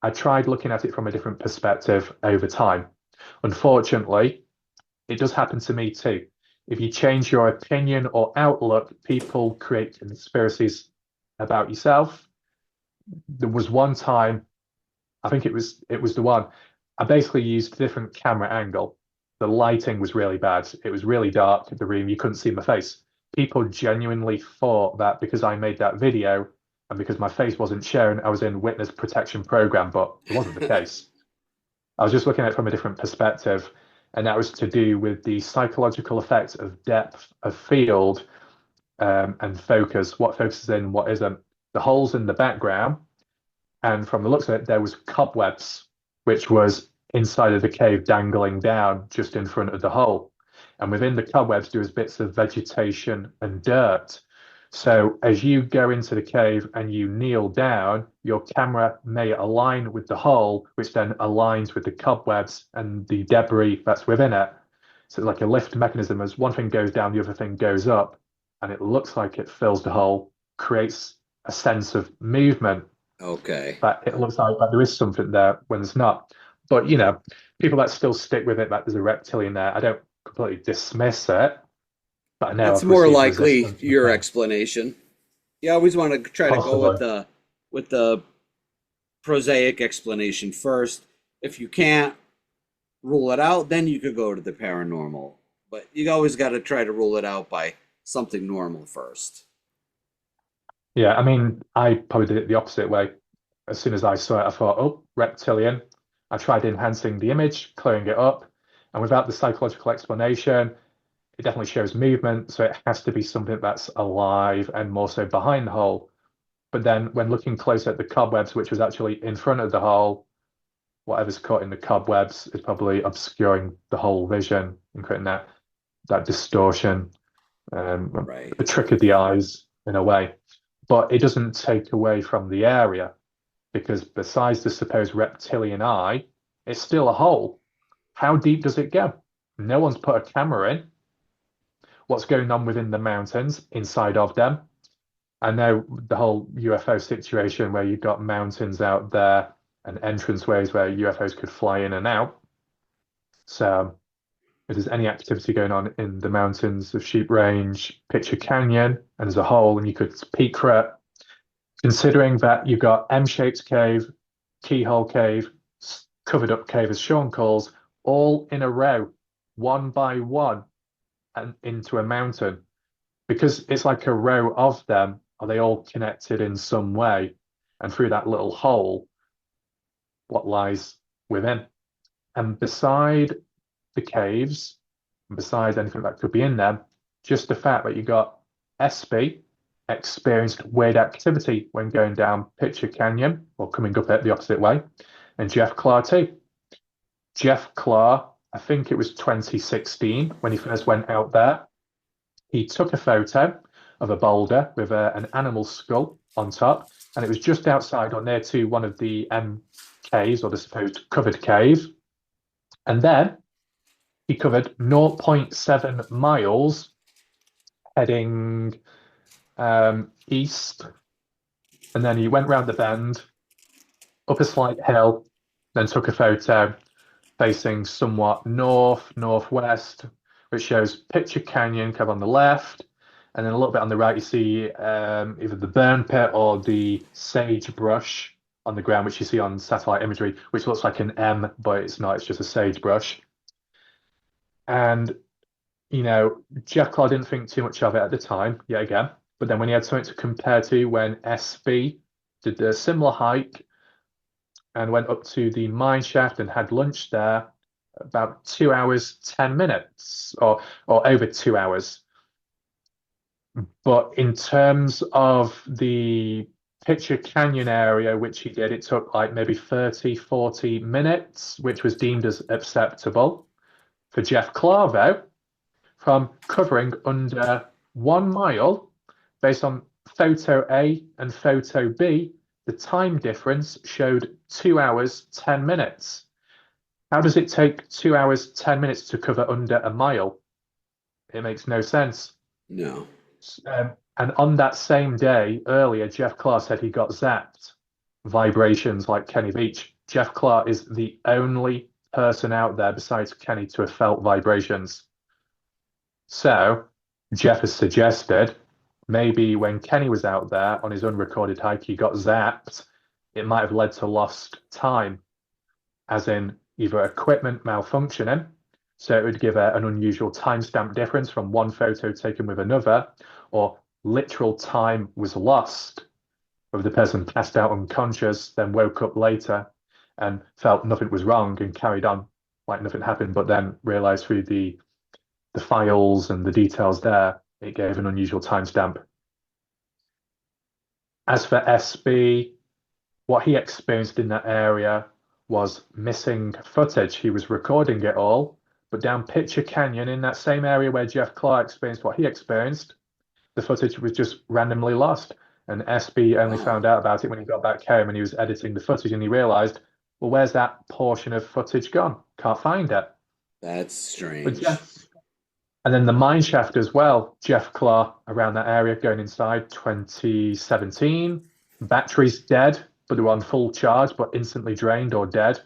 I tried looking at it from a different perspective over time. Unfortunately, it does happen to me too. If you change your opinion or outlook, people create conspiracies about yourself. There was one time, I think it was the one, I basically used a different camera angle. The lighting was really bad. It was really dark in the room. You couldn't see my face. People genuinely thought that because I made that video and because my face wasn't shown, I was in witness protection program, but it wasn't the case. I was just looking at it from a different perspective, and that was to do with the psychological effect of depth of field and focus, what focuses in, what isn't. The holes in the background, and from the looks of it, there was cobwebs, which was inside of the cave dangling down just in front of the hole. And within the cobwebs, there was bits of vegetation and dirt. So as you go into the cave and you kneel down, your camera may align with the hole, which then aligns with the cobwebs and the debris that's within it. So it's like a lift mechanism. As one thing goes down, the other thing goes up, and it looks like it fills the hole, creates a sense of movement. Okay. But it looks like there is something there when there's not. But, people that still stick with it, that there's a reptilian there, I don't completely dismiss it. But I know That's I've more received likely resistance from your things. explanation. You always want to try to go Possibly. with the prosaic explanation first. If you can't rule it out, then you could go to the paranormal. But you always got to try to rule it out by something normal first. Yeah, I mean, I probably did it the opposite way. As soon as I saw it, I thought, oh, reptilian. I tried enhancing the image, clearing it up, and without the psychological explanation, it definitely shows movement, so it has to be something that's alive and more so behind the hole. But then when looking close at the cobwebs, which was actually in front of the hole, whatever's caught in the cobwebs is probably obscuring the whole vision and creating that distortion, Right. a trick of the eyes in a way. But it doesn't take away from the area because besides the supposed reptilian eye, it's still a hole. How deep does it go? No one's put a camera in. What's going on within the mountains, inside of them? I know the whole UFO situation where you've got mountains out there and entranceways where UFOs could fly in and out. So if there's any activity going on in the mountains of Sheep Range, Pitcher Canyon, and as a whole, and you could peek for it, considering that you've got M-shaped cave, keyhole cave, covered up cave as Sean calls, all in a row, one by one, and into a mountain. Because it's like a row of them, are they all connected in some way? And through that little hole, what lies within? And beside the caves, and besides anything that could be in them, just the fact that you got SB experienced weird activity when going down Pitcher Canyon or coming up it the opposite way, and Jeff Clark too. Jeff Clark, I think it was 2016 when he first went out there. He took a photo of a boulder with an animal skull on top, and it was just outside or near to one of the caves or the supposed covered cave. And then he covered 0.7 miles heading east, and then he went round the bend, up a slight hill, then took a photo facing somewhat northwest, which shows Pitcher Canyon kind of on the left, and then a little bit on the right you see either the burn pit or the sagebrush on the ground, which you see on satellite imagery, which looks like an M, but it's not, it's just a sagebrush. And you know, Jeff Claw didn't think too much of it at the time, yet again. But then when he had something to compare to, when SB did a similar hike and went up to the mine shaft and had lunch there, about 2 hours, 10 minutes, or over 2 hours. But in terms of the Picture Canyon area, which he did, it took like maybe 30, 40 minutes, which was deemed as acceptable. For Jeff Claw, though, from covering under 1 mile, based on photo A and photo B, the time difference showed 2 hours, 10 minutes. How does it take 2 hours, 10 minutes to cover under a mile? It makes no sense. No. And on that same day, earlier, Jeff Claw said he got zapped. Vibrations like Kenny Veach. Jeff Claw is the only person out there besides Kenny to have felt vibrations. So Jeff has suggested maybe when Kenny was out there on his unrecorded hike, he got zapped. It might have led to lost time, as in either equipment malfunctioning, so it would give an unusual timestamp difference from one photo taken with another, or literal time was lost, where the person passed out unconscious, then woke up later and felt nothing was wrong and carried on like nothing happened, but then realized through the files and the details there, it gave an unusual timestamp. As for SB, what he experienced in that area was missing footage. He was recording it all, but down Picture Canyon, in that same area where Jeff Clark experienced what he experienced, the footage was just randomly lost. And SB only found out about it when he got back home and he was editing the footage, and he realized, well, where's that portion of footage gone? Can't find it. That's strange. And then the mine shaft as well, Jeff Claw around that area going inside 2017. Batteries dead, but they were on full charge, but instantly drained or dead.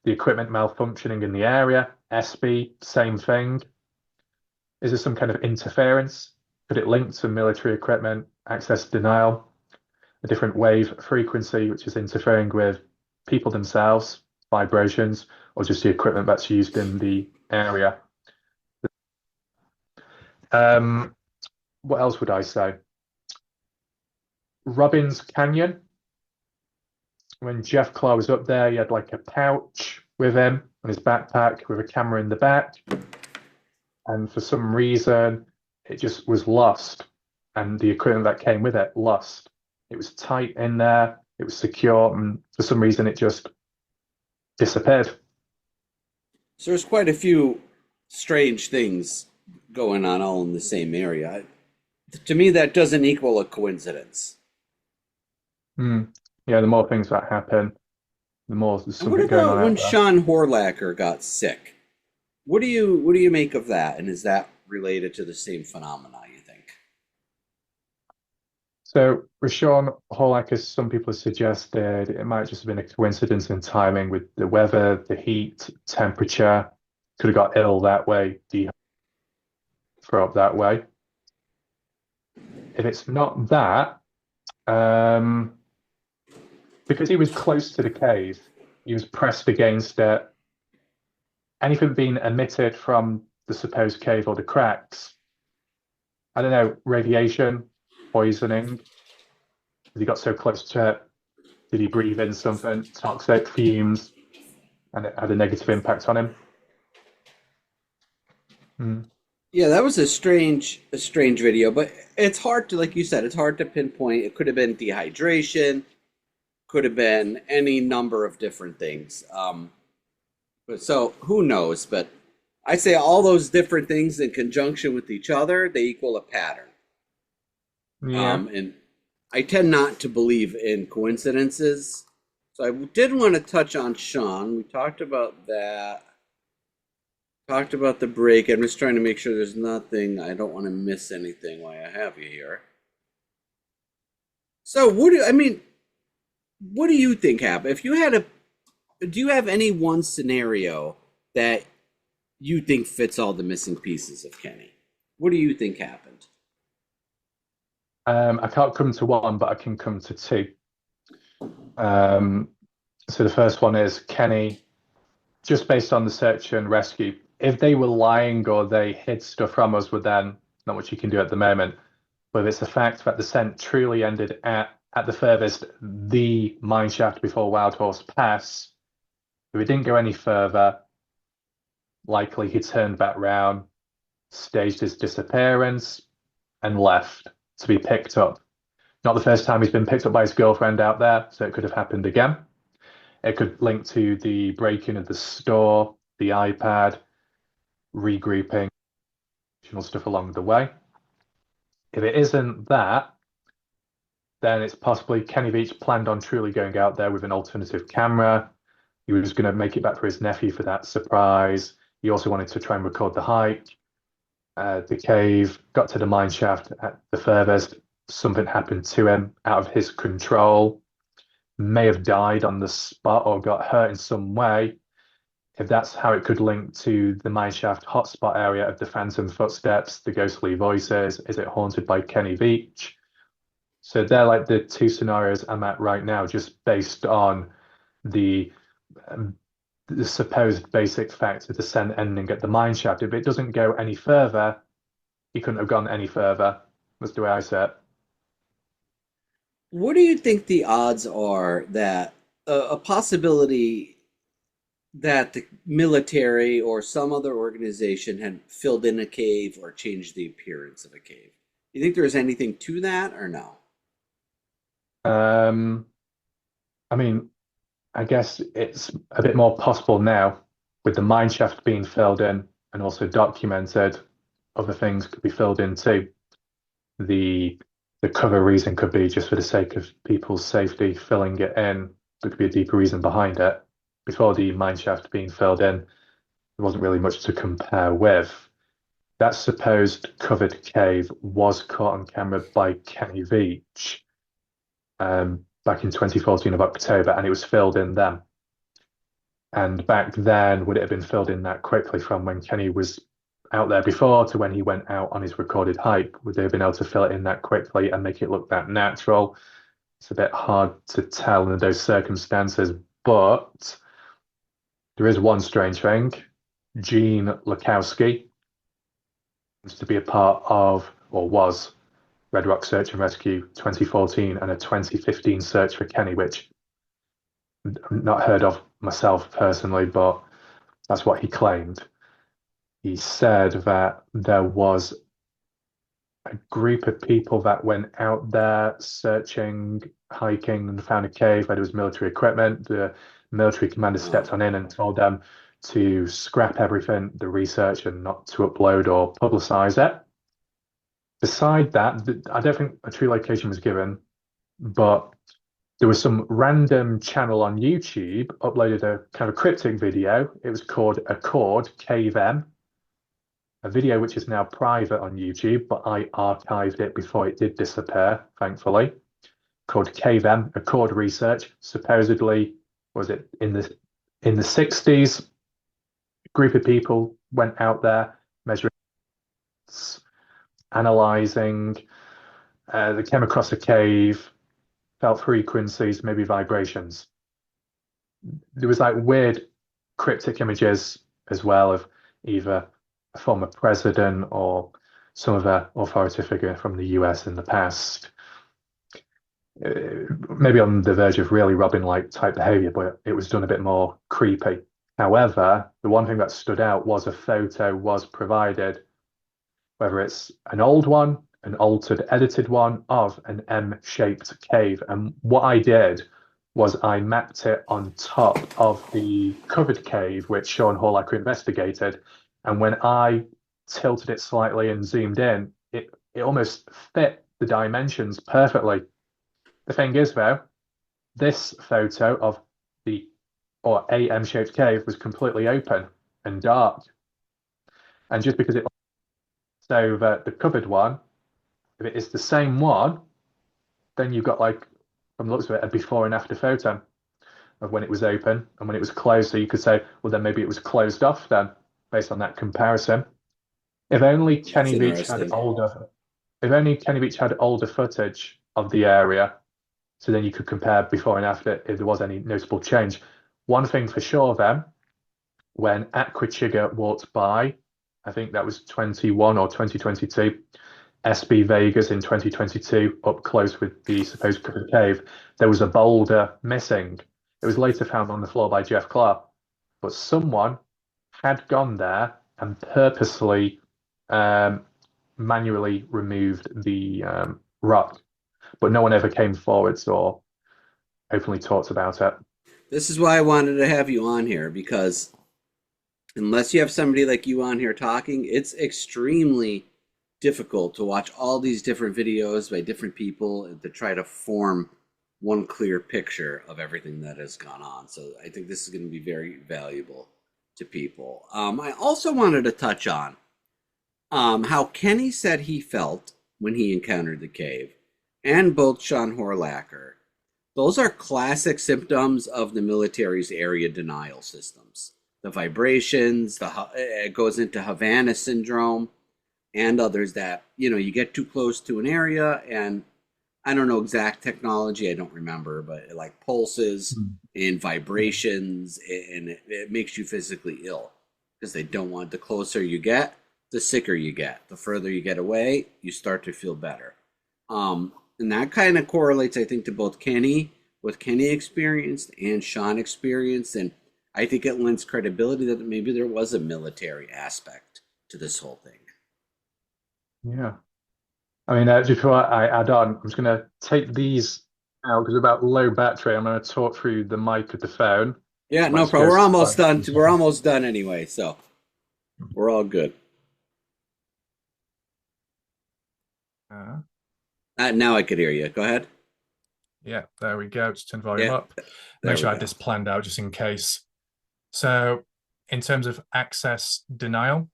The equipment malfunctioning in the area. SB, same thing. Is there some kind of interference? Could it link to military equipment, access denial, a different wave frequency, which is interfering with people themselves, vibrations, or just the equipment that's used in the area? What else would I say? Robbins Canyon. When Jeff Claw was up there, he had like a pouch with him on his backpack with a camera in the back. And for some reason, it just was lost. And the equipment that came with it, lost. It was tight in there. It was secure. And for some reason, it just disappeared. So there's quite a few strange things going on all in the same area. To me, that doesn't equal a coincidence. Yeah, the more things that happen, the more there's something going on. What about when there. Sean Horlacher got sick? What do you make of that? And is that related to the same phenomena, you think? So with Sean Horlacher, some people have suggested it might just have been a coincidence in timing with the weather, the heat, temperature. Could have got ill that way, throw up that way. If it's not that, because he was close to the cave, he was pressed against it. Anything being emitted from the supposed cave or the cracks, I don't know, radiation, poisoning. He got so close to it. Did he breathe in something toxic, fumes, and it had a negative impact on him? Yeah, that was a strange video, but it's hard to, like you said, it's hard to pinpoint. It could have been dehydration, could have been any number of different things. But so who knows? But I say all those different things in conjunction with each other, they equal a pattern. Yeah. And I tend not to believe in coincidences. So I did want to touch on Sean. We talked about that. Talked about the break. I'm just trying to make sure there's nothing. I don't want to miss anything while I have you here. So what do you think happened? If you had do you have any one scenario that you think fits all the missing pieces of Kenny? What do you think happened? I can't come to one, but I can come to two. So the first one is Kenny, just based on the search and rescue if they were lying or they hid stuff from us, well, then not much you can do at the moment. But it's the fact that the scent truly ended at the furthest, the mine shaft before Wild Horse Pass. If it didn't go any further, likely he turned back round, staged his disappearance, and left to be picked up. Not the first time he's been picked up by his girlfriend out there, so it could have happened again. It could link to the break-in of the store, the iPad, regrouping, stuff along the way. If it isn't that, then it's possibly Kenny Veach planned on truly going out there with an alternative camera. He was going to make it back for his nephew for that surprise. He also wanted to try and record the hike, the cave, got to the mine shaft at the furthest. Something happened to him out of his control. May have died on the spot or got hurt in some way. If that's how it could link to the mineshaft hotspot area of the phantom footsteps, the ghostly voices, is it haunted by Kenny Veach? So they're like the two scenarios I'm at right now, just based on the supposed basic fact of the scent ending at the mineshaft. If it doesn't go any further, he couldn't have gone any further. That's the way I say it. What do you think the odds are that a possibility that the military or some other organization had filled in a cave or changed the appearance of a cave? You think there's anything to that or no? I mean, I guess it's a bit more possible now with the mine shaft being filled in and also documented. Other things could be filled in too. The cover reason could be just for the sake of people's safety, filling it in. There could be a deeper reason behind it. Before the mine shaft being filled in, there wasn't really much to compare with. That supposed covered cave was caught on camera by Kenny Veach back in 2014 of October, and it was filled in then. And back then, would it have been filled in that quickly from when Kenny was out there before to when he went out on his recorded hike? Would they have been able to fill it in that quickly and make it look that natural? It's a bit hard to tell under those circumstances, but there is one strange thing. Gene Lukowski used to be a part of, or was, Red Rock Search and Rescue 2014 and a 2015 search for Kenny, which I've not heard of myself personally, but that's what he claimed. He said that there was a group of people that went out there searching, hiking, and found a cave where there was military equipment. The military commander stepped on in and told them to scrap everything, the research, and not to upload or publicize it. Beside that, I don't think a true location was given, but there was some random channel on YouTube uploaded a kind of cryptic video. It was called Accord Cave M, a video which is now private on YouTube, but I archived it before it did disappear, thankfully. Called Cave M, Accord Research. Supposedly, was it in the 60s? A group of people went out there measuring, analyzing. They came across a cave, felt frequencies, maybe vibrations. There was like weird cryptic images as well of either a former president or some other authority figure from the US in the past. Maybe on the verge of really Robin-like type behavior, but it was done a bit more creepy. However, the one thing that stood out was a photo was provided, whether it's an old one, an altered, edited one of an M-shaped cave. And what I did was I mapped it on top of the covered cave, which Sean Horlacher investigated. And when I tilted it slightly and zoomed in, it almost fit the dimensions perfectly. The thing is, though, this photo of a M-shaped cave was completely open and dark. And just because so the covered one, if it is the same one, then you've got, like, from the looks of it, a before and after photo of when it was open and when it was closed. So you could say, well, then maybe it was closed off then, based on that comparison. If only Kenny Veach had older footage of the area, so then you could compare before and after if there was any noticeable change. One thing for sure then, when Aquachiga walked by. I think that was 21 or 2022. SB Vegas in 2022, up close with the supposed covered cave. There was a boulder missing. It was later found on the floor by Jeff Clark, but someone had gone there and purposely manually removed the rock, but no one ever came forwards or openly talked about it. This is why I wanted to have you on here, because unless you have somebody like you on here talking, it's extremely difficult to watch all these different videos by different people to try to form one clear picture of everything that has gone on. So I think this is going to be very valuable to people. I also wanted to touch on how Kenny said he felt when he encountered the cave, and both Sean Horlacher. Those are classic symptoms of the military's area denial systems. The vibrations, it goes into Havana syndrome, and others that, you get too close to an area, and I don't know exact technology, I don't remember, but it like pulses and vibrations, and it makes you physically ill because they don't want, the closer you get, the sicker you get. The further you get away, you start to feel better. And that kind of correlates, I think, to both what Kenny experienced and Sean experienced. And I think it lends credibility that maybe there was a military aspect to this whole thing. Yeah. I mean, before I add on, I'm just going to take these out because we're about low battery. I'm going to talk through the mic of the phone. Yeah, no problem. We're almost done. We're almost done anyway, so we're all good. Now I could hear you. Go ahead. Yeah, there we go. Just turn volume up. Make sure I had this planned out just in case. So, in terms of access denial,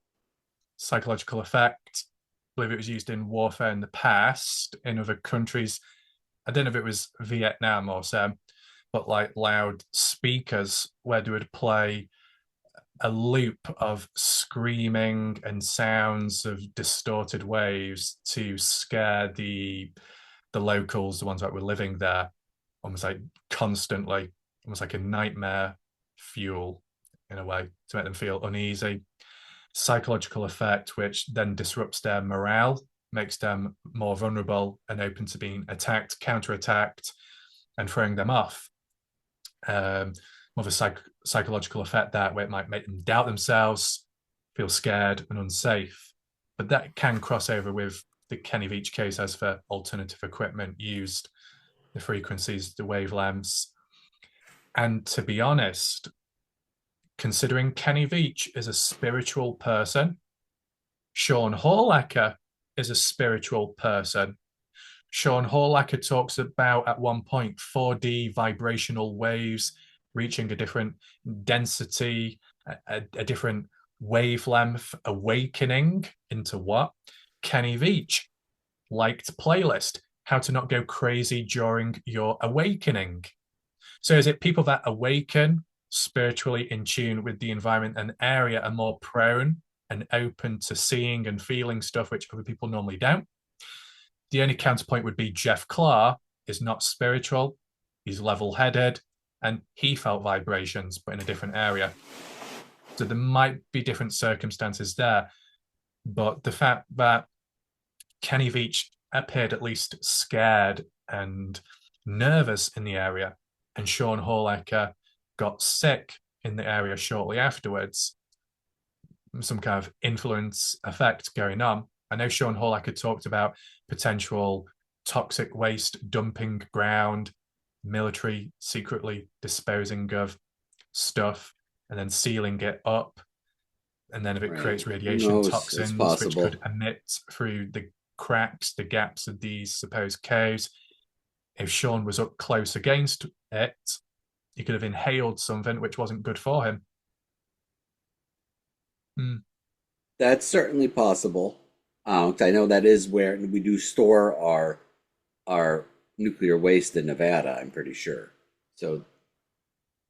psychological effect, I believe it was used in warfare in the past in other countries. I don't know if it was Vietnam or so, but like loud speakers where they would play a loop of screaming and sounds of distorted waves to scare the locals, the ones that were living there, almost like constantly, almost like a nightmare fuel in a way to make them feel uneasy. Psychological effect, which then disrupts their morale, makes them more vulnerable and open to being attacked, counterattacked, and throwing them off. More of a psychological effect that where it might make them doubt themselves, feel scared and unsafe. But that can cross over with the Kenny Veach case as for alternative equipment used, the frequencies, the wavelengths. And to be honest, considering Kenny Veach is a spiritual person, Sean Horlacher is a spiritual person. Sean Horlacher talks about at one point 4D vibrational waves reaching a different density, a different wavelength, awakening into what? Kenny Veach liked playlist, how to not go crazy during your awakening. So is it people that awaken spiritually in tune with the environment and area are more prone and open to seeing and feeling stuff which other people normally don't? The only counterpoint would be Jeff Clark is not spiritual, he's level-headed, and he felt vibrations, but in a different area. So there might be different circumstances there. But the fact that Kenny Veach appeared at least scared and nervous in the area, and Sean Horlacher got sick in the area shortly afterwards, some kind of influence effect going on. I know Sean Horlacher talked about potential toxic waste dumping ground, military secretly disposing of stuff and then sealing it up. And then if it creates radiation toxins, which could emit through the cracks, the gaps of these supposed caves. If Sean was up close against it, he could have inhaled something which wasn't good for him. That's certainly possible. I know that is where we do store our nuclear waste in Nevada, I'm pretty sure. So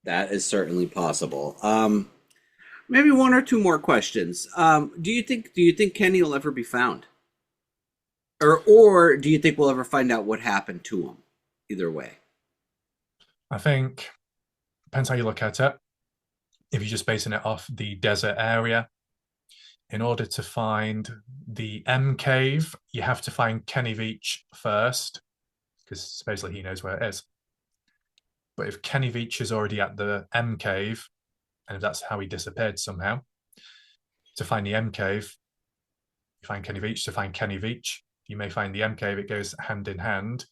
that is certainly possible. Maybe one or two more questions. Do you think Kenny will ever be found? Or do you think we'll ever find out what happened to him? Either way. I think depends how you look at it. if you're just basing it off the desert area. In order to find the M cave, you have to find Kenny Veach first, because supposedly he knows where it is. But if Kenny Veach is already at the M cave, and if that's how he disappeared somehow, to find the M cave, you find Kenny Veach. To find Kenny Veach, you may find the M cave. It goes hand in hand.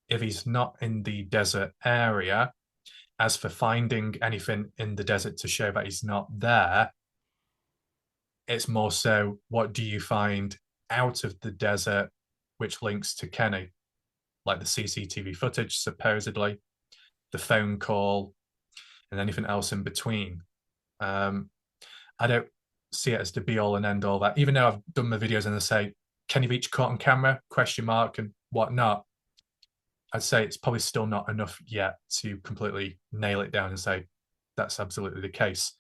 If he's not in the desert area, as for finding anything in the desert to show that he's not there, it's more so, what do you find out of the desert which links to Kenny? Like the CCTV footage, supposedly, the phone call, and anything else in between. I don't see it as the be all and end all that, even though I've done my videos and they say Kenny Veach caught on camera, question mark, and whatnot. I'd say it's probably still not enough yet to completely nail it down and say that's absolutely the case.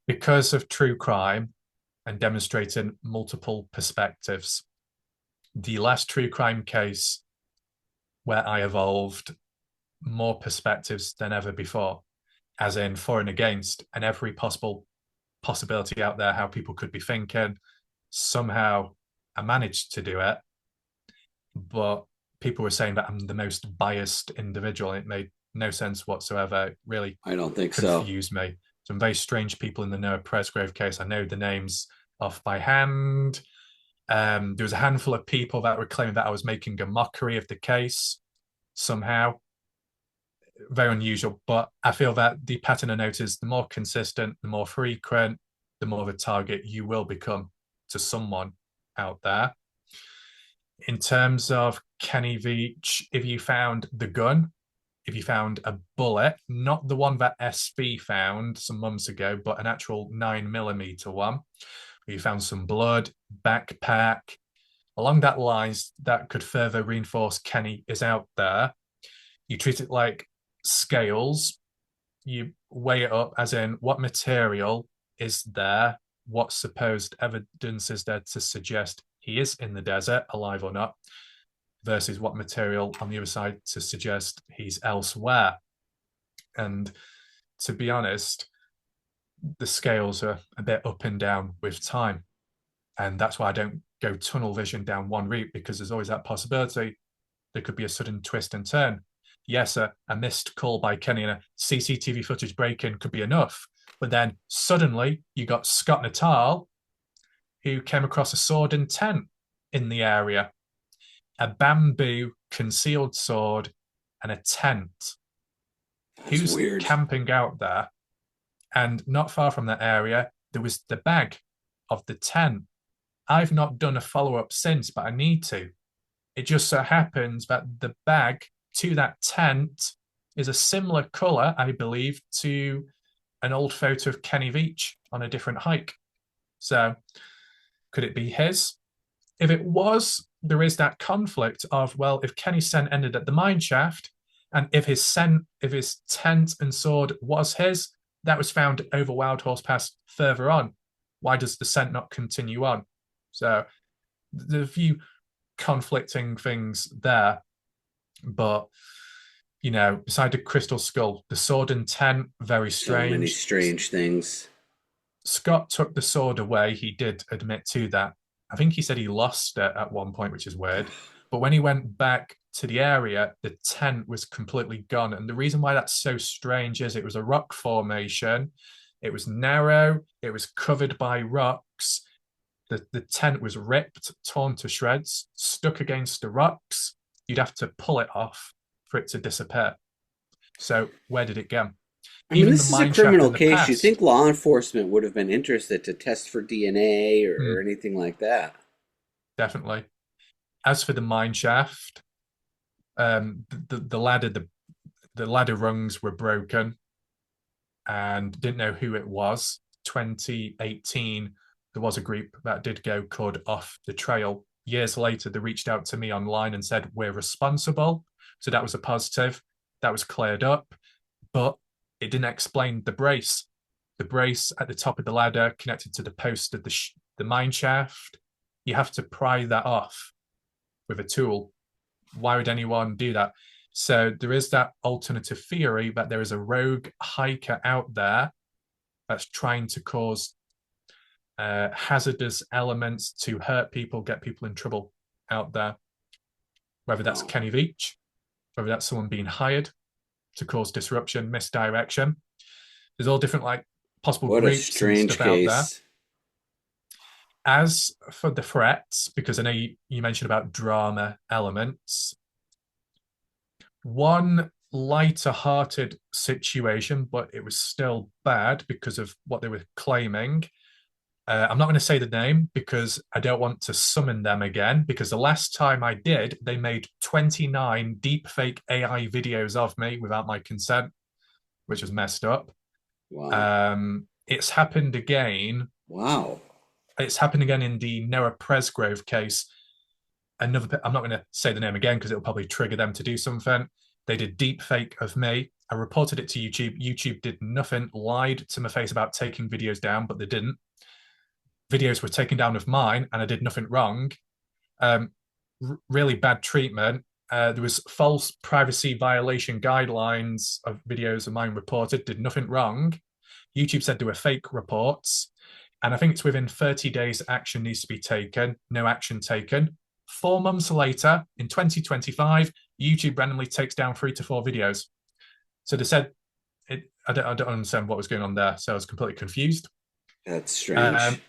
Because of true crime and demonstrating multiple perspectives, the last true crime case where I evolved more perspectives than ever before, as in for and against, and every possibility out there how people could be thinking. Somehow I managed to do it, but people were saying that I'm the most biased individual, and it made no sense whatsoever. It really, I don't think confused me. Some very strange people in the Noah Presgrave case. I know the names off by hand. There was a handful of people that were claiming that I was making a mockery of the case somehow. Very unusual, but I feel that the pattern I notice, the more consistent, the more frequent, the more of a target you will become to someone out there. In terms of Kenny Veach, if you found the gun, if you found a bullet, not the one that SB found some months ago, but an actual 9mm one, you found some blood, backpack, along that lines that could further reinforce Kenny is out there, you treat it like scales. You weigh it up as in what material is there, what supposed evidence is there to suggest he is in the desert, alive or not, versus what material on the other side to suggest he's elsewhere. And to be honest, the scales are a bit up and down with time. And that's why I don't go tunnel vision down one route, because there's always that possibility there could be a sudden twist and turn. Yes, a missed call by Kenny and a CCTV footage break-in could be enough. But then suddenly you got Scott Natal, who came across a sword and tent in the area, a bamboo concealed sword and a tent. That's Who's weird. Camping out there? And not far from that area, there was the bag of the tent. I've not done a follow-up since, but I need to. It just so happens that the bag to that tent is a similar colour, I believe, to an old photo of Kenny Veach on a different hike. So could it be his? If it was, there is that conflict of, well, if Kenny's scent ended at the mine shaft, and if his tent and sword was his, that was found over Wild Horse Pass further on. Why does the scent not continue on? So there's a few conflicting things there. But, you know, beside the crystal skull, the sword and tent, very strange. So many strange things. Scott took the sword away. He did admit to that. I think he said he lost it at one point, which is weird. But when he went back to the area, the tent was completely gone. And the reason why that's so strange is it was a rock formation. It was narrow. It was covered by rocks. The tent was ripped, torn to shreds, stuck against the rocks. You'd have to pull it off for it to disappear. So where did it go? I mean, this is a criminal case. You think law enforcement would have been interested to test for DNA or anything like that? Definitely. As for the mine shaft, the ladder rungs were broken, and didn't know who it was. 2018, there was a group that did go called Off the Trail. Years later, they reached out to me online and said, we're responsible. So that was a positive. That was cleared up. But it didn't explain the brace. The brace at the top of the ladder connected to the post of the mine shaft. You have to pry that off with a tool. Why would anyone do that? So there is that alternative theory that there is a rogue hiker out there that's trying to cause hazardous elements to hurt people, get people in trouble out there. Whether that's Kenny Veach, whether that's someone being hired to cause disruption, misdirection. There's all different like possible what groups a strange and stuff case. out there. As for the threats, because I know you mentioned about drama elements, one lighter-hearted situation, but it was still bad because of what they were claiming. I'm not going to say the name because I don't want to summon them again, because the last time I did, they made 29 deepfake AI videos of me without my consent, which was messed up. Wow. It's happened again. Wow. It's happened again in the Noah Presgrove case. I'm not going to say the name again because it'll probably trigger them to do something. They did deepfake of me. I reported it to YouTube. YouTube did nothing, lied to my face about taking videos down, but they didn't. Videos were taken down of mine and I did nothing wrong. Really bad treatment. There was false privacy violation guidelines of videos of mine reported, did nothing wrong. YouTube said there were fake reports. And I think it's within 30 days action needs to be taken. No action taken. 4 months later, in 2025, YouTube randomly takes down 3 to 4 videos. So they said, I don't understand what was going on there. So I was completely confused. That's strange.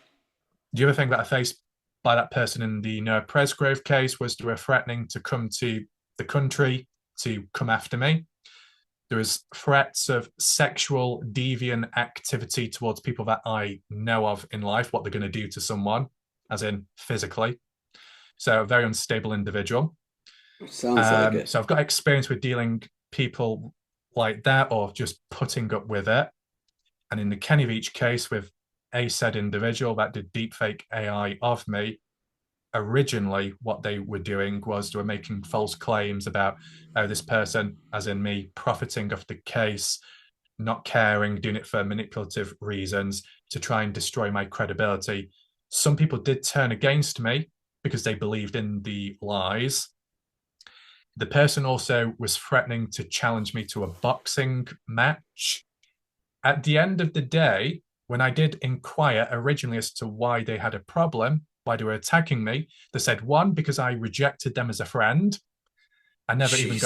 The other thing that I faced by that person in the Noah Presgrove case was they were threatening to come to the country to come after me. There was threats of sexual deviant activity towards people that I know of in life, what they're going to do to someone, as in physically. So a very unstable individual. Sounds like it. So I've got experience with dealing people like that or just putting up with it. And in the Kenny Veach case with a said individual that did deepfake AI of me, originally what they were doing was they were making false claims about this person, as in me, profiting off the case, not caring, doing it for manipulative reasons to try and destroy my credibility. Some people did turn against me because they believed in the lies. The person also was threatening to challenge me to a boxing match. At the end of the day, when I did inquire originally as to why they had a problem, why they were attacking me, they said, 1, because I rejected them as a friend. I never even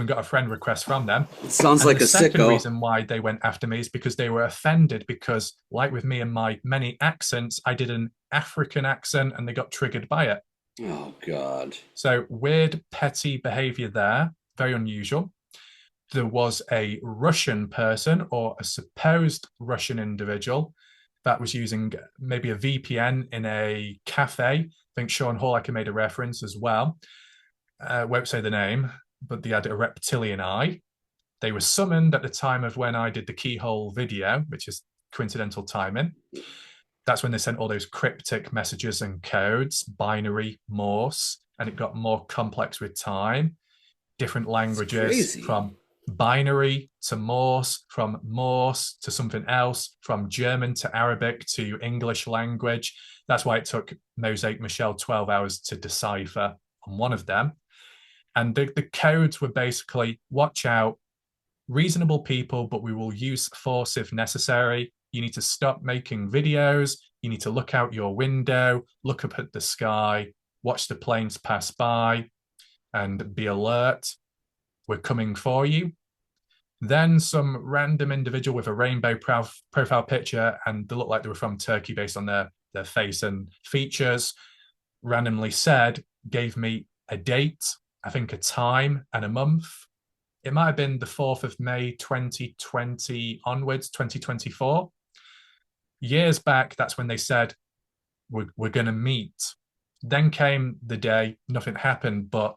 got a friend request from them. It sounds like a sicko. The second reason why they went after me is because they were offended because, like with me and my many accents, I did an African accent and they got triggered by it. Oh, God. So weird, petty behavior there. Very unusual. There was a Russian person or a supposed Russian individual that was using maybe a VPN in a cafe. I think Sean Horlicker made a reference as well. Won't say the name, but they had a reptilian eye. They were summoned at the time of when I did the keyhole video, which is coincidental timing. That's when they sent all those cryptic messages and codes, binary, Morse, and it got more complex with time. Different languages from binary to Morse, from Morse to something else, from German to Arabic to English language. That's why it took Mosaic Michelle 12 hours to decipher on one of them. And the codes were basically, watch out, reasonable people, but we will use force if necessary. You need to stop making videos. You need to look out your window, look up at the sky, watch the planes pass by, and be alert. We're coming for you. Then some random individual with a rainbow profile picture, and they look like they were from Turkey based on their face and features, randomly gave me a date, I think a time and a month. It might have been the 4th of May, 2020 onwards, 2024. Years back, that's when they said, we're going to meet. Then came the day, nothing happened, but,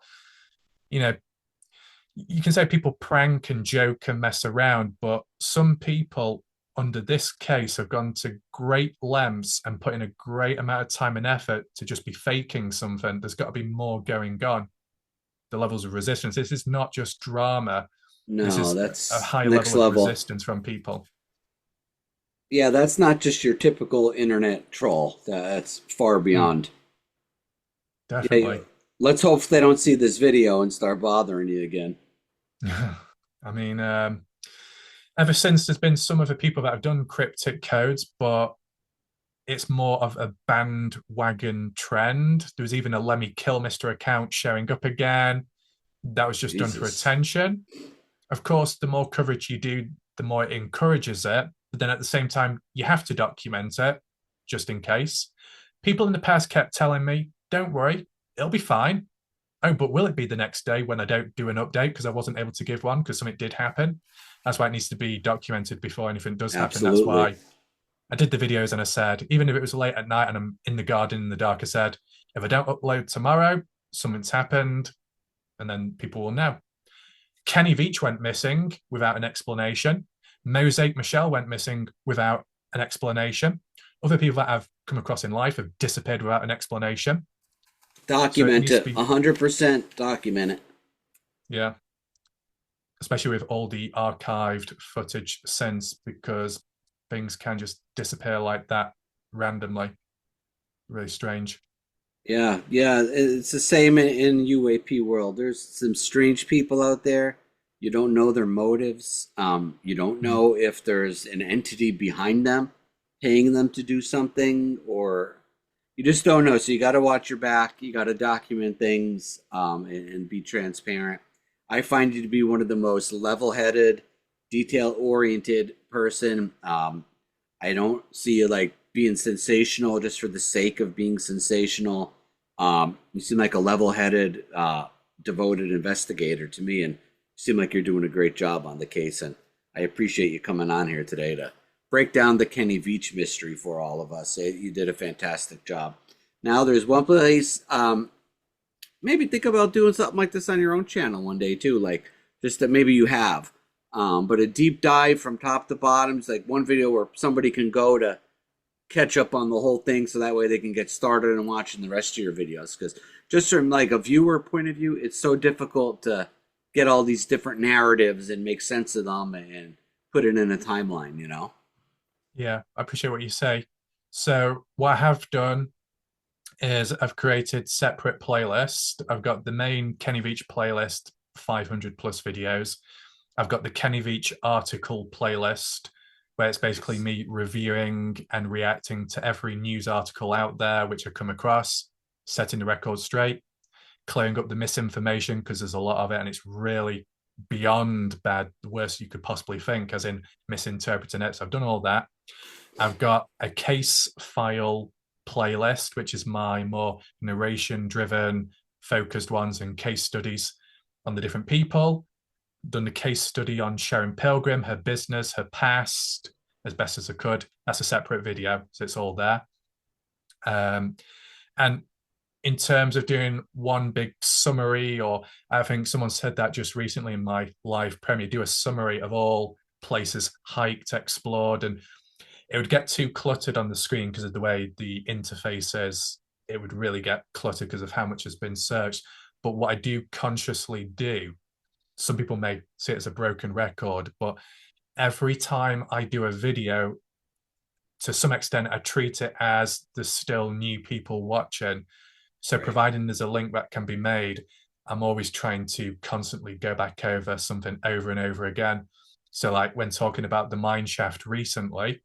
you can say people prank and joke and mess around, but some people under this case have gone to great lengths and put in a great amount of time and effort to just be faking something. There's got to be more going on. The levels of resistance. This is not just drama. No, this is that's a high next level of resistance from people. Yeah, that's not just your typical internet troll. That's far beyond. Definitely. Yeah, let's hope they don't see this video and start bothering you again. I mean, Ever since, there's been some other people that have done cryptic codes, but it's more of a bandwagon trend. There was even a Lemmy Kilmister account showing up again. That was just done for Jesus. attention. Of course, the more coverage you do, the more it encourages it. But then at the same time, you have to document it just in case. People in the past kept telling me, don't worry, it'll be fine. Oh, but will it be the next day when I don't do an update because I wasn't able to give one because something did happen? That's why it needs to be documented before anything does happen. That's Absolutely. why I did the videos and I said, even if it was late at night and I'm in the garden in the dark, I said, if I don't upload tomorrow, something's happened, and then people will know. Kenny Veach went missing without an explanation. Mosaic Michelle went missing without an explanation. Other people that I've come across in life have disappeared without an explanation. Document it. 100% document it. Yeah. Especially with all the archived footage since, because things can just disappear like that randomly. Really strange. Yeah, it's the same in UAP world. There's some strange people out there. You don't know their motives. You don't know if there's an entity behind them, paying them to do something, or you just don't know. So you got to watch your back. You got to document things, and be transparent. I find you to be one of the most level-headed, detail-oriented person. I don't see you like being sensational just for the sake of being sensational. You seem like a level-headed, devoted investigator to me, and you seem like you're doing a great job on the case. And I appreciate you coming on here today to break down the Kenny Veach mystery for all of us. You did a fantastic job. Now, there's one place. Maybe think about doing something like this on your own channel one day too, like just that maybe you have. But a deep dive from top to bottom is like one video where somebody can go to catch up on the whole thing, so that way they can get started and watching the rest of your videos. Because just from like a viewer point of view, it's so difficult to get all these different narratives and make sense of them and put it in a timeline, you know? Yeah, I appreciate what you say. So what I have done is I've created separate playlists. I've got the main Kenny Veach playlist, 500 plus videos. I've got the Kenny Veach article playlist, where it's basically me reviewing and reacting to every news article out there which I come across, setting the record straight, clearing up the misinformation, because there's a lot of it and it's really beyond bad, the worst you could possibly think, as in misinterpreting it. So I've done all that. I've got a case file playlist, which is my more narration driven, focused ones and case studies on the different people. Done the case study on Sharon Pilgrim, her business, her past, as best as I could. That's a separate video, so it's all there. And in terms of doing one big summary, or I think someone said that just recently in my live premiere, do a summary of all places hiked, explored, and it would get too cluttered on the screen because of the way the interface is. It would really get cluttered because of how much has been searched. But what I do consciously do, some people may see it as a broken record, but every time I do a video, to some extent, I treat it as there's still new people watching. So providing there's a link that can be made, I'm always trying to constantly go back over something over and over again. So like when talking about the mine shaft recently,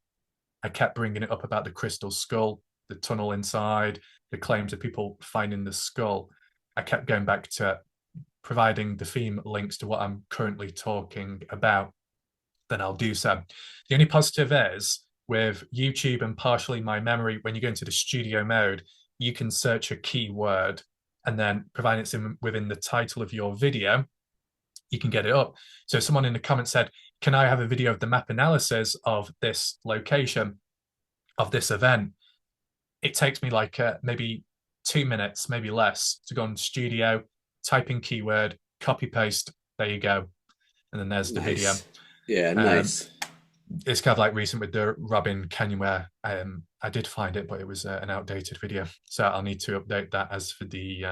I kept bringing it up about the crystal skull, the tunnel inside, the claims of people finding the skull. I kept going back to providing the theme links to what I'm currently talking about. Then I'll do so. The only positive is with YouTube and partially my memory, when you go into the studio mode, you can search a keyword and then providing it's within the title of your video, you can get it up. So someone in the comments said, can I have a video of the map analysis of this location, of this event? It takes me like maybe 2 minutes, maybe less, to go on studio, type in keyword, copy paste, there you go. And then there's the video. Yeah, nice. It's kind of like recent with the Robin Canyon, where I did find it, but it was an outdated video. So I'll need to update that as for the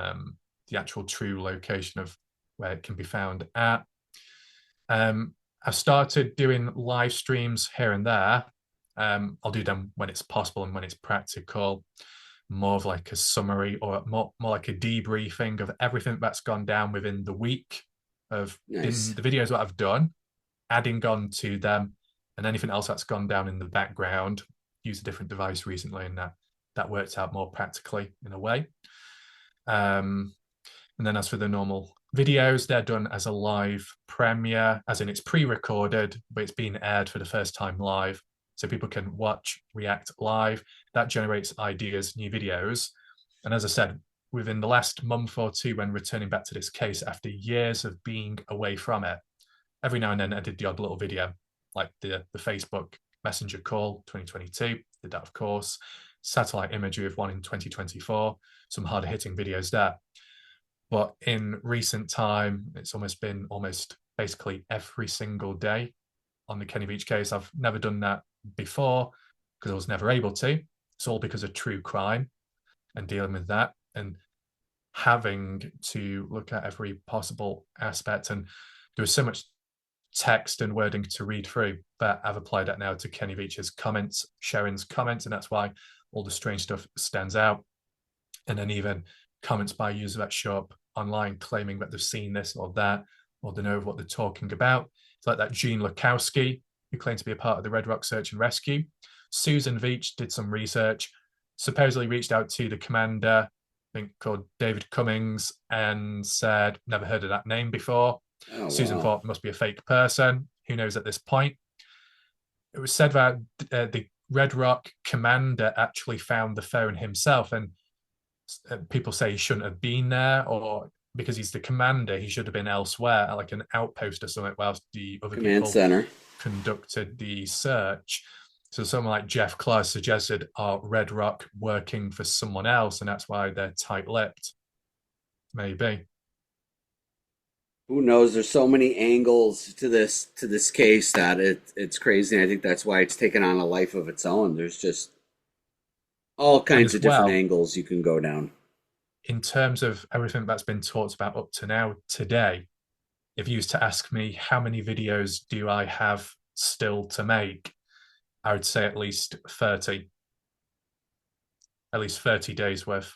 actual true location of where it can be found at. I've started doing live streams here and there. I'll do them when it's possible and when it's practical, more of like a summary or more like a debriefing of everything that's gone down within the week of the videos that I've done adding on to them, and anything else that's gone down in the background. Used a different device recently, and that worked out more practically in a way. And then as for the normal videos, they're done as a live premiere, as in it's pre-recorded, but it's being aired for the first time live. So people can watch, react live. That generates ideas, new videos. And as I said, within the last month or two, when returning back to this case after years of being away from it, every now and then I did the odd little video, like the Facebook Messenger call 2022, did that of course, satellite imagery of one in 2024, some hard hitting videos there. But in recent time, it's been basically every single day on the Kenny Veach case. I've never done that before because I was never able to. It's all because of true crime and dealing with that and having to look at every possible aspect. And there was so much text and wording to read through, but I've applied that now to Kenny Veach's comments, Sharon's comments, and that's why all the strange stuff stands out. And then even comments by users that show up online claiming that they've seen this or that, or they know what they're talking about. It's like that Gene Lukowski, who claimed to be a part of the Red Rock Search and Rescue. Susan Veach did some research, supposedly reached out to the commander, I think called David Cummings, and said, never heard of that name before. Oh, Susan thought must be a fake person. Who knows at this point? It was said that the Red Rock commander actually found the phone himself, and people say he shouldn't have been there, or because he's the commander, he should have been elsewhere, like an outpost or something, whilst the other command people center conducted the search. So someone like Jeff Clark suggested, Red Rock working for someone else, and that's why they're tight-lipped. Maybe. Who knows? There's so many angles to this case that it's crazy. And I think that's why it's taken on a life of its own. There's just all kinds of different angles you can go down. In terms of everything that's been talked about up to now today, if you used to ask me how many videos do I have still to make, I would say at least 30. At least 30 days worth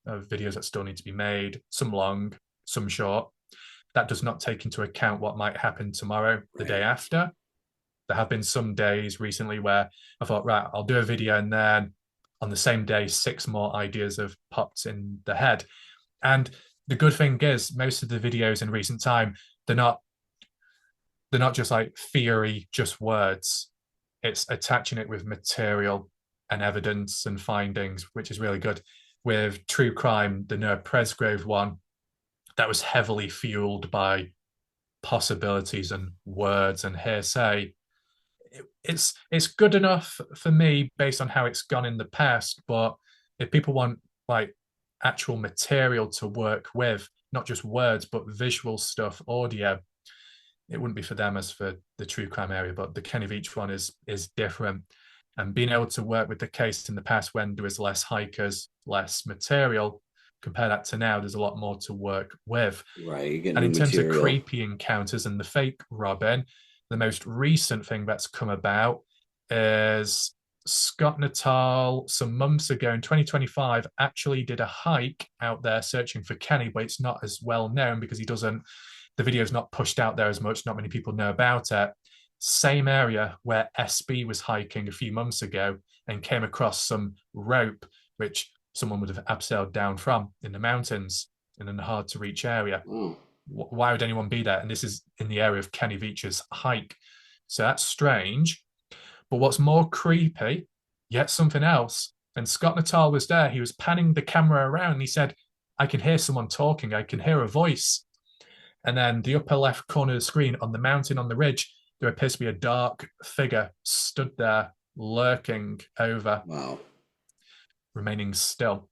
of videos that still need to be made, some long, some short. That does not take into account what might happen tomorrow, the day after. There have been some days recently where I thought, right, I'll do a video, and then on the same day, 6 more ideas have popped in the head. And the good thing is, most of the videos in recent time, they're not just like theory, just words. It's attaching it with material and evidence and findings, which is really good. With true crime, the Noah Presgrove one, that was heavily fueled by possibilities and words and hearsay. It's good enough for me based on how it's gone in the past, but if people want like actual material to work with, not just words but visual stuff, audio, it wouldn't be for them as for the true crime area. But the Kenny Veach one is different, and being able to work with the case in the past when there was less hikers, less material, compare that to now, there's a lot more to work with. Right. And in terms of creepy encounters and the fake robbing, the most recent thing that's come about is Scott Natal, some months ago in 2025, actually did a hike out there searching for Kenny, but it's not as well known because the video's not pushed out there as much. Not many people know about it. Same area where SB was hiking a few months ago and came across some rope, which someone would have abseiled down from in the mountains in a hard to reach area. Why would anyone be there? And this is in the area of Kenny Veach's hike. So that's strange. But what's more creepy, yet something else, and Scott Natal was there, he was panning the camera around, and he said, I can hear someone talking, I can hear a voice. And then the upper left corner of the screen, on the mountain on the ridge, there appears to be a dark figure stood there, lurking over. Wow. Remaining still.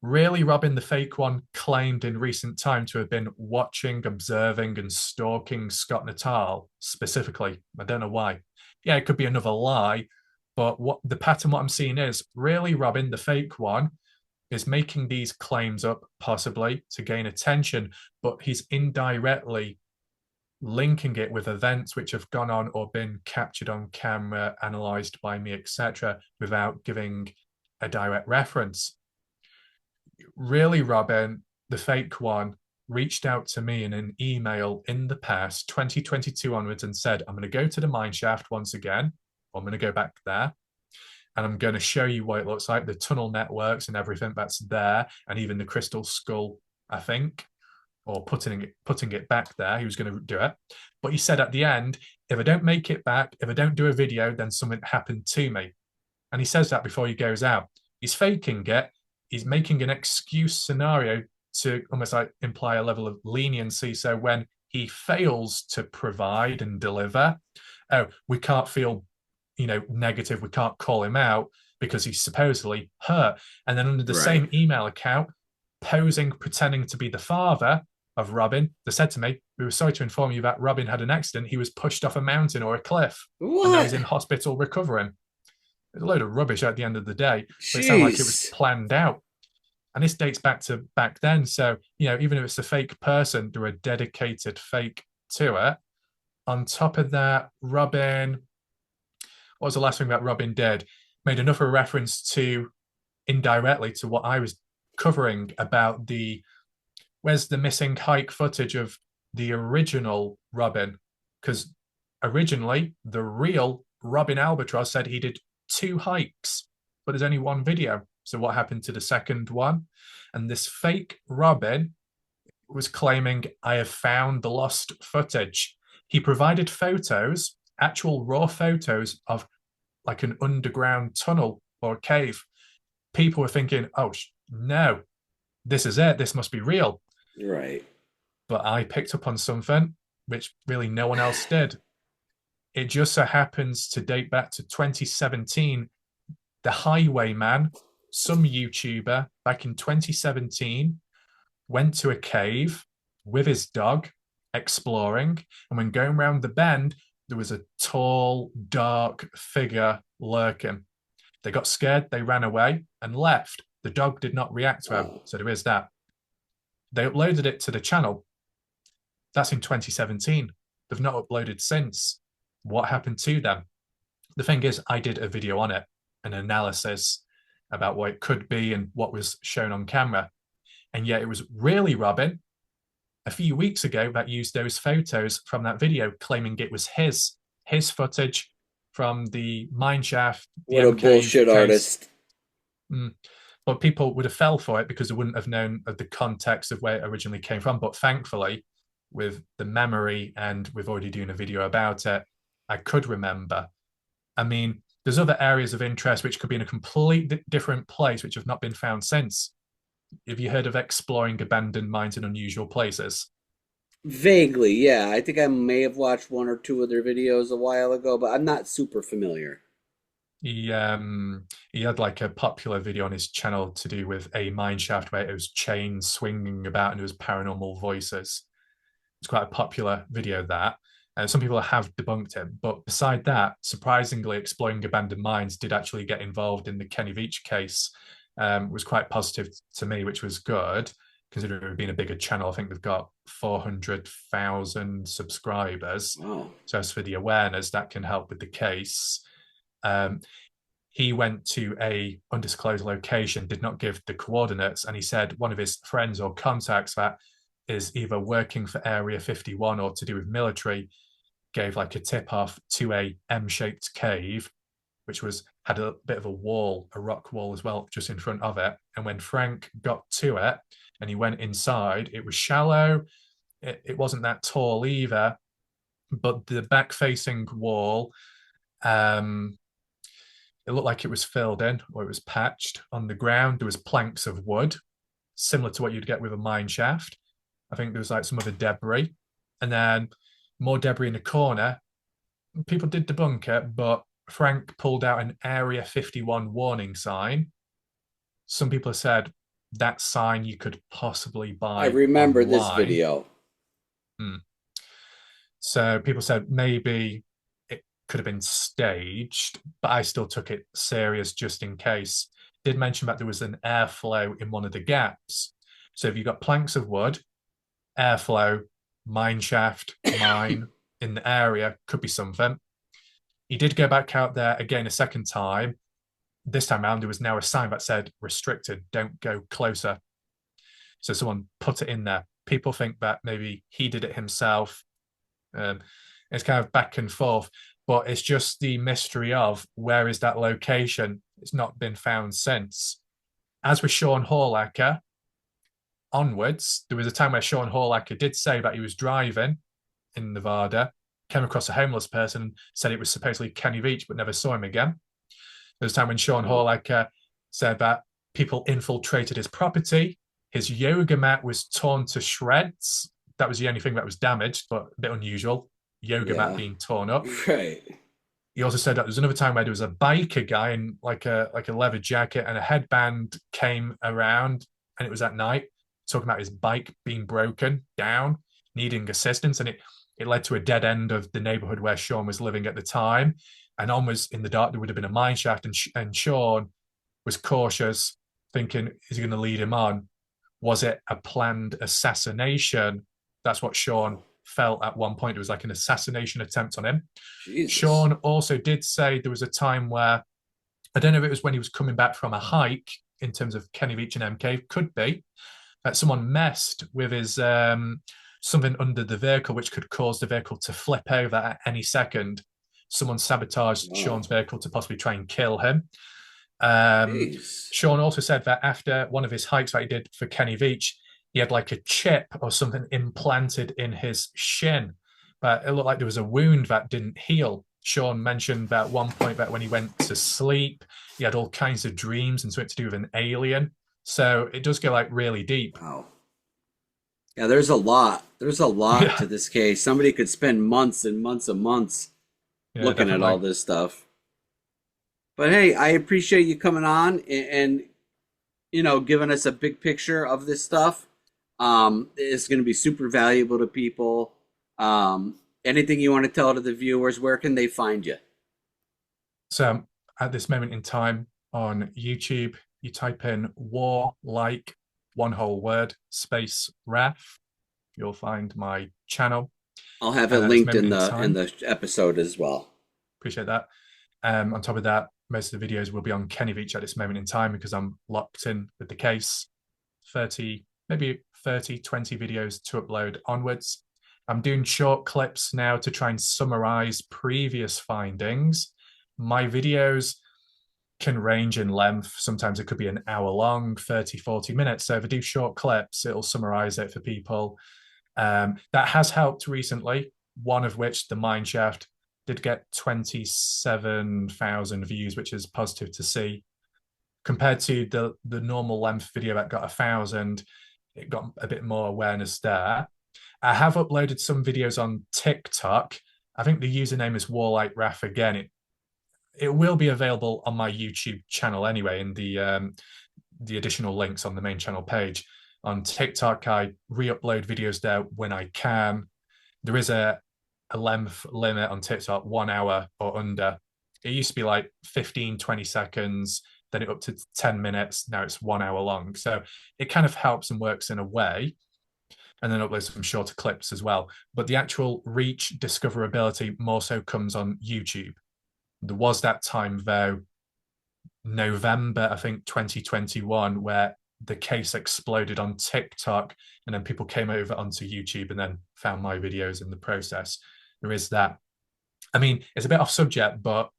Really, Robin, the fake one, claimed in recent time to have been watching, observing, and stalking Scott Natal specifically. I don't know why. Yeah, it could be another lie, but what the pattern, what I'm seeing is, really, Robin, the fake one, is making these claims up, possibly, to gain attention, but he's indirectly linking it with events which have gone on or been captured on camera, analysed by me, etc., without giving a direct reference. Really, Robin, the fake one, reached out to me in an email in the past, 2022 onwards, and said, I'm going to go to the mine shaft once again. I'm going to go back there. And I'm going to show you what it looks like, the tunnel networks and everything that's there, and even the crystal skull, I think, or putting it back there. He was going to do it. But he said at the end, if I don't make it back, if I don't do a video, then something happened to me. And he says that before he goes out. He's faking it. He's making an excuse scenario to almost like imply a level of leniency. So when he fails to provide and deliver, oh, we can't feel negative, we can't call him out because he's supposedly hurt. And then under the same email account, pretending to be the father of Robin, they said to me, we were sorry to inform you that Robin had an accident. He was pushed off a mountain or a cliff. What? And now he's in hospital recovering. It's a load of rubbish at the end of the day. But it sounded like it was planned out. And this dates back to back then. So, even if it's a fake person, there are dedicated fake to it. On top of that, Robin, what was the last thing that Robin did? Made enough of a reference to, indirectly, to what I was covering about where's the missing hike footage of the original Robin? Because originally, the real Robin Albatross said he did 2 hikes, but there's only 1 video. So what happened to the second one? And this fake Robin was claiming, I have found the lost footage. He provided photos, actual raw photos of like an underground tunnel or cave. People were thinking, oh, no, this is it. This must be real. Right. But I picked up on something which really no one else did. It just so happens to date back to 2017. The Highwayman, some YouTuber back in 2017, went to a cave with his dog exploring. And when going around the bend, there was a tall, dark figure lurking. They got scared, they ran away and left. The dog did not react to him. So there is that. They uploaded it to the channel. That's in 2017. They've not uploaded since. What happened to them? The thing is, I did a video on it, an analysis about what it could be and what was shown on camera. And yet it was really Robin a few weeks ago that used those photos from that video, claiming it was his footage from the mine shaft. What a bullshit artist. But people would have fell for it because they wouldn't have known of the context of where it originally came from. But thankfully, with the memory and we've already done a video about it, I could remember. I mean, there's other areas of interest which could be in a completely different place which have not been found since. Have you heard of exploring abandoned mines in unusual places? Vaguely, yeah. I think I may have watched 1 or 2 of their videos a while ago, but I'm not super familiar. He had like a popular video on his channel to do with a mine shaft where it was chains swinging about and it was paranormal voices. It's quite a popular video, that. Some people have debunked it, but beside that, surprisingly, Exploring Abandoned Mines did actually get involved in the Kenny Veach case. Was quite positive to me, which was good, considering it being a bigger channel. I think they've got 400,000 subscribers. Wow. So as for the awareness, that can help with the case. He went to a undisclosed location, did not give the coordinates, and he said one of his friends or contacts that is either working for Area 51 or to do with military gave like a tip off to a M-shaped cave, which had a bit of a wall, a rock wall as well, just in front of it. And when Frank got to it and he went inside, it was shallow. It wasn't that tall either, but the back-facing wall, it looked like it was filled in or it was patched on the ground. There was planks of wood, similar to what you'd get with a mine shaft. I think there was like some other debris, and then more debris in the corner. People did debunk it, but Frank pulled out an Area 51 warning sign. Some people have said that sign you could possibly buy. I remember online. This video. So people said maybe it could have been staged, but I still took it serious just in case. Did mention that there was an airflow in one of the gaps. So if you've got planks of wood, airflow, mine shaft, mine in the area, could be something. He did go back out there again a second time. This time around, there was now a sign that said restricted, don't go closer. So someone put it in there. people think that maybe he did it himself. It's kind of back and forth, but it's just the mystery of where is that location. It's not been found since. As with Sean Horlacher, onwards, there was a time where Sean Horlacher did say that he was driving in Nevada, came across a homeless person, said it was supposedly Kenny Veach, but never saw him again. There was a time when Sean Horlacher said that people infiltrated his property. His yoga mat was torn to shreds. That was the only thing that was damaged, but a bit unusual. Yoga mat being torn up. Right. He also said that there was another time where there was a biker guy in like a leather jacket and a headband came around, and it was at night, talking about his bike being broken down, needing assistance, and it led to a dead end of the neighborhood where Sean was living at the time. And almost in the dark, there would have been a mine shaft, and Sean was cautious, thinking, is he going to lead him on? Was it a planned assassination? That's what Sean felt at one point. It was like an assassination attempt on him. Jesus. Sean also did say there was a time where, I don't know if it was when he was coming back from a hike, in terms of Kenny Veach and MK, could be, that someone messed with his something under the vehicle, which could cause the vehicle to flip over at any second. Someone sabotaged Sean's vehicle to possibly try and kill him. Sean also said that after one of his hikes that he did for Kenny Veach, he had like a chip or something implanted in his shin, but it looked like there was a wound that didn't heal. Sean mentioned that at one point that when he went to sleep, he had all kinds of dreams and something to do with an alien. So it does go like really deep. Wow. Yeah, there's a lot. There's a lot to this case. Somebody could spend months and months and months looking at all this stuff. But hey, I appreciate you coming on and you know, giving us a big picture of this stuff. It's going to be super valuable to people. Anything you want to tell to the viewers? Where can they find you? So at this moment in time on YouTube, you type in war like, one whole word, space ref. You'll find my channel. I'll have it linked in the episode as well. Appreciate that. On top of that, most of the videos will be on Kenny Veach at this moment in time because I'm locked in with the case. 20 videos to upload onwards. I'm doing short clips now to try and summarize previous findings. My videos can range in length. Sometimes it could be an hour long, 30, 40 minutes. So if I do short clips, it'll summarize it for people. That has helped recently, one of which, the mine shaft, did get 27,000 views, which is positive to see. Compared to the normal length video that got 1,000, it got a bit more awareness there. I have uploaded some videos on TikTok. I think the username is Warlight Raf again. It will be available on my YouTube channel anyway, in the additional links on the main channel page. On TikTok, I re-upload videos there when I can. There is a length limit on TikTok, 1 hour or under. It used to be like 15, 20 seconds, then it up to 10 minutes. Now it's 1 hour long. So it kind of helps and works in a way. And then upload some shorter clips as well. But the actual reach discoverability more so comes on YouTube. There was that time though, November, I think 2021, where the case exploded on TikTok and then people came over onto YouTube and then found my videos in the process. There is that. I mean, it's a bit off subject, but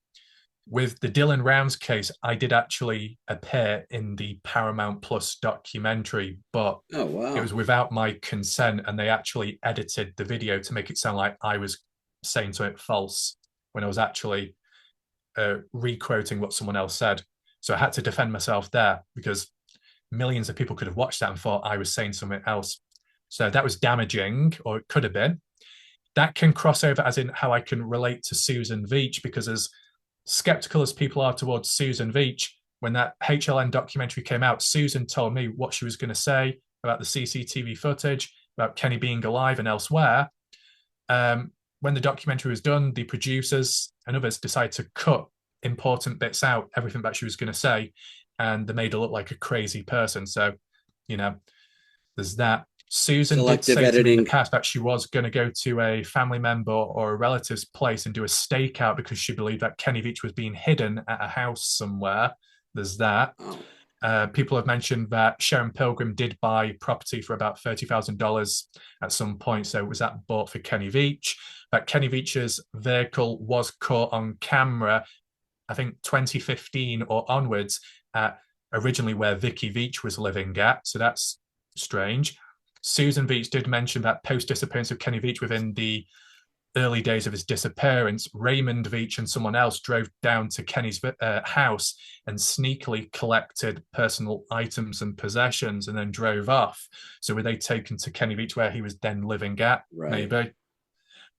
with the Dylan Rounds case, I did actually appear in the Paramount Plus documentary, but it was without my consent, and they actually edited the video to make it sound like I was saying to it false when I was actually re-quoting what someone else said. So I had to defend myself there because millions of people could have watched that and thought I was saying something else. So that was damaging, or it could have been. That can cross over as in how I can relate to Susan Veach, because as skeptical as people are towards Susan Veach, when that HLN documentary came out, Susan told me what she was going to say about the CCTV footage, about Kenny being alive and elsewhere. When the documentary was done, the producers and others decided to cut important bits out, everything that she was going to say, and they made her look like a crazy person. So, you know, there's that. Susan did say to me in the past that she was going to go to a family member or a relative's place and do a stakeout because she believed that Kenny Veach was being hidden at a house somewhere. There's that. People have mentioned that Sharon Pilgrim did buy property for about $30,000 at some point. So was that bought for Kenny Veach? That Kenny Veach's vehicle was caught on camera, I think 2015 or onwards, at originally where Vicky Veach was living at. So that's strange. Susan Veach did mention that post-disappearance of Kenny Veach, within the early days of his disappearance, Raymond Veach and someone else drove down to Kenny's house and sneakily collected personal items and possessions and then drove off. So were they taken to Kenny Veach where he was then living at? Right. Maybe.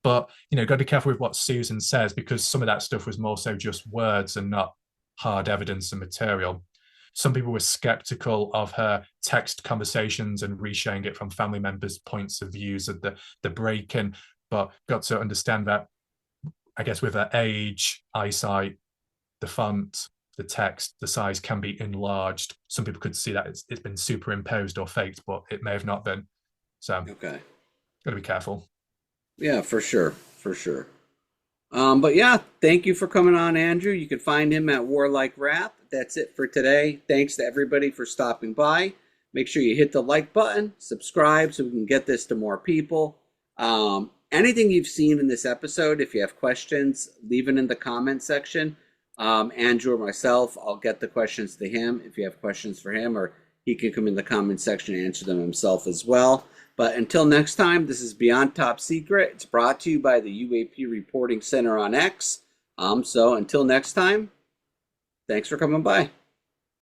But, you know, got to be careful with what Susan says, because some of that stuff was more so just words and not hard evidence and material. Some people were skeptical of her text conversations and resharing it from family members' points of views of the break-in, but got to understand that, I guess, with her age, eyesight, the font, the text, the size can be enlarged. Some people could see that it's been superimposed or faked, but it may have not been. So, okay, got to be careful. Yeah, for sure, for sure. But yeah, thank you for coming on, Andrew. You can find him at Warlike Rap. That's it for today. Thanks to everybody for stopping by. Make sure you hit the like button, subscribe so we can get this to more people. Anything you've seen in this episode, if you have questions, leave it in the comment section. Andrew or myself, I'll get the questions to him if you have questions for him, or he can come in the comment section and answer them himself as well. But until next time, this is Beyond Top Secret. It's brought to you by the UAP Reporting Center on X. So until next time, thanks for coming by.